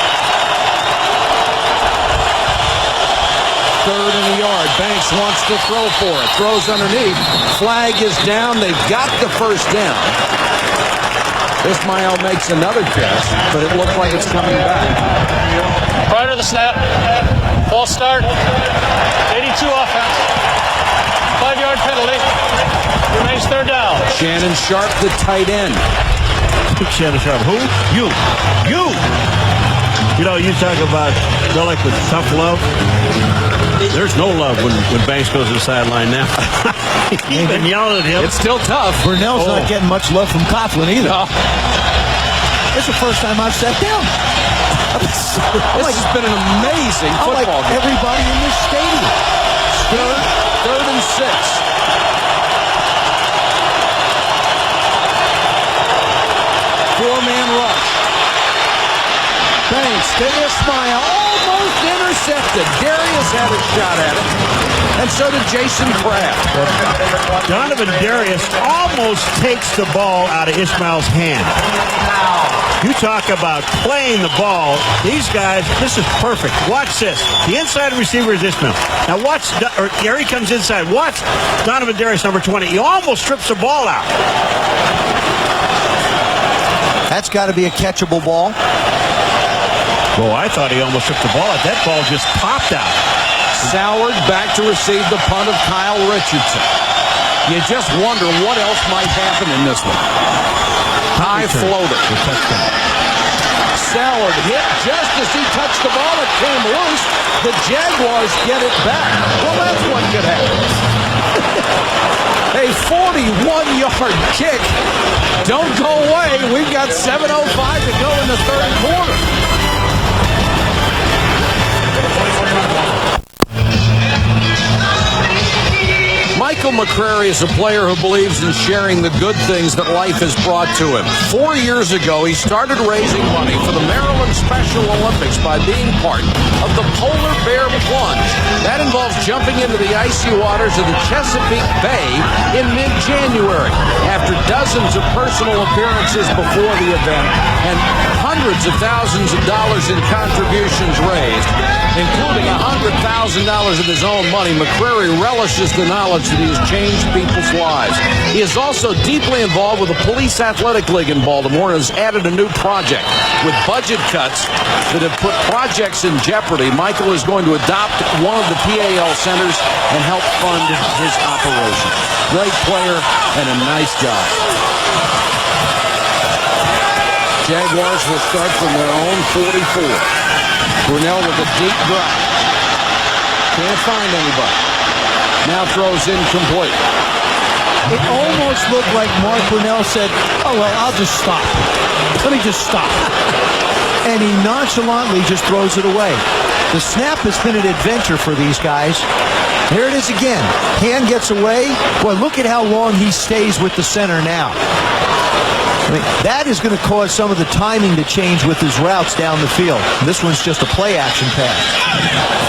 3rd and a yard. Banks wants to throw for it. Throws underneath. Flag is down. They've got the first down. Ismail makes another catch, but it looks like it's coming back. Prior to the snap, false start, 82 offense, 5-yard penalty, remains 3rd down. Shannon Sharp, the tight end. Shannon Sharp, who? You. You talk about Billick with tough love. There's no love when Banks goes to the sideline now. He's been yelling at him. It's still tough. Burnell's not getting much love from Coughlin either. No. It's the first time I've sat down. This has been an amazing football game. Everybody in this stadium. 3rd and 6. Four-man rush. Banks to Ismail, almost intercepted. Darius had a shot at it, and so did Jason Kraft. Donovan Darius almost takes the ball out of Ismail's hand. You talk about playing the ball. These guys, this is perfect. Watch this. The inside receiver is Ismail. Now watch, here he comes inside. Watch Donovan Darius, number 20. He almost strips the ball out. That's got to be a catchable ball. Well, I thought he almost stripped the ball out. That ball just popped out. Soward back to receive the punt of Kyle Richardson. You just wonder what else might happen in this one. High floater. Soward hit just as he touched the ball. It came loose. The Jaguars get it back. Well, that's what could happen. A 41-yard kick. Don't go away. We've got 7:05 to go in the 3rd quarter. Mike Michael McCrary is a player who believes in sharing the good things that life has brought to him. 4 years ago, he started raising money for the Maryland Special Olympics by being part of the Polar Bear Plunge. That involves jumping into the icy waters of the Chesapeake Bay in mid-January. After dozens of personal appearances before the event and hundreds of thousands of dollars in contributions raised, including $100,000 of his own money, McCrary relishes the knowledge that he has changed people's lives. He is also deeply involved with the Police Athletic League in Baltimore and has added a new project. With budget cuts that have put projects in jeopardy, Michael is going to adopt one of the PAL centers and help fund his operation. Great player and a nice guy. Jaguars will start from their own 44. Brunell with a deep drop. Can't find anybody. Now throws incomplete. It almost looked like Mark Brunell said, oh, well, I'll just stop. Let me just stop. And he nonchalantly just throws it away. The snap has been an adventure for these guys. Here it is again. Hand gets away. Boy, look at how long he stays with the center now. I mean, that is going to cause some of the timing to change with his routes down the field. This one's just a play-action pass.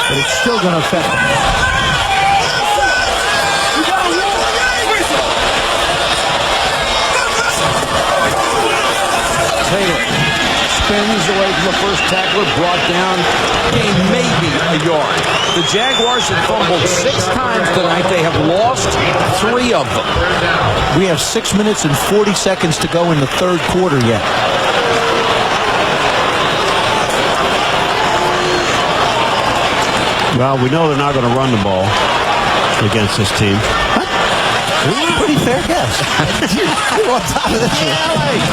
But it's still going to affect him. Taylor spins away from the first tackler, brought down, gained maybe a yard. The Jaguars have fumbled 6 times tonight. They have lost 3 of them. We have 6 minutes and 40 seconds to go in the third quarter yet. Well, we know they're not going to run the ball against this team. Pretty fair guess. You're on top of this.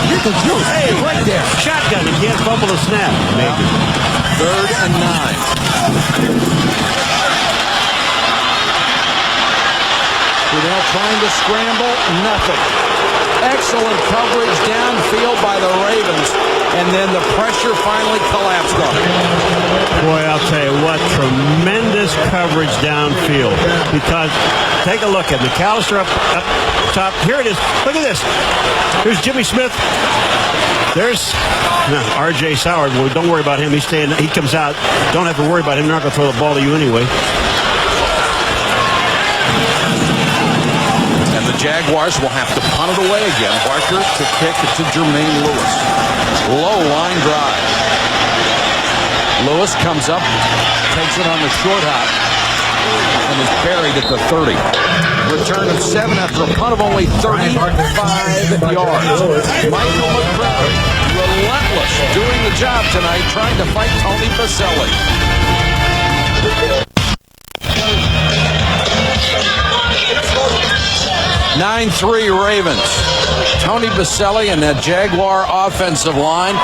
You're right there. Shotgun. He can't fumble a snap. Maybe. 3rd and 9. Brunell trying to scramble. Nothing. Excellent coverage downfield by the Ravens. And then the pressure finally collapsed on him. Boy, I'll tell you what, tremendous coverage downfield. Because, take a look at McAllister up top. Here it is. Look at this. Here's Jimmy Smith. There's R.J. Sauer. Well, don't worry about him. He's staying. He comes out. Don't have to worry about him. They're not going to throw the ball to you anyway. And the Jaguars will have to punt it away again. Barker to kick it to Jermaine Lewis. Low line drive. Lewis comes up, takes it on the short hop, and is buried at the 30. Return of 7 after a punt of only 35 yards. Michael McCrary, relentless, doing the job tonight, trying to fight Tony Baselli. 9-3 Ravens. Tony Baselli and that Jaguar offensive line.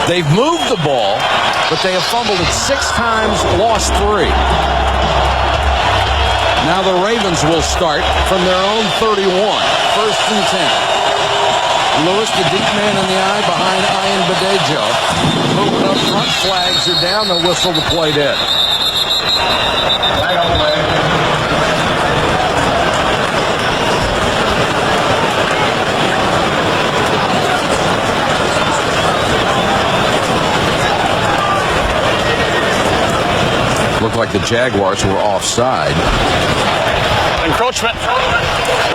They've moved the ball, but they have fumbled it 6 times, lost 3. Now the Ravens will start from their own 31. 1st and 10. Lewis, the deep man in the eye behind Ian Badejo. Moving up front, flags are down, the whistle to play dead. Looked like the Jaguars were offside. Encroachment.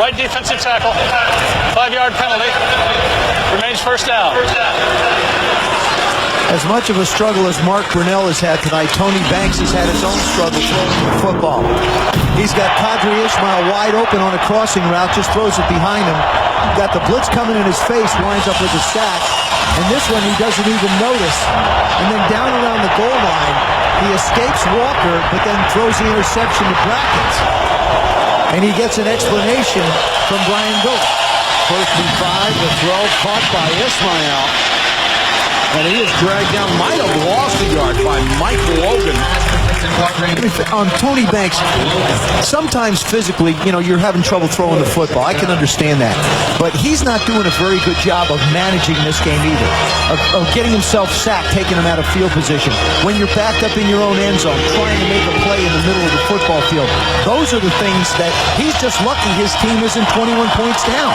Right defensive tackle. 5-yard penalty. Remains first down. As much of a struggle as Mark Brunell has had tonight, Tony Banks has had his own struggle throwing the football. He's got Qadri Ismail wide open on a crossing route, just throws it behind him. Got the blitz coming in his face, winds up with a sack. And this one he doesn't even notice. And then down around the goal line, he escapes Walker, but then throws the interception to Brackens. And he gets an explanation from Brian Gold. 1st and 5, the throw caught by Ismail. And he is dragged down, might have lost a yard by Mike Logan. On Tony Banks, sometimes physically, you're having trouble throwing the football. I can understand that. But he's not doing a very good job of managing this game either, of getting himself sacked, taking him out of field position. When you're backed up in your own end zone, trying to make a play in the middle of the football field, those are the things that he's just lucky his team isn't 21 points down.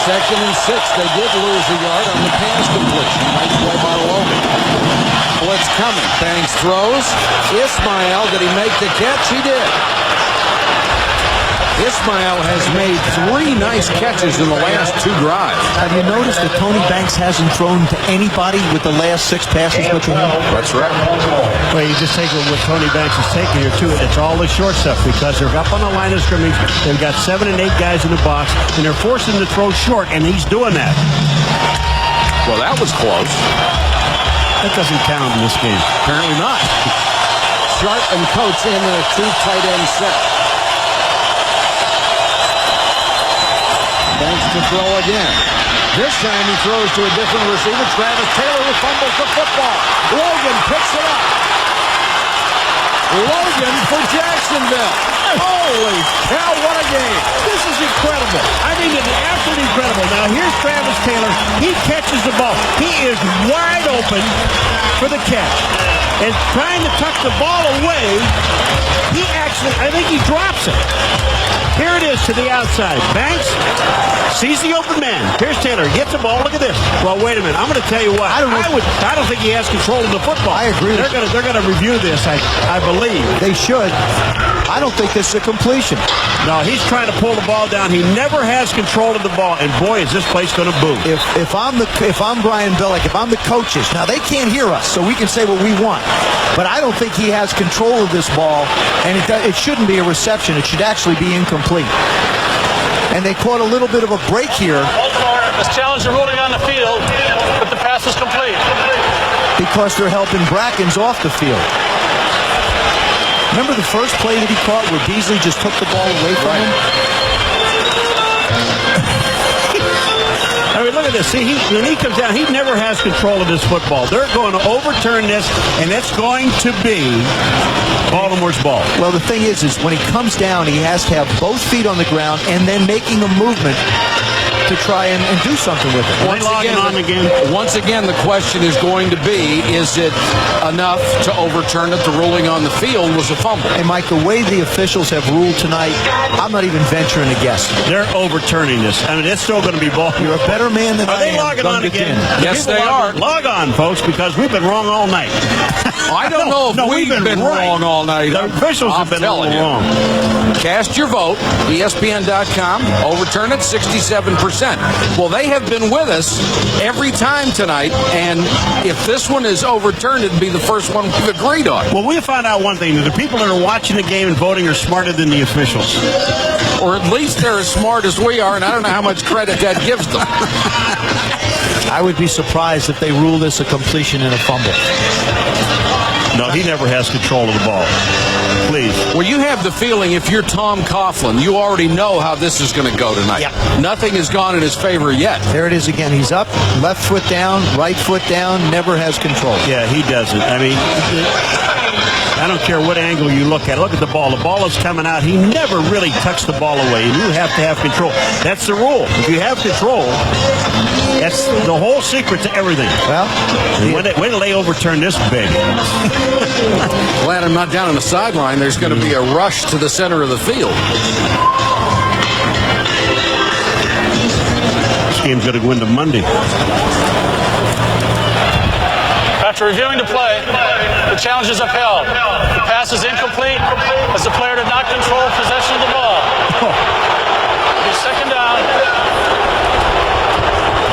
2nd and 6. They did lose a yard on the pass completion. Nice play by Logan. Blitz coming. Banks throws. Ismail, did he make the catch? He did. Ismail has made 3 nice catches in the last 2 drives. Have you noticed that Tony Banks hasn't thrown to anybody with the last 6 passes but to him? That's right. Well, you just take what Tony Banks is taking here, too. It's all the short stuff because they're up on the line of scrimmage. They've got 7 and 8 guys in the box, and they're forcing him to throw short, and he's doing that. Well, that was close. That doesn't count in this game. Apparently not. Sharp and Coates in the 2 tight end set. Banks to throw again. This time he throws to a different receiver. Travis Taylor who fumbles the football. Logan picks it up. Logan for Jacksonville. Holy cow, what a game. This is incredible. I mean, it's absolutely incredible. Now, here's Travis Taylor. He catches the ball. He is wide open for the catch. And trying to tuck the ball away, I think he drops it. Here it is to the outside. Banks sees the open man. Here's Taylor. Gets the ball. Look at this. Well, wait a minute. I'm going to tell you what. I don't think he has control of the football. I agree. They're going to review this, I believe. They should. I don't think this is a completion. No, he's trying to pull the ball down. He never has control of the ball. And boy, is this place going to boom. If I'm Brian Billick, if I'm the coaches, now they can't hear us, so we can say what we want. But I don't think he has control of this ball, and it shouldn't be a reception. It should actually be incomplete. And they caught a little bit of a break here. Baltimore has challenged the ruling on the field, but the pass is complete. Because they're helping Brackens off the field. Remember the first play that he caught where Beasley just took the ball away from him? I mean, look at this. See, when he comes down, he never has control of this football. They're going to overturn this, and it's going to be Baltimore's ball. Well, the thing is when he comes down, he has to have both feet on the ground and then making a movement to try and do something with it. Once again, the question is going to be, is it enough to overturn it? The ruling on the field was a fumble. And, Mike, the way the officials have ruled tonight, I'm not even venturing to guess. They're overturning this. I mean, it's still going to be ball. You're a better man than I am. Are they logging on again? Yes, they are. Log on, folks, because we've been wrong all night. I don't know if we've been wrong all night. The officials have been wrong. Cast your vote, ESPN.com. Overturn it, 67%. Well, they have been with us every time tonight, and if this one is overturned, it'd be the first one we've agreed on. Well, we found out one thing, that the people that are watching the game and voting are smarter than the officials. Or at least they're as smart as we are, and I don't know how much credit that gives them. I would be surprised if they rule this a completion and a fumble. No, he never has control of the ball. Please. Well, you have the feeling if you're Tom Coughlin, you already know how this is going to go tonight. Yep. Nothing has gone in his favor yet. There it is again. He's up, left foot down, right foot down, never has control. Yeah, he doesn't. I mean, I don't care what angle you look at. Look at the ball. The ball is coming out. He never really tucks the ball away, and you have to have control. That's the rule. If you have control, that's the whole secret to everything. Well, when do they overturn this big? Glad I'm not down on the sideline. There's going to be a rush to the center of the field. This game's going to go into Monday. After reviewing the play, the challenge is upheld. The pass is incomplete as the player did not control possession of the ball. He's second down.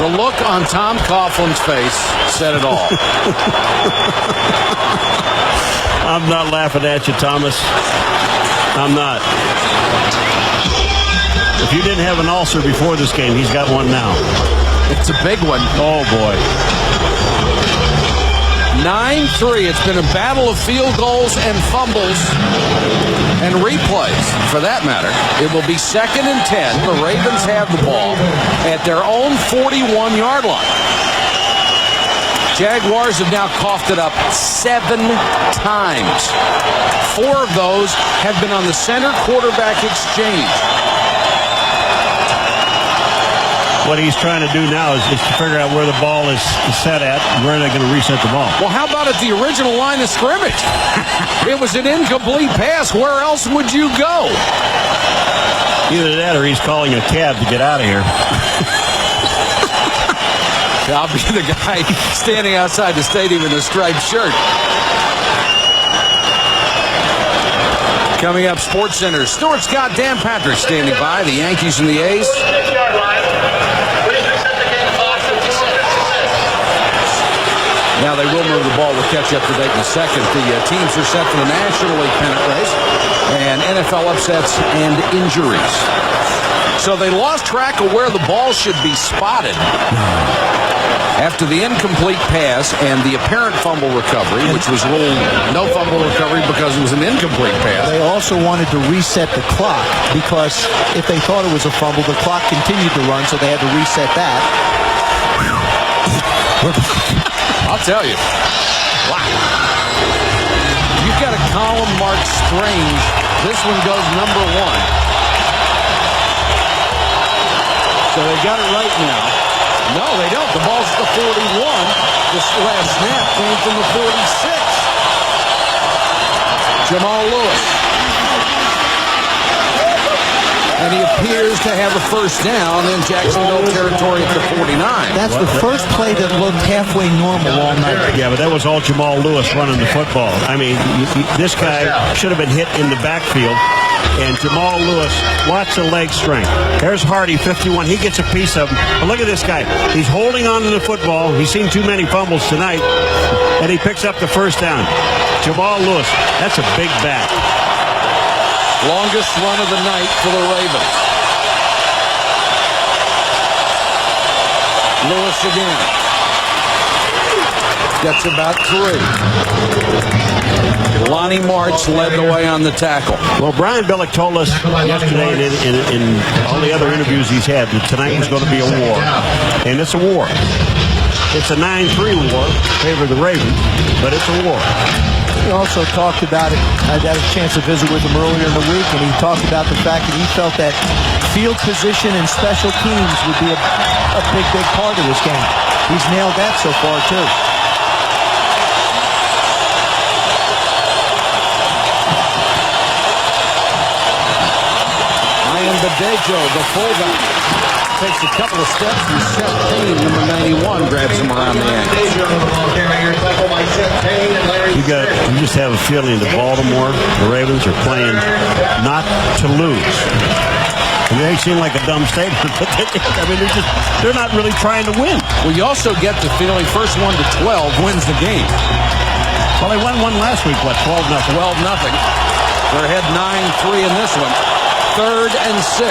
The look on Tom Coughlin's face said it all. I'm not laughing at you, Thomas. I'm not. If you didn't have an ulcer before this game, he's got one now. It's a big one. Oh, boy. 9-3. It's been a battle of field goals and fumbles and replays, for that matter. It will be 2nd and 10. The Ravens have the ball at their own 41-yard line. Jaguars have now coughed it up 7 times. 4 of those have been on the center quarterback exchange. What he's trying to do now is to figure out where the ball is set at and where they're going to reset the ball. Well, how about at the original line of scrimmage? It was an incomplete pass. Where else would you go? Either that or he's calling a cab to get out of here. I'll be the guy standing outside the stadium in a striped shirt. Coming up, Sports Center. Stuart Scott, Dan Patrick standing by. The Yankees and the A's. Now they will move the ball with catch-up to date in a second. The teams are set for the National League pennant race and NFL upsets and injuries. So they lost track of where the ball should be spotted after the incomplete pass and the apparent fumble recovery, which was ruled no fumble recovery because it was an incomplete pass. They also wanted to reset the clock because if they thought it was a fumble, the clock continued to run, so they had to reset that. I'll tell you. Wow. You've got a column marked strange. This one goes number 1. So they got it right now. No, they don't. The ball's at the 41. This last snap came from the 46. Jamal Lewis. And he appears to have a first down in Jacksonville territory at the 49. That's the first play that looked halfway normal all night. Yeah, but that was all Jamal Lewis running the football. I mean, this guy should have been hit in the backfield. And Jamal Lewis, lots of leg strength. There's Hardy, 51. He gets a piece of him. But look at this guy. He's holding on to the football. He's seen too many fumbles tonight. And he picks up the first down. Jamal Lewis, that's a big back. Longest run of the night for the Ravens. Lewis again. Gets about 3. Lonnie March led the way on the tackle. Well, Brian Billick told us yesterday in all the other interviews he's had that tonight was going to be a war. And it's a war. It's a 9-3 war in favor of the Ravens, but it's a war. He also talked about it. I had a chance to visit with him earlier in the week, and he talked about the fact that he felt that field position and special teams would be a big part of this game. He's nailed that so far, too. Ian Badejo, the fullback, takes a couple of steps, and Seth Payne, number 91, grabs him around the ankle. You just have a feeling that Baltimore, the Ravens, are playing not to lose. And they seem like a dumb statement, but they're not really trying to win. Well, you also get the feeling first 1 to 12 wins the game. Well, they won one last week, what, 12-0? 12-0. They're ahead 9-3 in this one. 3rd and 6.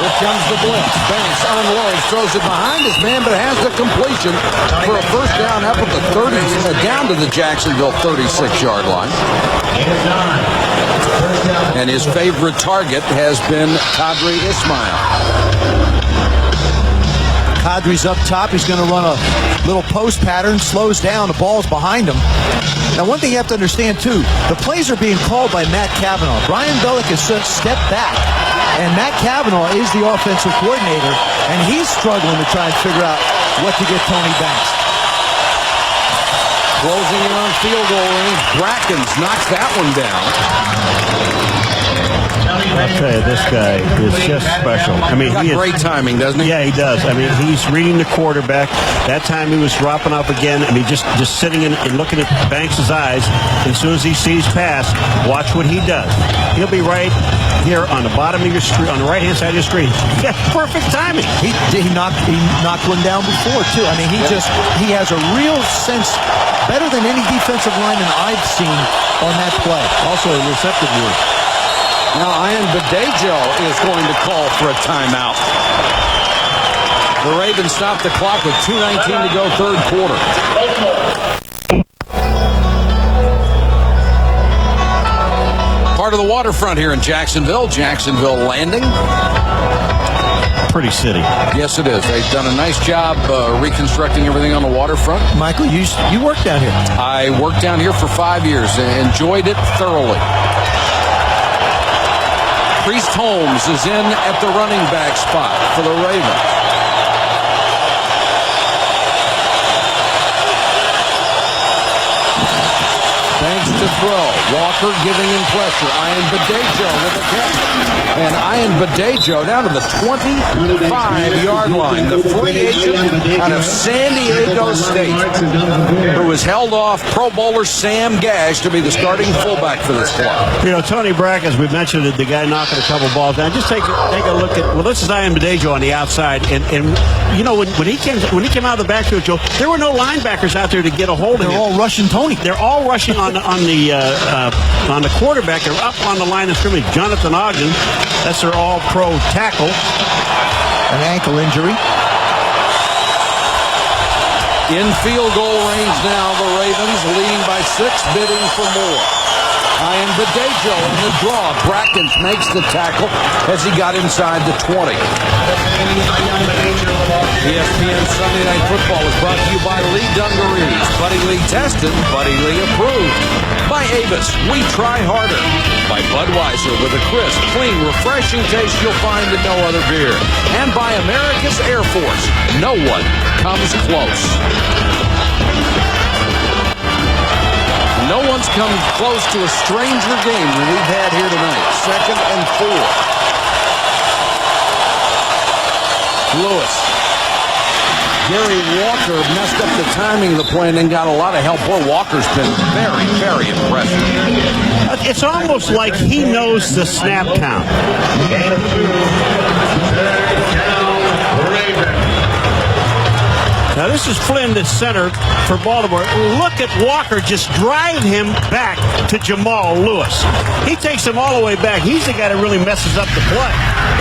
Here comes the blitz. Banks unloads, throws it behind his man, but has the completion for a first down up at the 30, down to the Jacksonville 36-yard line. And his favorite target has been Qadri Ismail. Kadri's up top. He's going to run a little post pattern, slows down. The ball's behind him. Now, one thing you have to understand, too, the plays are being called by Matt Cavanaugh. Brian Billick has stepped back, and Matt Cavanaugh is the offensive coordinator, and he's struggling to try and figure out what to get Tony Banks. Closing in on field goal range. Brackens knocks that one down. I'll tell you, this guy is just special. I mean, he has great timing, doesn't he? Yeah, he does. I mean, he's reading the quarterback. That time he was dropping up again. I mean, just sitting and looking at Banks' eyes. As soon as he sees pass, watch what he does. He'll be right here on the bottom of your screen, on the right-hand side of your screen. Yeah, perfect timing. He knocked one down before, too. I mean, he has a real sense, better than any defensive lineman I've seen on that play. Also a receptive one. Now Ian Badejo is going to call for a timeout. The Ravens stop the clock with 2:19 to go, third quarter. part of the waterfront here in Jacksonville, Jacksonville Landing. Pretty city. Yes, it is. They've done a nice job reconstructing everything on the waterfront. Michael, you worked down here. I worked down here for 5 years and enjoyed it thoroughly. Priest Holmes is in at the running back spot for the Ravens. Banks to throw. Walker giving him pressure. Ian Badejo with a catch. And Ian Badejo down to the 25-yard line. The free agent out of San Diego State, who was held off Pro Bowler Sam Gash to be the starting fullback for this club. You know, Tony Brack, as we mentioned, the guy knocking a couple balls down. Just take a look at, well, this is Ian Badejo on the outside. And you know, when he came out of the backfield, Joe, there were no linebackers out there to get a hold of him. They're all rushing Tony. They're all rushing on the quarterback. They're up on the line of scrimmage. Jonathan Ogden, that's their all-pro tackle. An ankle injury. In field goal range now, the Ravens leading by 6, bidding for more. Ian Badejo in the draw. Brackens makes the tackle as he got inside the 20. ESPN Sunday Night Football is brought to you by Lee Dungarees. Buddy Lee tested, Buddy Lee approved. By Avis, we try harder. By Budweiser with a crisp, clean, refreshing taste you'll find in no other beer. And by America's Air Force, no one comes close. No one's come close to a stranger game than we've had here tonight. 2nd and 4. Lewis. Gary Walker messed up the timing of the play and then got a lot of help. Boy, Walker's been very, very impressive. It's almost like he knows the snap count. Now, this is Flynn, the center for Baltimore. Look at Walker just drive him back to Jamal Lewis. He takes him all the way back. He's the guy that really messes up the play.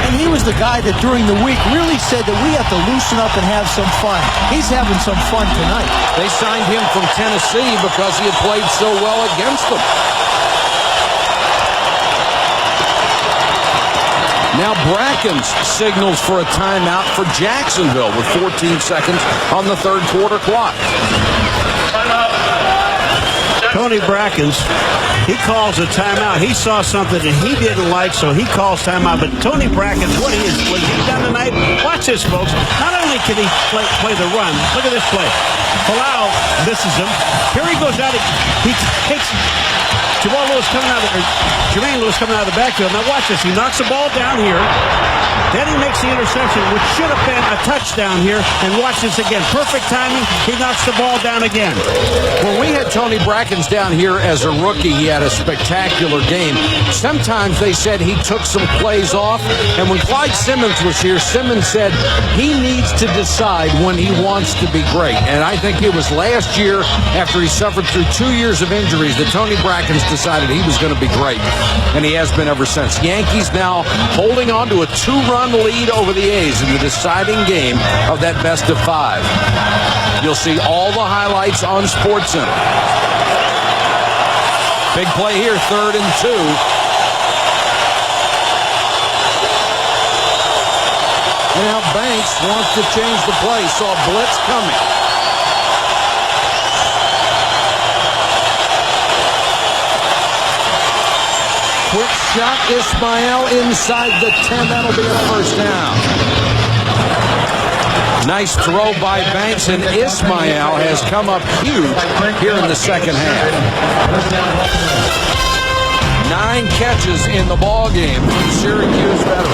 And he was the guy that during the week really said that we have to loosen up and have some fun. He's having some fun tonight. They signed him from Tennessee because he had played so well against them. Now Brackens signals for a timeout for Jacksonville with 14 seconds on the third quarter clock. Tony Brackens, he calls a timeout. He saw something that he didn't like, so he calls timeout. But Tony Brackens, what he's done tonight, watch this, folks. Not only can he play the run, look at this play. Palau misses him. Here he goes out. He takes Jamal Lewis coming out of Jermaine Lewis coming out of the backfield. Now watch this. He knocks the ball down here. Then he makes the interception, which should have been a touchdown here. And watch this again. Perfect timing. He knocks the ball down again. When we had Tony Brackens down here as a rookie, he had a spectacular game. Sometimes they said he took some plays off. And when Clyde Simmons was here, Simmons said he needs to decide when he wants to be great. And I think it was last year, after he suffered through 2 years of injuries, that Tony Brackens decided he was going to be great. And he has been ever since. Yankees now holding on to a 2-run lead over the A's in the deciding game of that best of 5. You'll see all the highlights on SportsCenter. Big play here, 3rd and 2. And now Banks wants to change the play. Saw blitz coming. Quick shot, Ismail inside the 10. That'll be a first down. Nice throw by Banks, and Ismail has come up huge here in the second half. 9 catches in the ball game for the Syracuse veteran.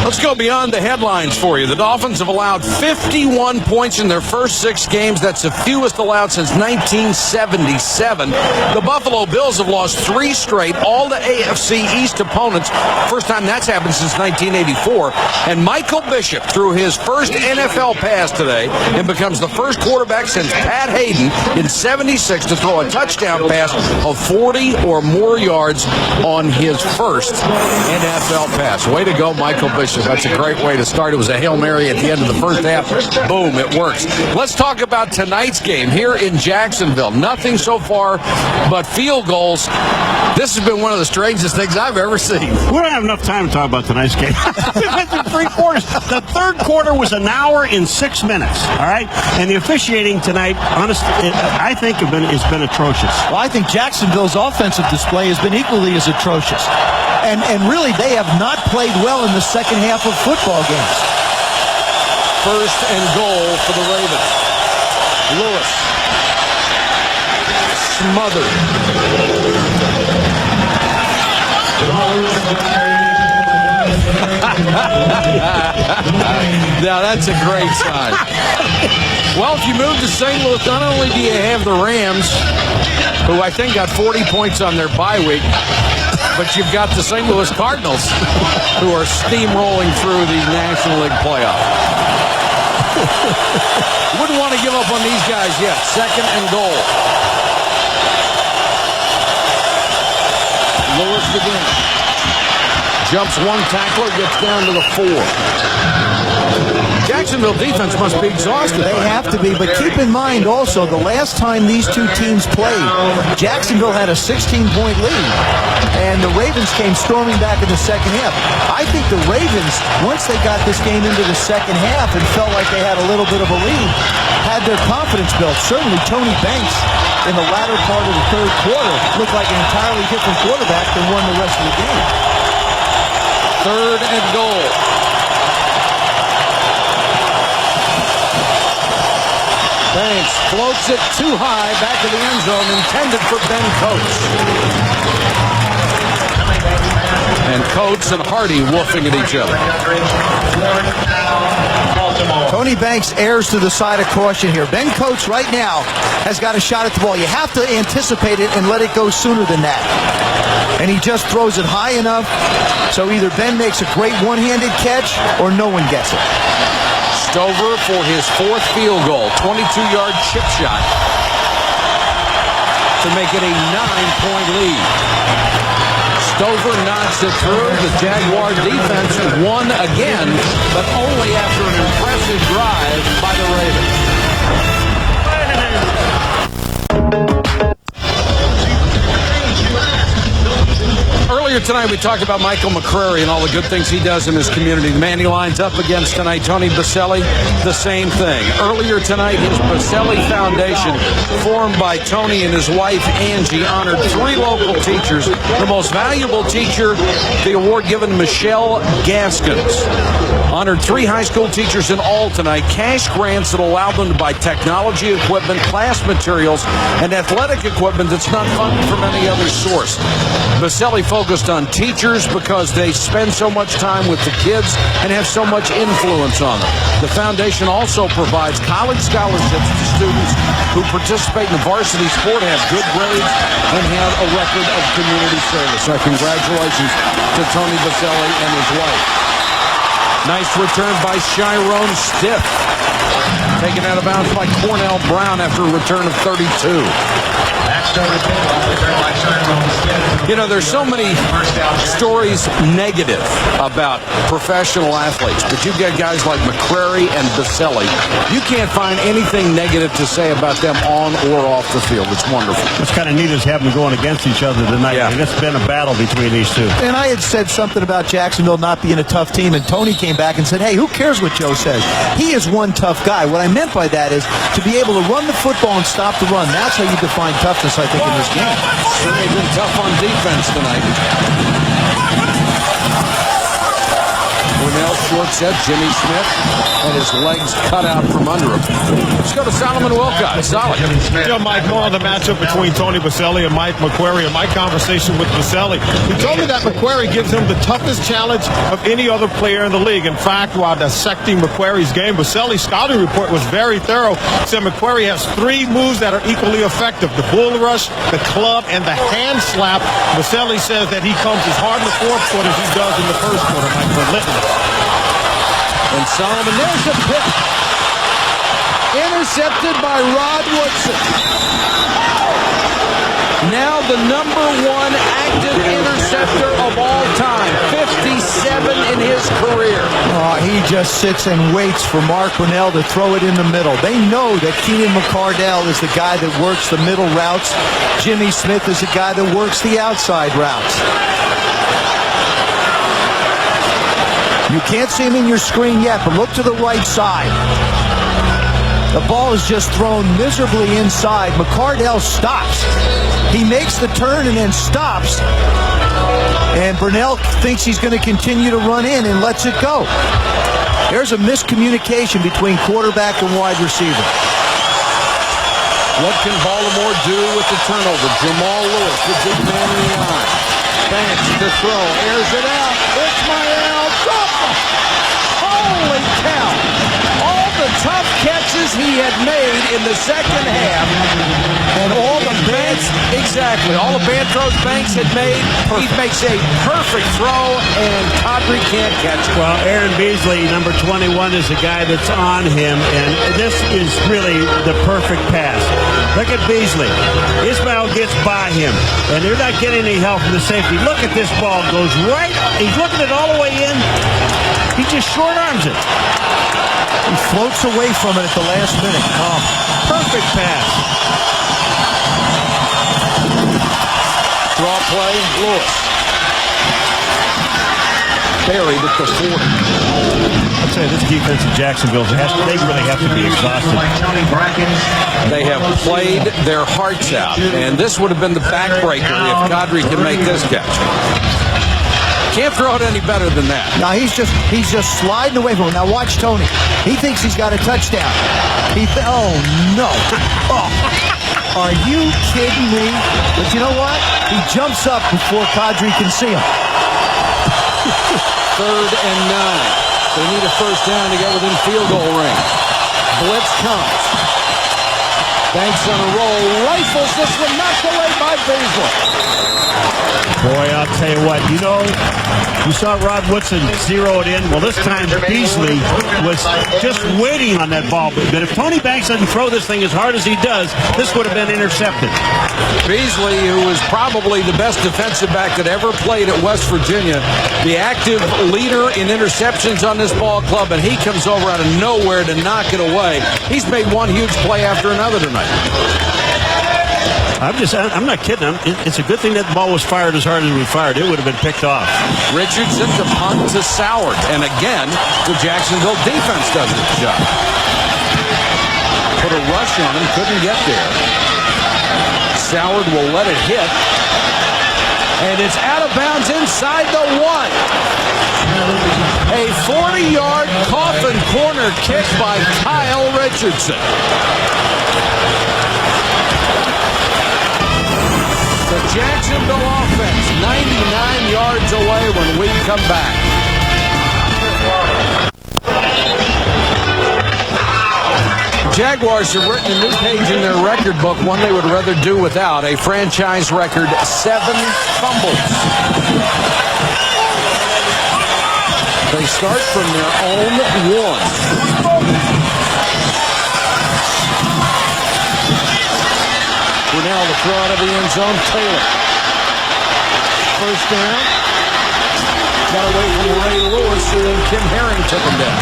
Let's go beyond the headlines for you. The Dolphins have allowed 51 points in their first 6 games. That's the fewest allowed since 1977. The Buffalo Bills have lost 3 straight, all to AFC East opponents. First time that's happened since 1984. And Michael Bishop threw his first NFL pass today and becomes the first quarterback since Pat Hayden in 76 to throw a touchdown pass of 40 or more yards on his first NFL pass. Way to go, Michael Bishop. That's a great way to start. It was a Hail Mary at the end of the first half. Boom, it works. Let's talk about tonight's game here in Jacksonville. Nothing so far but field goals. This has been one of the strangest things I've ever seen. We don't have enough time to talk about tonight's game. We've been through 3 quarters. The third quarter was an hour and 6 minutes, all right? And the officiating tonight, honestly, I think has been atrocious. Well, I think Jacksonville's offensive display has been equally as atrocious. And really, they have not played well in the second half of football games. First and goal for the Ravens. Lewis. Smothered. Now that's a great sign. Well, if you move to St. Louis, not only do you have the Rams, who I think got 40 points on their bye week, but you've got the St. Louis Cardinals, who are steamrolling through the National League playoff. Wouldn't want to give up on these guys yet. Second and goal. Lewis again. Jumps one tackler, gets down to the 4. Jacksonville defense must be exhausted. They have to be, but keep in mind also, the last time these two teams played, Jacksonville had a 16-point lead, and the Ravens came storming back in the second half. I think the Ravens, once they got this game into the second half and felt like they had a little bit of a lead, had their confidence built. Certainly Tony Banks, in the latter part of the third quarter, looked like an entirely different quarterback than won the rest of the game. Third and goal. Banks floats it too high back to the end zone, intended for Ben Coates. And Coates and Hardy woofing at each other. Tony Banks errs to the side of caution here. Ben Coates right now has got a shot at the ball. You have to anticipate it and let it go sooner than that. And he just throws it high enough, so either Ben makes a great one-handed catch or no one gets it. Stover for his 4th field goal, 22-yard chip shot to make it a 9-point lead. Stover knocks it through. The Jaguar defense won again, but only after an impressive drive by the Ravens. Earlier tonight, we talked about Michael McCrary and all the good things he does in his community. The man he lines up against tonight, Tony Baselli, the same thing. Earlier tonight, his Baselli Foundation, formed by Tony and his wife, Angie, honored 3 local teachers. The most valuable teacher, the award given Michelle Gaskins. Honored 3 high school teachers in all tonight. Cash grants that allow them to buy technology equipment, class materials, and athletic equipment that's not funded from any other source. Baselli focused on teachers because they spend so much time with the kids and have so much influence on them. The foundation also provides college scholarships to students who participate in the varsity sport, have good grades, and have a record of community service. So congratulations to Tony Baselli and his wife. Nice return by Chiron Stiff. Taken out of bounds by Cornell Brown after a return of 32. You know, there's so many stories negative about professional athletes, but you get guys like McCrary and Baselli. You can't find anything negative to say about them on or off the field. It's wonderful. It's kind of neat as having them going against each other tonight. Yeah. And it's been a battle between these two. And I had said something about Jacksonville not being a tough team, and Tony came back and said, hey, who cares what Joe says? He is one tough guy. What I meant by that is to be able to run the football and stop the run. That's how you define toughness, I think, in this game. They've been tough on defense tonight. Cornell short set, Jimmy Smith, and his legs cut out from under him. Let's go to Solomon Wilcott. Solid. Yeah, Mike, more on the matchup between Tony Baselli and Mike McCrary. In my conversation with Baselli, he told me that McCrary gives him the toughest challenge of any other player in the league. In fact, while dissecting McCrary's game, Baselli's scouting report was very thorough. Said McCrary has 3 moves that are equally effective: the bull rush, the club, and the hand slap. Baselli says that he comes as hard in the fourth quarter as he does in the first quarter, Mike, relentless. And Solomon, there's a pick. Intercepted by Rod Woodson. Now the #1 active interceptor of all time. 57 in his career. just sits and waits for Mark Brunell to throw it in the middle. They know that Keenan McCardell is the guy that works the middle routes. Jimmy Smith is the guy that works the outside routes. You can't see him in your screen yet, but look to the right side. The ball is just thrown miserably inside. McCardell stops. He makes the turn and then stops. And Brunell thinks he's going to continue to run in and lets it go. There's a miscommunication between quarterback and wide receiver. What can Baltimore do with the turnover? Jamal Lewis, the big man in the eye. Banks to throw, airs it out. Ismael, drop. Holy cow. All the tough catches he had made in the second half. And all the Banks, exactly, all the bad throws Banks had made, he makes a perfect throw, and Kadri can't catch it. Well, Aaron Beasley, number 21, is the guy that's on him, and this is really the perfect pass. Look at Beasley. Ismael gets by him, and they're not getting any help from the safety. Look at this ball. Goes right. He's looking it all the way in. He just short arms it. He floats away from it at the last minute. Oh, perfect pass. Draw play, Lewis. Buried at the 40. I'd say this defense in Jacksonville, they really have to be exhausted. They have played their hearts out, and this would have been the backbreaker if Kadri can make this catch. Can't throw it any better than that. Now he's just sliding away from him. Now watch Tony. He thinks he's got a touchdown. Oh no! Oh. Are you kidding me? But you know what? He jumps up before Kadri can see him. 3rd and 9. They need a first down to get within field goal range. Blitz comes. Banks on a roll. Rifles this one, knocked away by Beasley. Boy, I'll tell you what. You saw Rod Woodson zero it in. Well, this time Beasley was just waiting on that ball. But if Tony Banks doesn't throw this thing as hard as he does, this would have been intercepted. Beasley, who was probably the best defensive back that ever played at West Virginia, the active leader in interceptions on this ball club, and he comes over out of nowhere to knock it away. He's made one huge play after another tonight. I'm not kidding. It's a good thing that the ball was fired as hard as we fired. It would have been picked off. Richardson to punt to Soward. And again, the Jacksonville defense does its job. Put a rush on him, couldn't get there. Soward will let it hit. And it's out of bounds inside the 1. A 40-yard coffin corner kick by Kyle Richardson. The Jacksonville offense 99 yards away when we come back. Jaguars have written a new page in their record book, one they would rather do without, a franchise record 7 fumbles. They start from their own 1. Brunell to throw out of the end zone. Taylor. First down. Got away from Ray Lewis, and then Kim Herring took him down.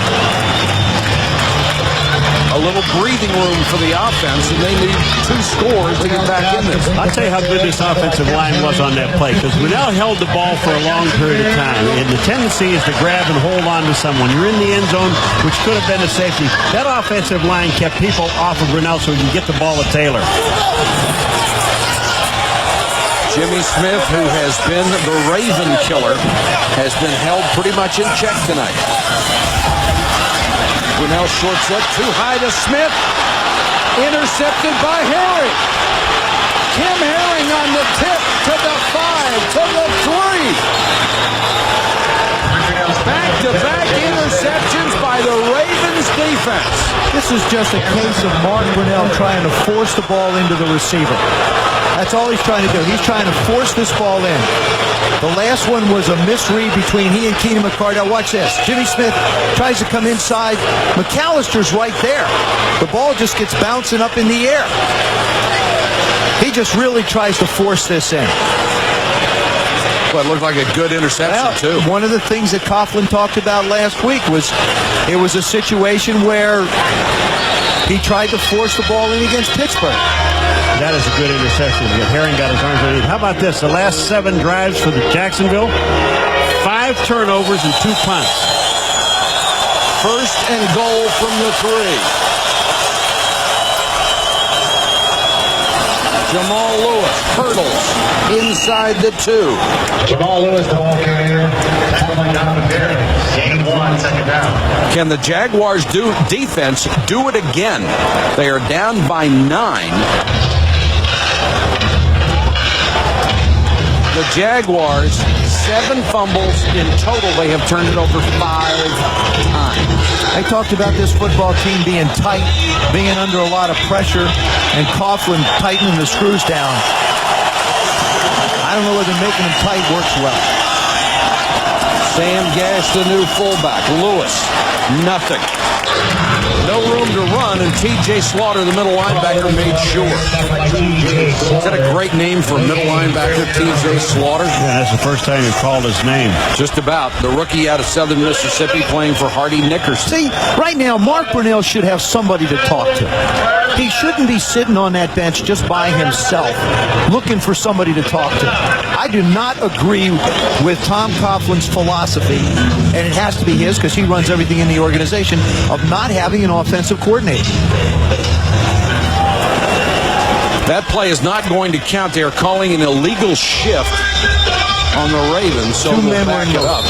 A little breathing room for the offense, and they need 2 scores to get back in this. I'll tell you how good this offensive line was on that play, because Brunell held the ball for a long period of time, and the tendency is to grab and hold on to someone. You're in the end zone, which could have been a safety. That offensive line kept people off of Brunell so he can get the ball to Taylor. Jimmy Smith, who has been the Raven killer, has been held pretty much in check tonight. Brunell short set, too high to Smith. Intercepted by Herring. Kim Herring on the tip to the 5, to the 3. Back-to-back interceptions by the Ravens defense. This is just a case of Mark Brunell trying to force the ball into the receiver. That's all he's trying to do. He's trying to force this ball in. The last one was a misread between he and Keenan McCardell. Watch this. Jimmy Smith tries to come inside. McAllister's right there. The ball just gets bouncing up in the air. He just really tries to force this in. Well, it looked like a good interception, too. One of the things that Coughlin talked about last week was it was a situation where he tried to force the ball in against Pittsburgh. That is a good interception. Herring got his arms underneath. How about this? The last 7 drives for the Jacksonville, 5 turnovers and 2 punts. First and goal from the 3. Jamal Lewis hurdles inside the 2. Jamal Lewis, the ball carrier. Tackling down to Perry. Gain 1, second down. Can the Jaguars defense do it again? They are down by 9. The Jaguars, 7 fumbles in total. They have turned it over 5 times. I talked about this football team being tight, being under a lot of pressure, and Coughlin tightening the screws down. I don't know whether making them tight works well. Sam Gash, the new fullback. Lewis, nothing. No room to run, and T.J. Slaughter, the middle linebacker, made sure. Is that a great name for middle linebacker, T.J. Slaughter? Yeah, that's the first time you called his name. Just about. The rookie out of Southern Mississippi playing for Hardy Nickerson. See, right now, Mark Brunell should have somebody to talk to. He shouldn't be sitting on that bench just by himself, looking for somebody to talk to. I do not agree with Tom Coughlin's philosophy, and it has to be his because he runs everything in the organization, of not having an offensive coordinator. That play is not going to count. They are calling an illegal shift on the Ravens, so they'll back it up.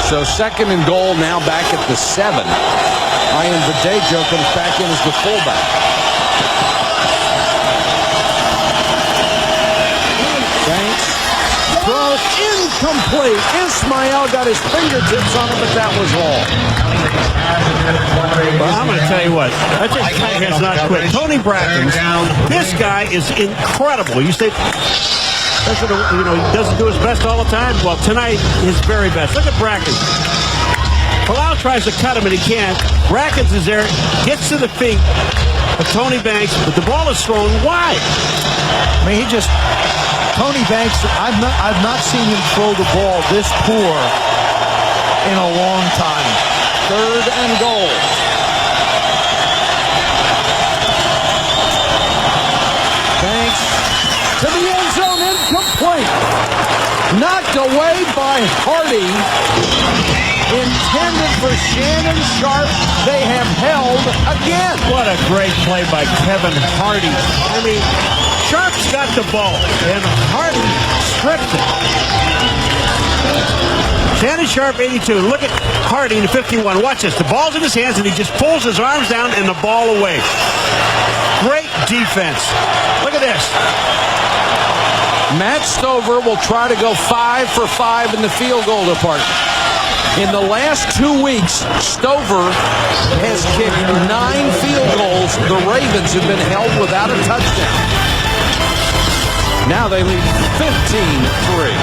So second and goal now back at the 7. Ian Verdejo comes back in as the fullback. Banks throws incomplete. Ismail got his fingertips on it, but that was all. Well, I'm going to tell you what. I think Tiger's not quit. Tony Brackens, this guy is incredible. You say, he doesn't do his best all the time. Well, tonight, his very best. Look at Brackens. Palau tries to cut him, and he can't. Brackens is there, gets to the feet of Tony Banks, but the ball is thrown wide. I mean, Tony Banks, I've not seen him throw the ball this poor in a long time. Third and goal. Banks to the end zone, incomplete. Knocked away by Hardy. Intended for Shannon Sharp. They have held again. What a great play by Kevin Hardy. I mean, Sharp's got the ball, and Hardy stripped it. Shannon Sharp, 82. Look at Hardy in 51. Watch this. The ball's in his hands, and he just pulls his arms down and the ball away. Great defense. Look at this. Matt Stover will try to go 5 for 5 in the field goal department. In the last 2 weeks, Stover has kicked 9 field goals. The Ravens have been held without a touchdown. Now they lead 15-3.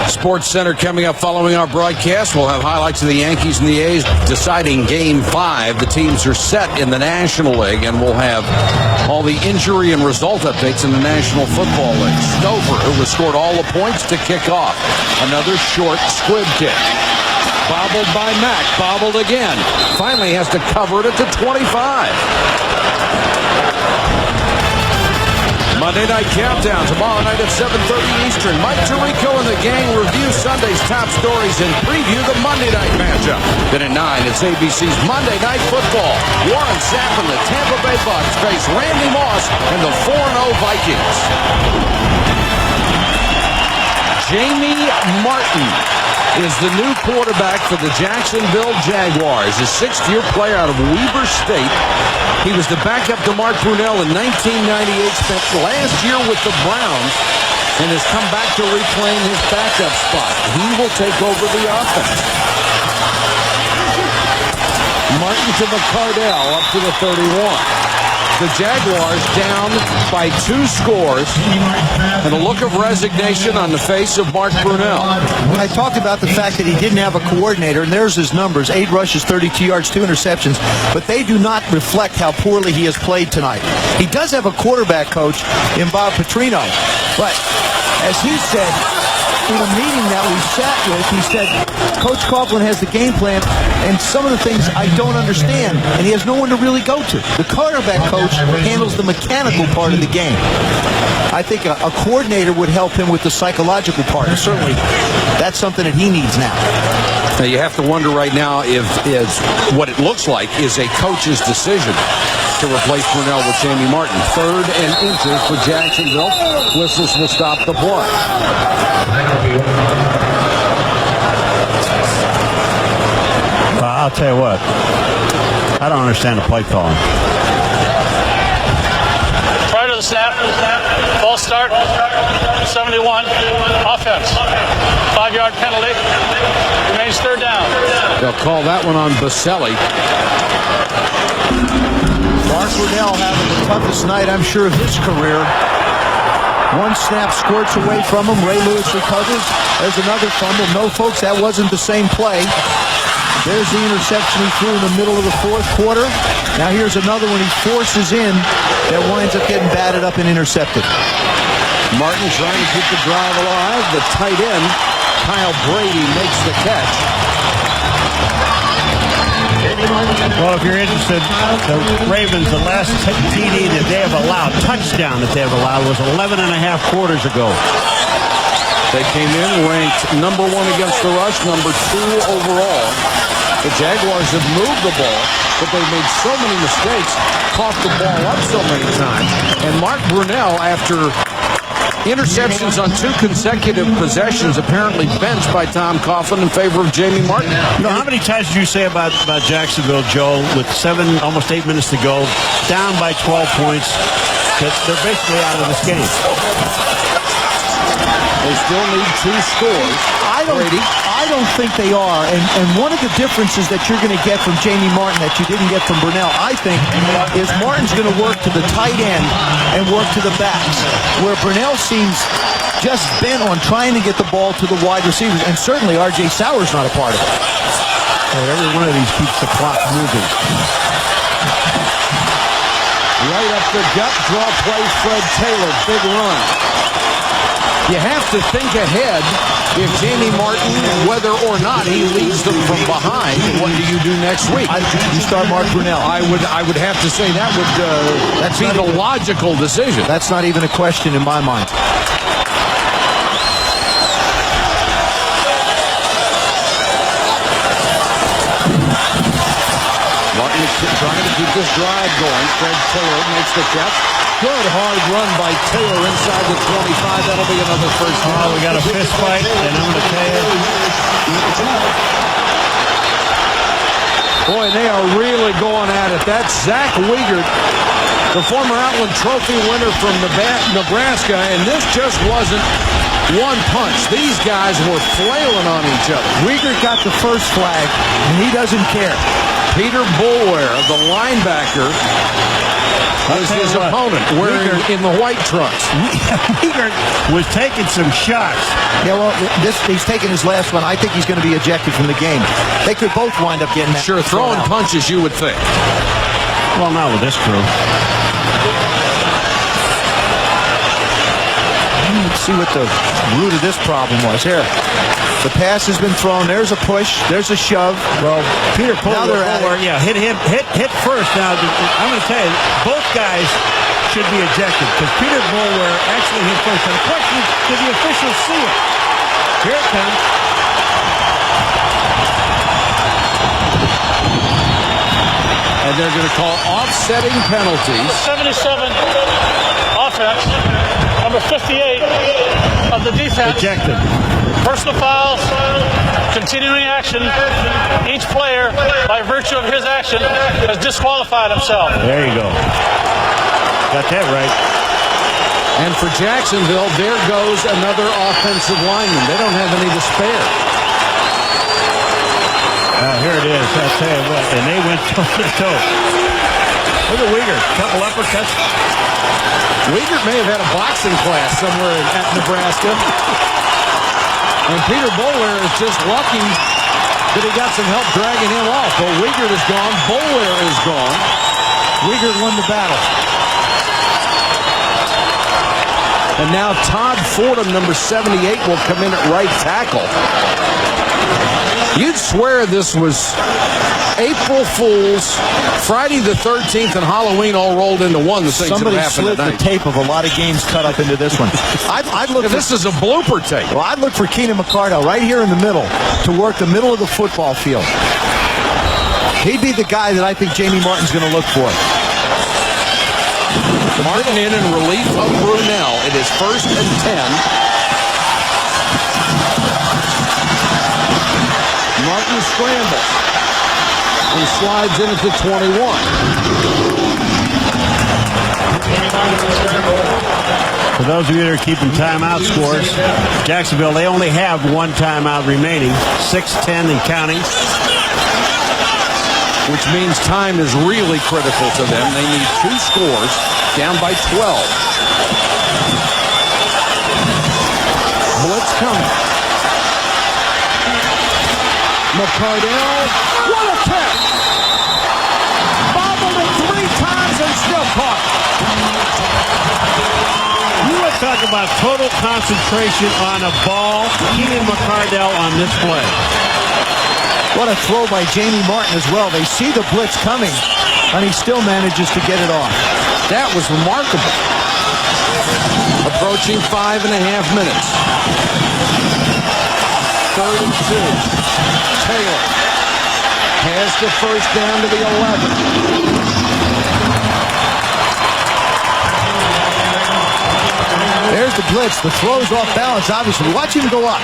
Sports Center coming up following our broadcast. We'll have highlights of the Yankees and the A's deciding Game 5. The teams are set in the National League, and we'll have all the injury and result updates in the National Football League. Stover, who has scored all the points to kick off. Another short squib kick. Bobbled by Mack. Bobbled again. Finally has to cover it at the 25. Monday Night Countdown tomorrow night at 7:30 Eastern. Mike Tirico and the gang review Sunday's top stories and preview the Monday night matchup. Then at 9, it's ABC's Monday Night Football. Warren Sapp and the Tampa Bay Bucks face Randy Moss and the 4-0 Vikings. Jamie Martin is the new quarterback for the Jacksonville Jaguars, a 6th-year player out of Weber State. He was the backup to Mark Brunell in 1998, spent last year with the Browns, and has come back to reclaim his backup spot. He will take over the offense. Martin to McCardell, up to the 31. the Jaguars down by 2 scores, and a look of resignation on the face of Mark Brunell. I talked about the fact that he didn't have a coordinator, and there's his numbers: 8 rushes, 32 yards, 2 interceptions, but they do not reflect how poorly he has played tonight. He does have a quarterback coach in Bob Petrino, but as he said in a meeting that we sat with, he said, Coach Coughlin has the game plan, and some of the things I don't understand, and he has no one to really go to. The quarterback coach handles the mechanical part of the game. I think a coordinator would help him with the psychological part, and certainly that's something that he needs now. Now you have to wonder right now if what it looks like is a coach's decision to replace Brunell with Jamie Martin. 3rd and inches for Jacksonville. Whistles will stop the play. I'll tell you what. I don't understand the play calling. Prior to the snap, false start, 71, offense. 5-yard penalty, remains 3rd down. They'll call that one on Baselli. Mark Brunell having the toughest night, I'm sure, of his career. 1 snap squirts away from him. Ray Lewis recovers. There's another fumble. No, folks, that wasn't the same play. There's the interception he threw in the middle of the 4th quarter. Now here's another one he forces in that winds up getting batted up and intercepted. Martin trying to keep the drive alive. The tight end, Kyle Brady, makes the catch. Well, if you're interested, the Ravens, the last TD that they have allowed, touchdown that they have allowed, was 11 and a half quarters ago. They came in ranked number 1 against the rush, number 2 overall. The Jaguars have moved the ball, but they've made so many mistakes, coughed the ball up so many times. And Mark Brunell, after interceptions on 2 consecutive possessions, apparently benched by Tom Coughlin in favor of Jamie Martin. You know, how many times did you say about Jacksonville, Joe, with almost 8 minutes to go, down by 12 points, that they're basically out of this game? They still need 2 scores. I don't think they are. And one of the differences that you're going to get from Jamie Martin that you didn't get from Brunell, I think, is Martin's going to work to the tight end and work to the backs, where Brunell seems just bent on trying to get the ball to the wide receivers. And certainly R.J. Sauer's not a part of it. Every one of these keeps the clock moving. Right up the gut, draw play, Fred Taylor, big run. You have to think ahead if Jamie Martin, whether or not he leads them from behind. What do you do next week? You start Mark Brunell. I would have to say that would be the logical decision. That's not even a question in my mind. Martin trying to keep this drive going. Fred Taylor makes the catch. Good hard run by Taylor inside the 25. That'll be another first down. We got a fist fight, and I'm going to tell you. Boy, they are really going at it. That's Zach Wiegert, the former Outland Trophy winner from Nebraska, and this just wasn't one punch. These guys were flailing on each other. Wiegert got the first flag, and he doesn't care. Peter Boulware, the linebacker, was his opponent, wearing in the white trunks. Wiegert was taking some shots. Yeah, well, he's taking his last one. I think he's going to be ejected from the game. They could both wind up getting that. Sure, throwing punches, you would think. Well, not with this crew. Let's see what the root of this problem was. Here, the pass has been thrown. There's a push. There's a shove. Well, Peter Boulware, hit first. Now, I'm going to tell you, both guys should be ejected because Peter Boulware actually hit first. And the question is, did the officials see it? Here it comes. And they're going to call offsetting penalties. 77 offense, number 58 of the defense. Ejected. Personal fouls, continuing action. Each player, by virtue of his action, has disqualified himself. There you go. Got that right. And for Jacksonville, there goes another offensive lineman. They don't have any to spare. Here it is. I'll tell you what. And they went toe to toe. Look at Uyghur. Couple uppercuts. Uyghur may have had a boxing class somewhere at Nebraska. And Peter Boulware is just lucky that he got some help dragging him off. But Uyghur is gone. Boulware is gone. Uyghur won the battle. And now Todd Fordham, number 78, will come in at right tackle. You'd swear this was April Fool's, Friday the 13th, and Halloween all rolled into one. The things Somebody that happened slid tonight. the tape of a lot of games cut up into this one. I'd look. This is a blooper tape. Well, I'd look for Keenan McCardell right here in the middle to work the middle of the football field. He'd be the guy that I think Jamie Martin's going to look for. Martin in relief of Brunell. It is 1st and 10. Martin scrambles and slides in at the 21. For those of you that are keeping timeout scores, Jacksonville, they only have one timeout remaining, 6:10 and counting. Which means time is really critical to them. They need 2 scores, down by 12. Blitz coming. McCardell, what a catch! Bobbled it 3 times and still caught. You want to talk about total concentration on a ball. Keenan McCardell on this play. What a throw by Jamie Martin as well. They see the blitz coming, and he still manages to get it off. That was remarkable. Approaching 5.5 minutes. 3rd and 2. Taylor has the first down to the 11. There's the blitz. The throw's off balance, obviously. Watch him go up.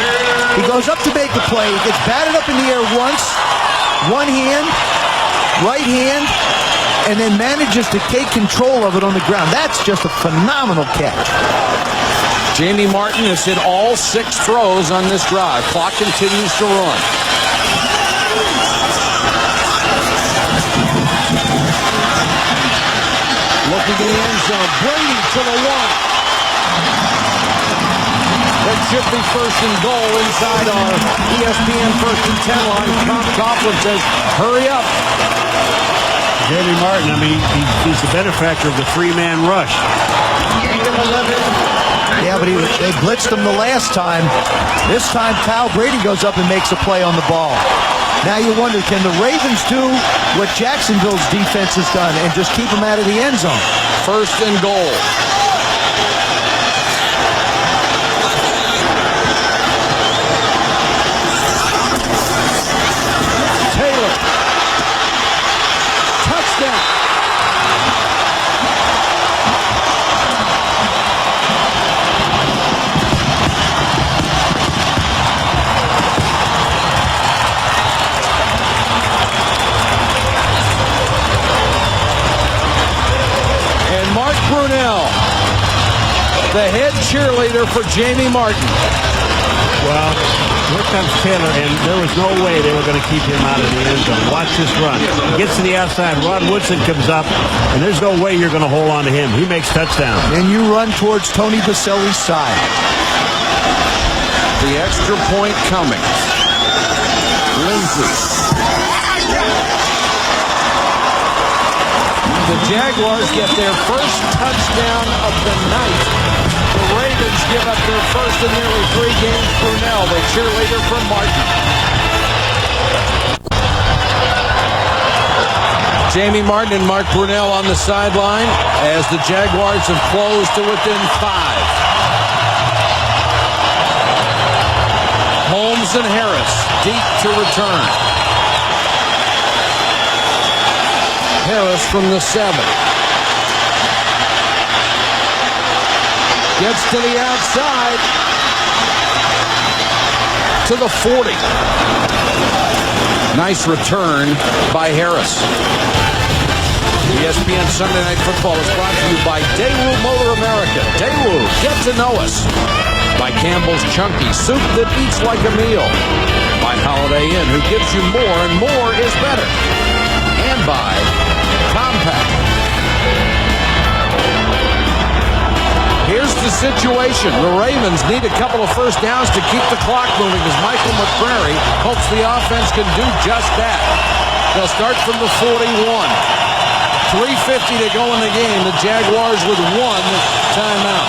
He goes up to make the play. He gets batted up in the air once. One hand, right hand, and then manages to take control of it on the ground. That's just a phenomenal catch. Jamie Martin has hit all 6 throws on this drive. Clock continues to run. Looking in the end zone. Brady to the 1. That should be 1st and goal inside our ESPN 1st and 10 line. Tom Coughlin says, hurry up. Jamie Martin, I mean, he's the benefactor of the 3-man rush. Yeah, but they blitzed him the last time. This time, Kyle Brady goes up and makes a play on the ball. Now you wonder, can the Ravens do what Jacksonville's defense has done and just keep them out of the end zone? 1st and goal. Taylor. Touchdown. And Mark Brunell, the head cheerleader for Jamie Martin. Well, here comes Taylor, and there was no way they were going to keep him out of the end zone. Watch this run. He gets to the outside. Rod Woodson comes up, and there's no way you're going to hold on to him. He makes touchdown. And you run towards Tony Baselli's side. The extra point coming. Lindsey. The Jaguars get their first touchdown of the night. The Ravens give up their first in nearly 3 games. Brunell, the cheerleader from Martin. Jamie Martin and Mark Brunell on the sideline as the Jaguars have closed to within 5. Holmes and Harris deep to return. Harris from the 7. Gets to the outside. To the 40. Nice return by Harris. ESPN Sunday Night Football is brought to you by Daewoo Motor America. Daewoo, get to know us. By Campbell's Chunky, soup that eats like a meal. By Holiday Inn, who gives you more, and more is better. And by Compact, the situation. The Ravens need a couple of first downs to keep the clock moving as Michael McCrary hopes the offense can do just that. They'll start from the 41. 3:50 to go in the game. The Jaguars with one timeout.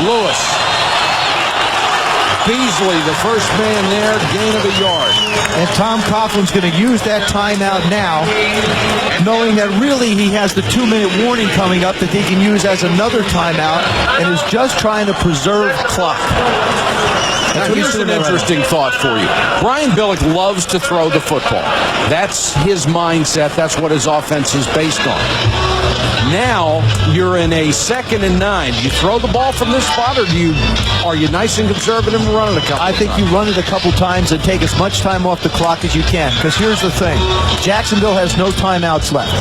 Lewis. Beasley, the first man there, gain of a yard. And Tom Coughlin's going to use that timeout now, knowing that really he has the 2-minute warning coming up that he can use as another timeout, and is just trying to preserve clock. Now, here's an interesting thought for you. Brian Billick loves to throw the football. That's his mindset. That's what his offense is based on. Now, you're in a 2nd and 9. Do you throw the ball from this spot, or are you nice and conservative and run it a couple I think you run it a couple times and take as much time off the clock as you can. Because here's the thing. Jacksonville has no timeouts left.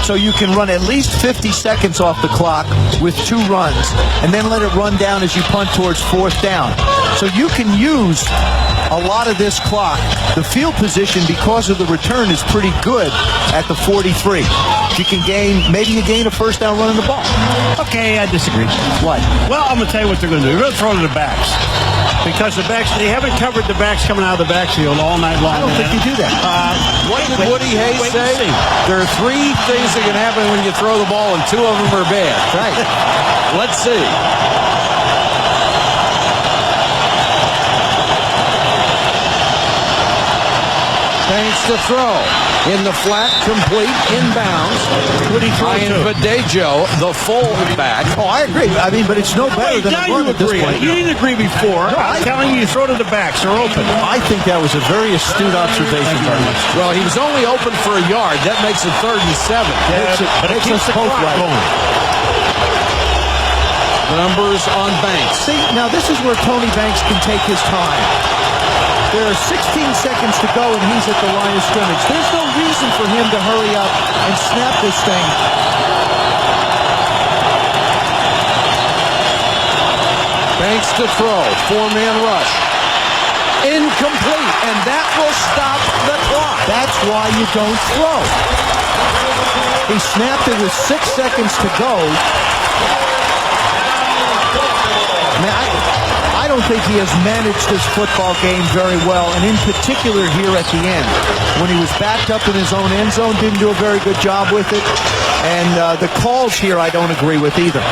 So you can run at least 50 seconds off the clock with 2 runs, and then let it run down as you punt towards 4th down. So you can use a lot of this clock. The field position, because of the return, is pretty good at the 43. You can maybe you gain a first down running the ball. Okay, I disagree. What? Well, I'm going to tell you what they're going to do. They're going to throw to the backs. Because the backs, they haven't covered the backs coming out of the backfield all night long. I don't think you do that. What did Woody Hayes say? There are 3 things that can happen when you throw the ball, and 2 of them are bad. Right. Let's see. Banks to throw. In the flat, complete, inbounds. What do you throw Ryan to? Badejo, the fullback. Oh, I agree. I mean, but it's no better than now a run you at this agree. point. You didn't agree before. No, I'm telling you, throw to the backs. They're open. I think that was a very astute observation. Well, he was only open for a yard. That makes it 3rd and 7. But it keeps the both clock right. going. The numbers on Banks. See, now this is where Tony Banks can take his time. There are 16 seconds to go, and he's at the line of scrimmage. There's no reason for him to hurry up and snap this thing. Banks to throw. 4-man rush. Incomplete, and that will stop the clock. That's why you don't throw. He snapped it with 6 seconds to go. Man, I don't think he has managed this football game very well, and in particular here at the end. When he was backed up in his own end zone, didn't do a very good job with it. And the calls here I don't agree with either.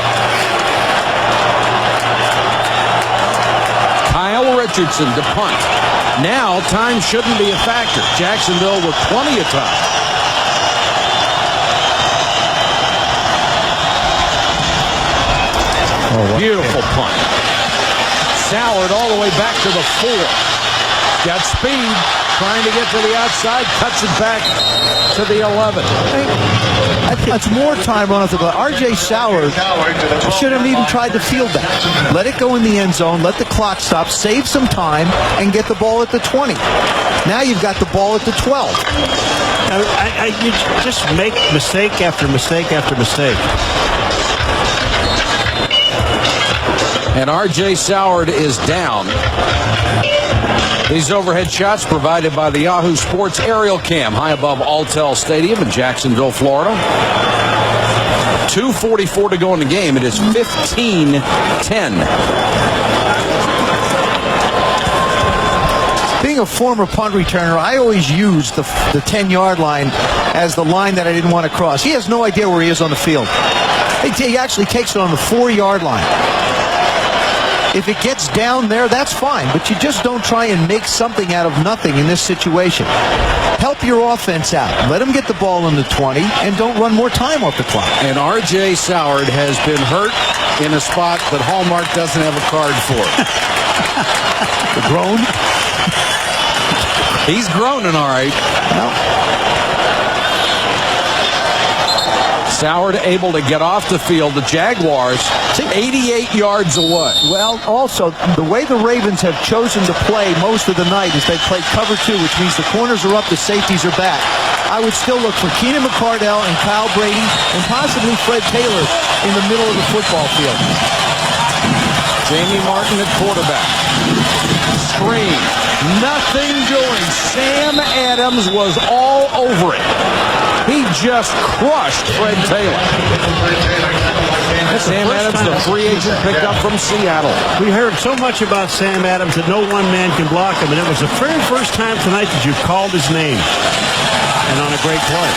Kyle Richardson to punt. Now, time shouldn't be a factor. Jacksonville with plenty of time. Beautiful punt. Soured all the way back to the 4. Got speed, trying to get to the outside, cuts it back to the 11. That's more time on the clock. R.J. Sauer should have even tried to field that. Let it go in the end zone, let the clock stop, save some time, and get the ball at the 20. Now you've got the ball at the 12. You just make mistake after mistake after mistake. And R.J. Sauer is down. These overhead shots provided by the Yahoo Sports Aerial Cam high above Alltel Stadium in Jacksonville, Florida. 2:44 to go in the game. It is 15-10. Being a former punt returner, I always use the 10-yard line as the line that I didn't want to cross. He has no idea where he is on the field. He actually takes it on the 4-yard line. If it gets down there, that's fine, but you just don't try and make something out of nothing in this situation. Help your offense out. Let them get the ball in the 20, and don't run more time off the clock. And R.J. Sauer has been hurt in a spot that Hallmark doesn't have a card for. The groan? He's groaning, all right. Well, Sauer able to get off the field. The Jaguars 88 yards away. Well, also, the way the Ravens have chosen to play most of the night is they play cover 2, which means the corners are up, the safeties are back. I would still look for Keenan McCardell and Kyle Brady and possibly Fred Taylor in the middle of the football field. Jamie Martin at quarterback. Screen. Nothing doing. Sam Adams was all over it. He just crushed Fred Taylor. Sam Adams, the free agent picked up from Seattle. We heard so much about Sam Adams that no one man can block him, and it was the very first time tonight that you called his name. And on a great play.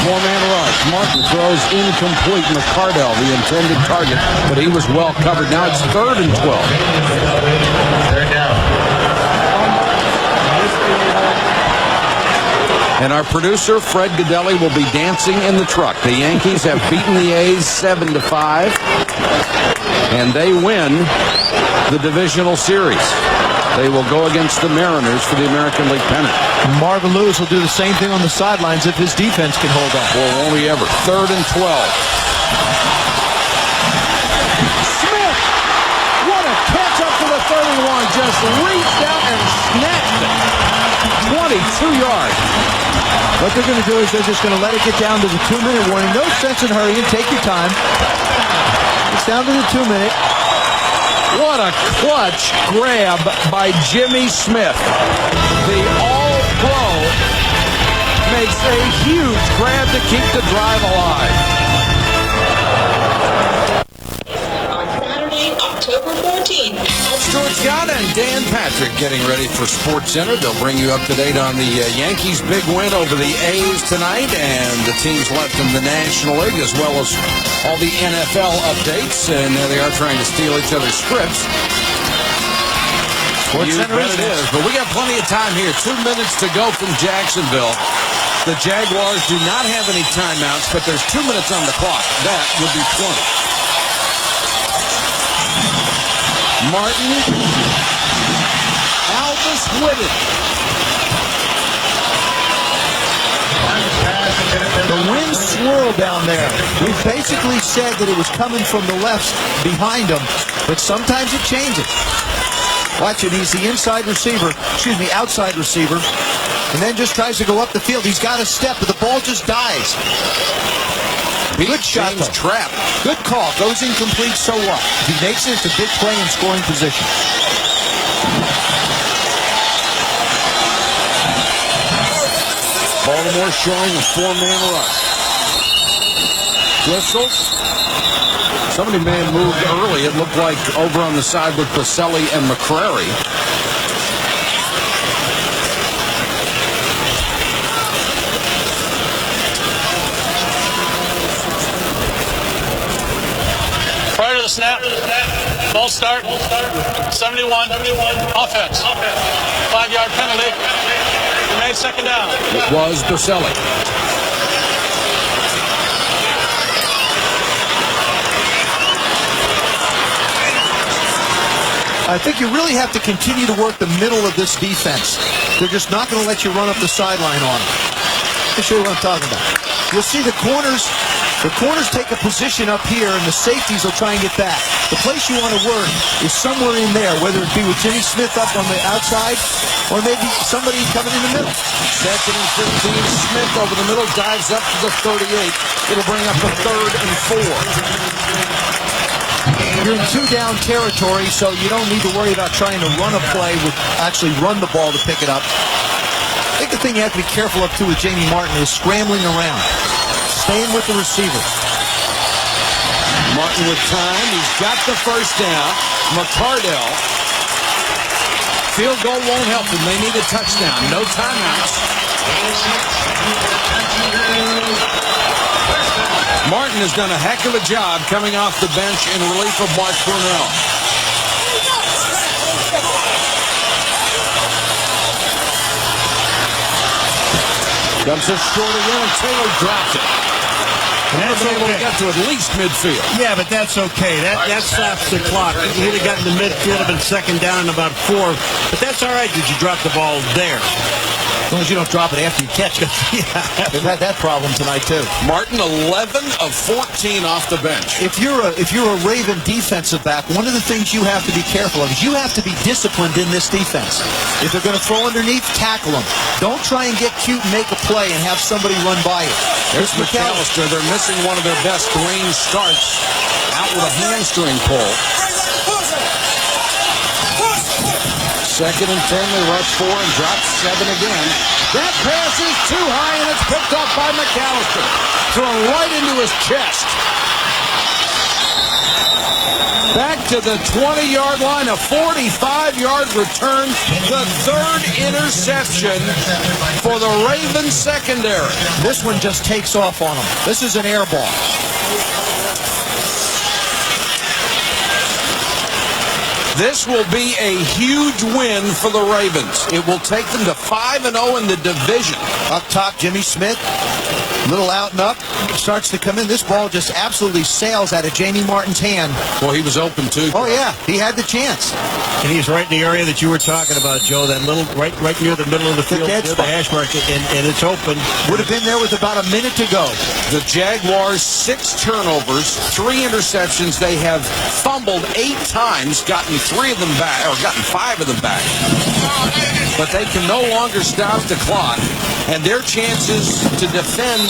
Four-man rush. Martin throws incomplete. McCardell, the intended target, but he was well covered. Now it's 3rd and 12. Third down. And our producer, Fred Godelli, will be dancing in the truck. The Yankees have beaten the A's 7-5, and they win the divisional series. They will go against the Mariners for the American League pennant. Marvin Lewis will do the same thing on the sidelines if his defense can hold up. Well, won't he ever? 3rd and 12. Smith! What a catch up to the 31. Just reached out and snapped it. 22 yards. What they're going to do is they're just going to let it get down to the 2-minute warning. No sense in hurrying. Take your time. It's down to the 2-minute. What a clutch grab by Jimmy Smith. The All-Pro makes a huge grab to keep the drive alive. On Saturday, October 14th. Stuart Scott and Dan Patrick getting ready for Sports Center. They'll bring you up to date on the Yankees' big win over the A's tonight and the teams left in the National League, as well as all the NFL updates. And they are trying to steal each other's scripts. Sports Center it is, but we got plenty of time here. 2 minutes to go from Jacksonville. The Jaguars do not have any timeouts, but there's 2 minutes on the clock. That would be 20. Martin, Albus Whitted. The wind swirled down there. We basically said that it was coming from the left behind him, but sometimes it changes. Watch it, he's the outside receiver, and then just tries to go up the field. He's got a step, but the ball just dies. Good shot, though. Trap. Good call. Goes incomplete, so what? If he makes it, it's a big play in scoring position. Baltimore showing a 4-man rush. Whistles. Somebody may have moved early. It looked like over on the side with Baselli and McCrary. Prior to the snap, ball start, 71, offense, 5-yard penalty, made 2nd down. It was Baselli. I think you really have to continue to work the middle of this defense. They're just not going to let you run up the sideline on them. Let me show you what I'm talking about. You'll see the corners take a position up here, and the safeties will try and get back. The place you want to work is somewhere in there, whether it be with Jimmy Smith up on the outside or maybe somebody coming in the middle. 2nd and 15. Smith over the middle, dives up to the 38. It'll bring up a 3rd and 4. You're in 2-down territory, so you don't need to worry about trying to run a play with actually run the ball to pick it up. I think the thing you have to be careful of, too, with Jamie Martin is scrambling around. Staying with the receiver. Martin with time. He's got the 1st down. McCardell. Field goal won't help them. They need a touchdown. No timeouts. Martin has done a heck of a job coming off the bench in relief of Mark Brunell. Dumps it short again, and Taylor dropped it. That's able okay. to get to at least midfield. Yeah, but that's okay. That stops the clock. He'd have gotten to midfield, have been 2nd down in about 4. But that's all right that you drop the ball there. As long as you don't drop it after you catch it. They've had that problem tonight, too. Martin, 11 of 14 off the bench. If you're a Raven defensive back, one of the things you have to be careful of is you have to be disciplined in this defense. If they're going to throw underneath, tackle them. Don't try and get cute and make a play and have somebody run by you. There's McAllister. They're missing one of their best range starts out with a hamstring pull. 2nd and 10, they rush 4 and drop 7 again. That pass is too high, and it's picked up by McAllister. Thrown right into his chest. Back to the 20-yard line, a 45-yard return, the 3rd interception for the Ravens secondary. This one just takes off on them. This is an air ball. This will be a huge win for the Ravens. It will take them to 5-0 in the division. Up top, Jimmy Smith, little out and up, starts to come in. This ball just absolutely sails out of Jamie Martin's hand. Well, he was open too. Oh yeah, he had the chance. And he's right in the area that you were talking about, Joe. That little, right near the middle of the field, near the hash mark, and it's open. Would have been there with about a minute to go. The Jaguars, 6 turnovers, 3 interceptions. They have fumbled 8 times, gotten 3 of them back, or gotten 5 of them back. But they can no longer stop the clock, and their chances to defend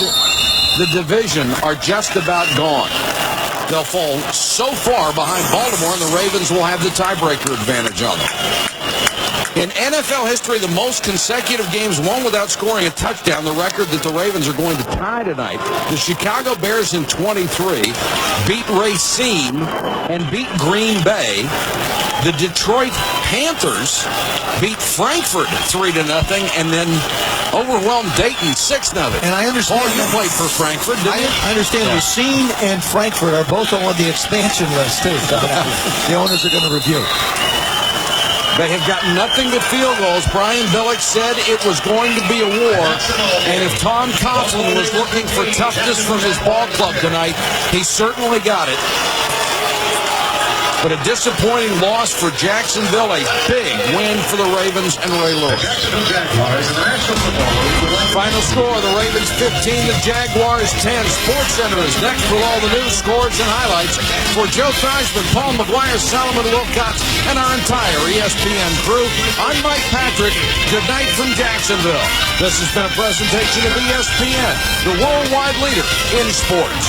the division are just about gone. They'll fall so far behind Baltimore, and the Ravens will have the tiebreaker advantage on them. In NFL history, the most consecutive games won without scoring a touchdown, the record that the Ravens are going to tie tonight. The Chicago Bears in 23 beat Racine and beat Green Bay. The Detroit Panthers beat Frankfurt 3-0 and then overwhelmed Dayton 6-0. And I understand you played for Frankfurt, didn't you? I understand Racine and Frankfurt are both on the expansion list, too. The owners are going to review. They have got nothing but field goals. Brian Billick said it was going to be a war. And if Tom Coughlin was looking for toughness from his ball club tonight, he certainly got it. But a disappointing loss for Jacksonville, a big win for the Ravens and Ray Lewis. Final score, the Ravens 15, the Jaguars 10. Sports Center is next with all the news, scores, and highlights. For Joe Theismann, Paul McGuire, Solomon Wilcox, and our entire ESPN crew, I'm Mike Patrick. Good night from Jacksonville. This has been a presentation of ESPN, the worldwide leader in sports.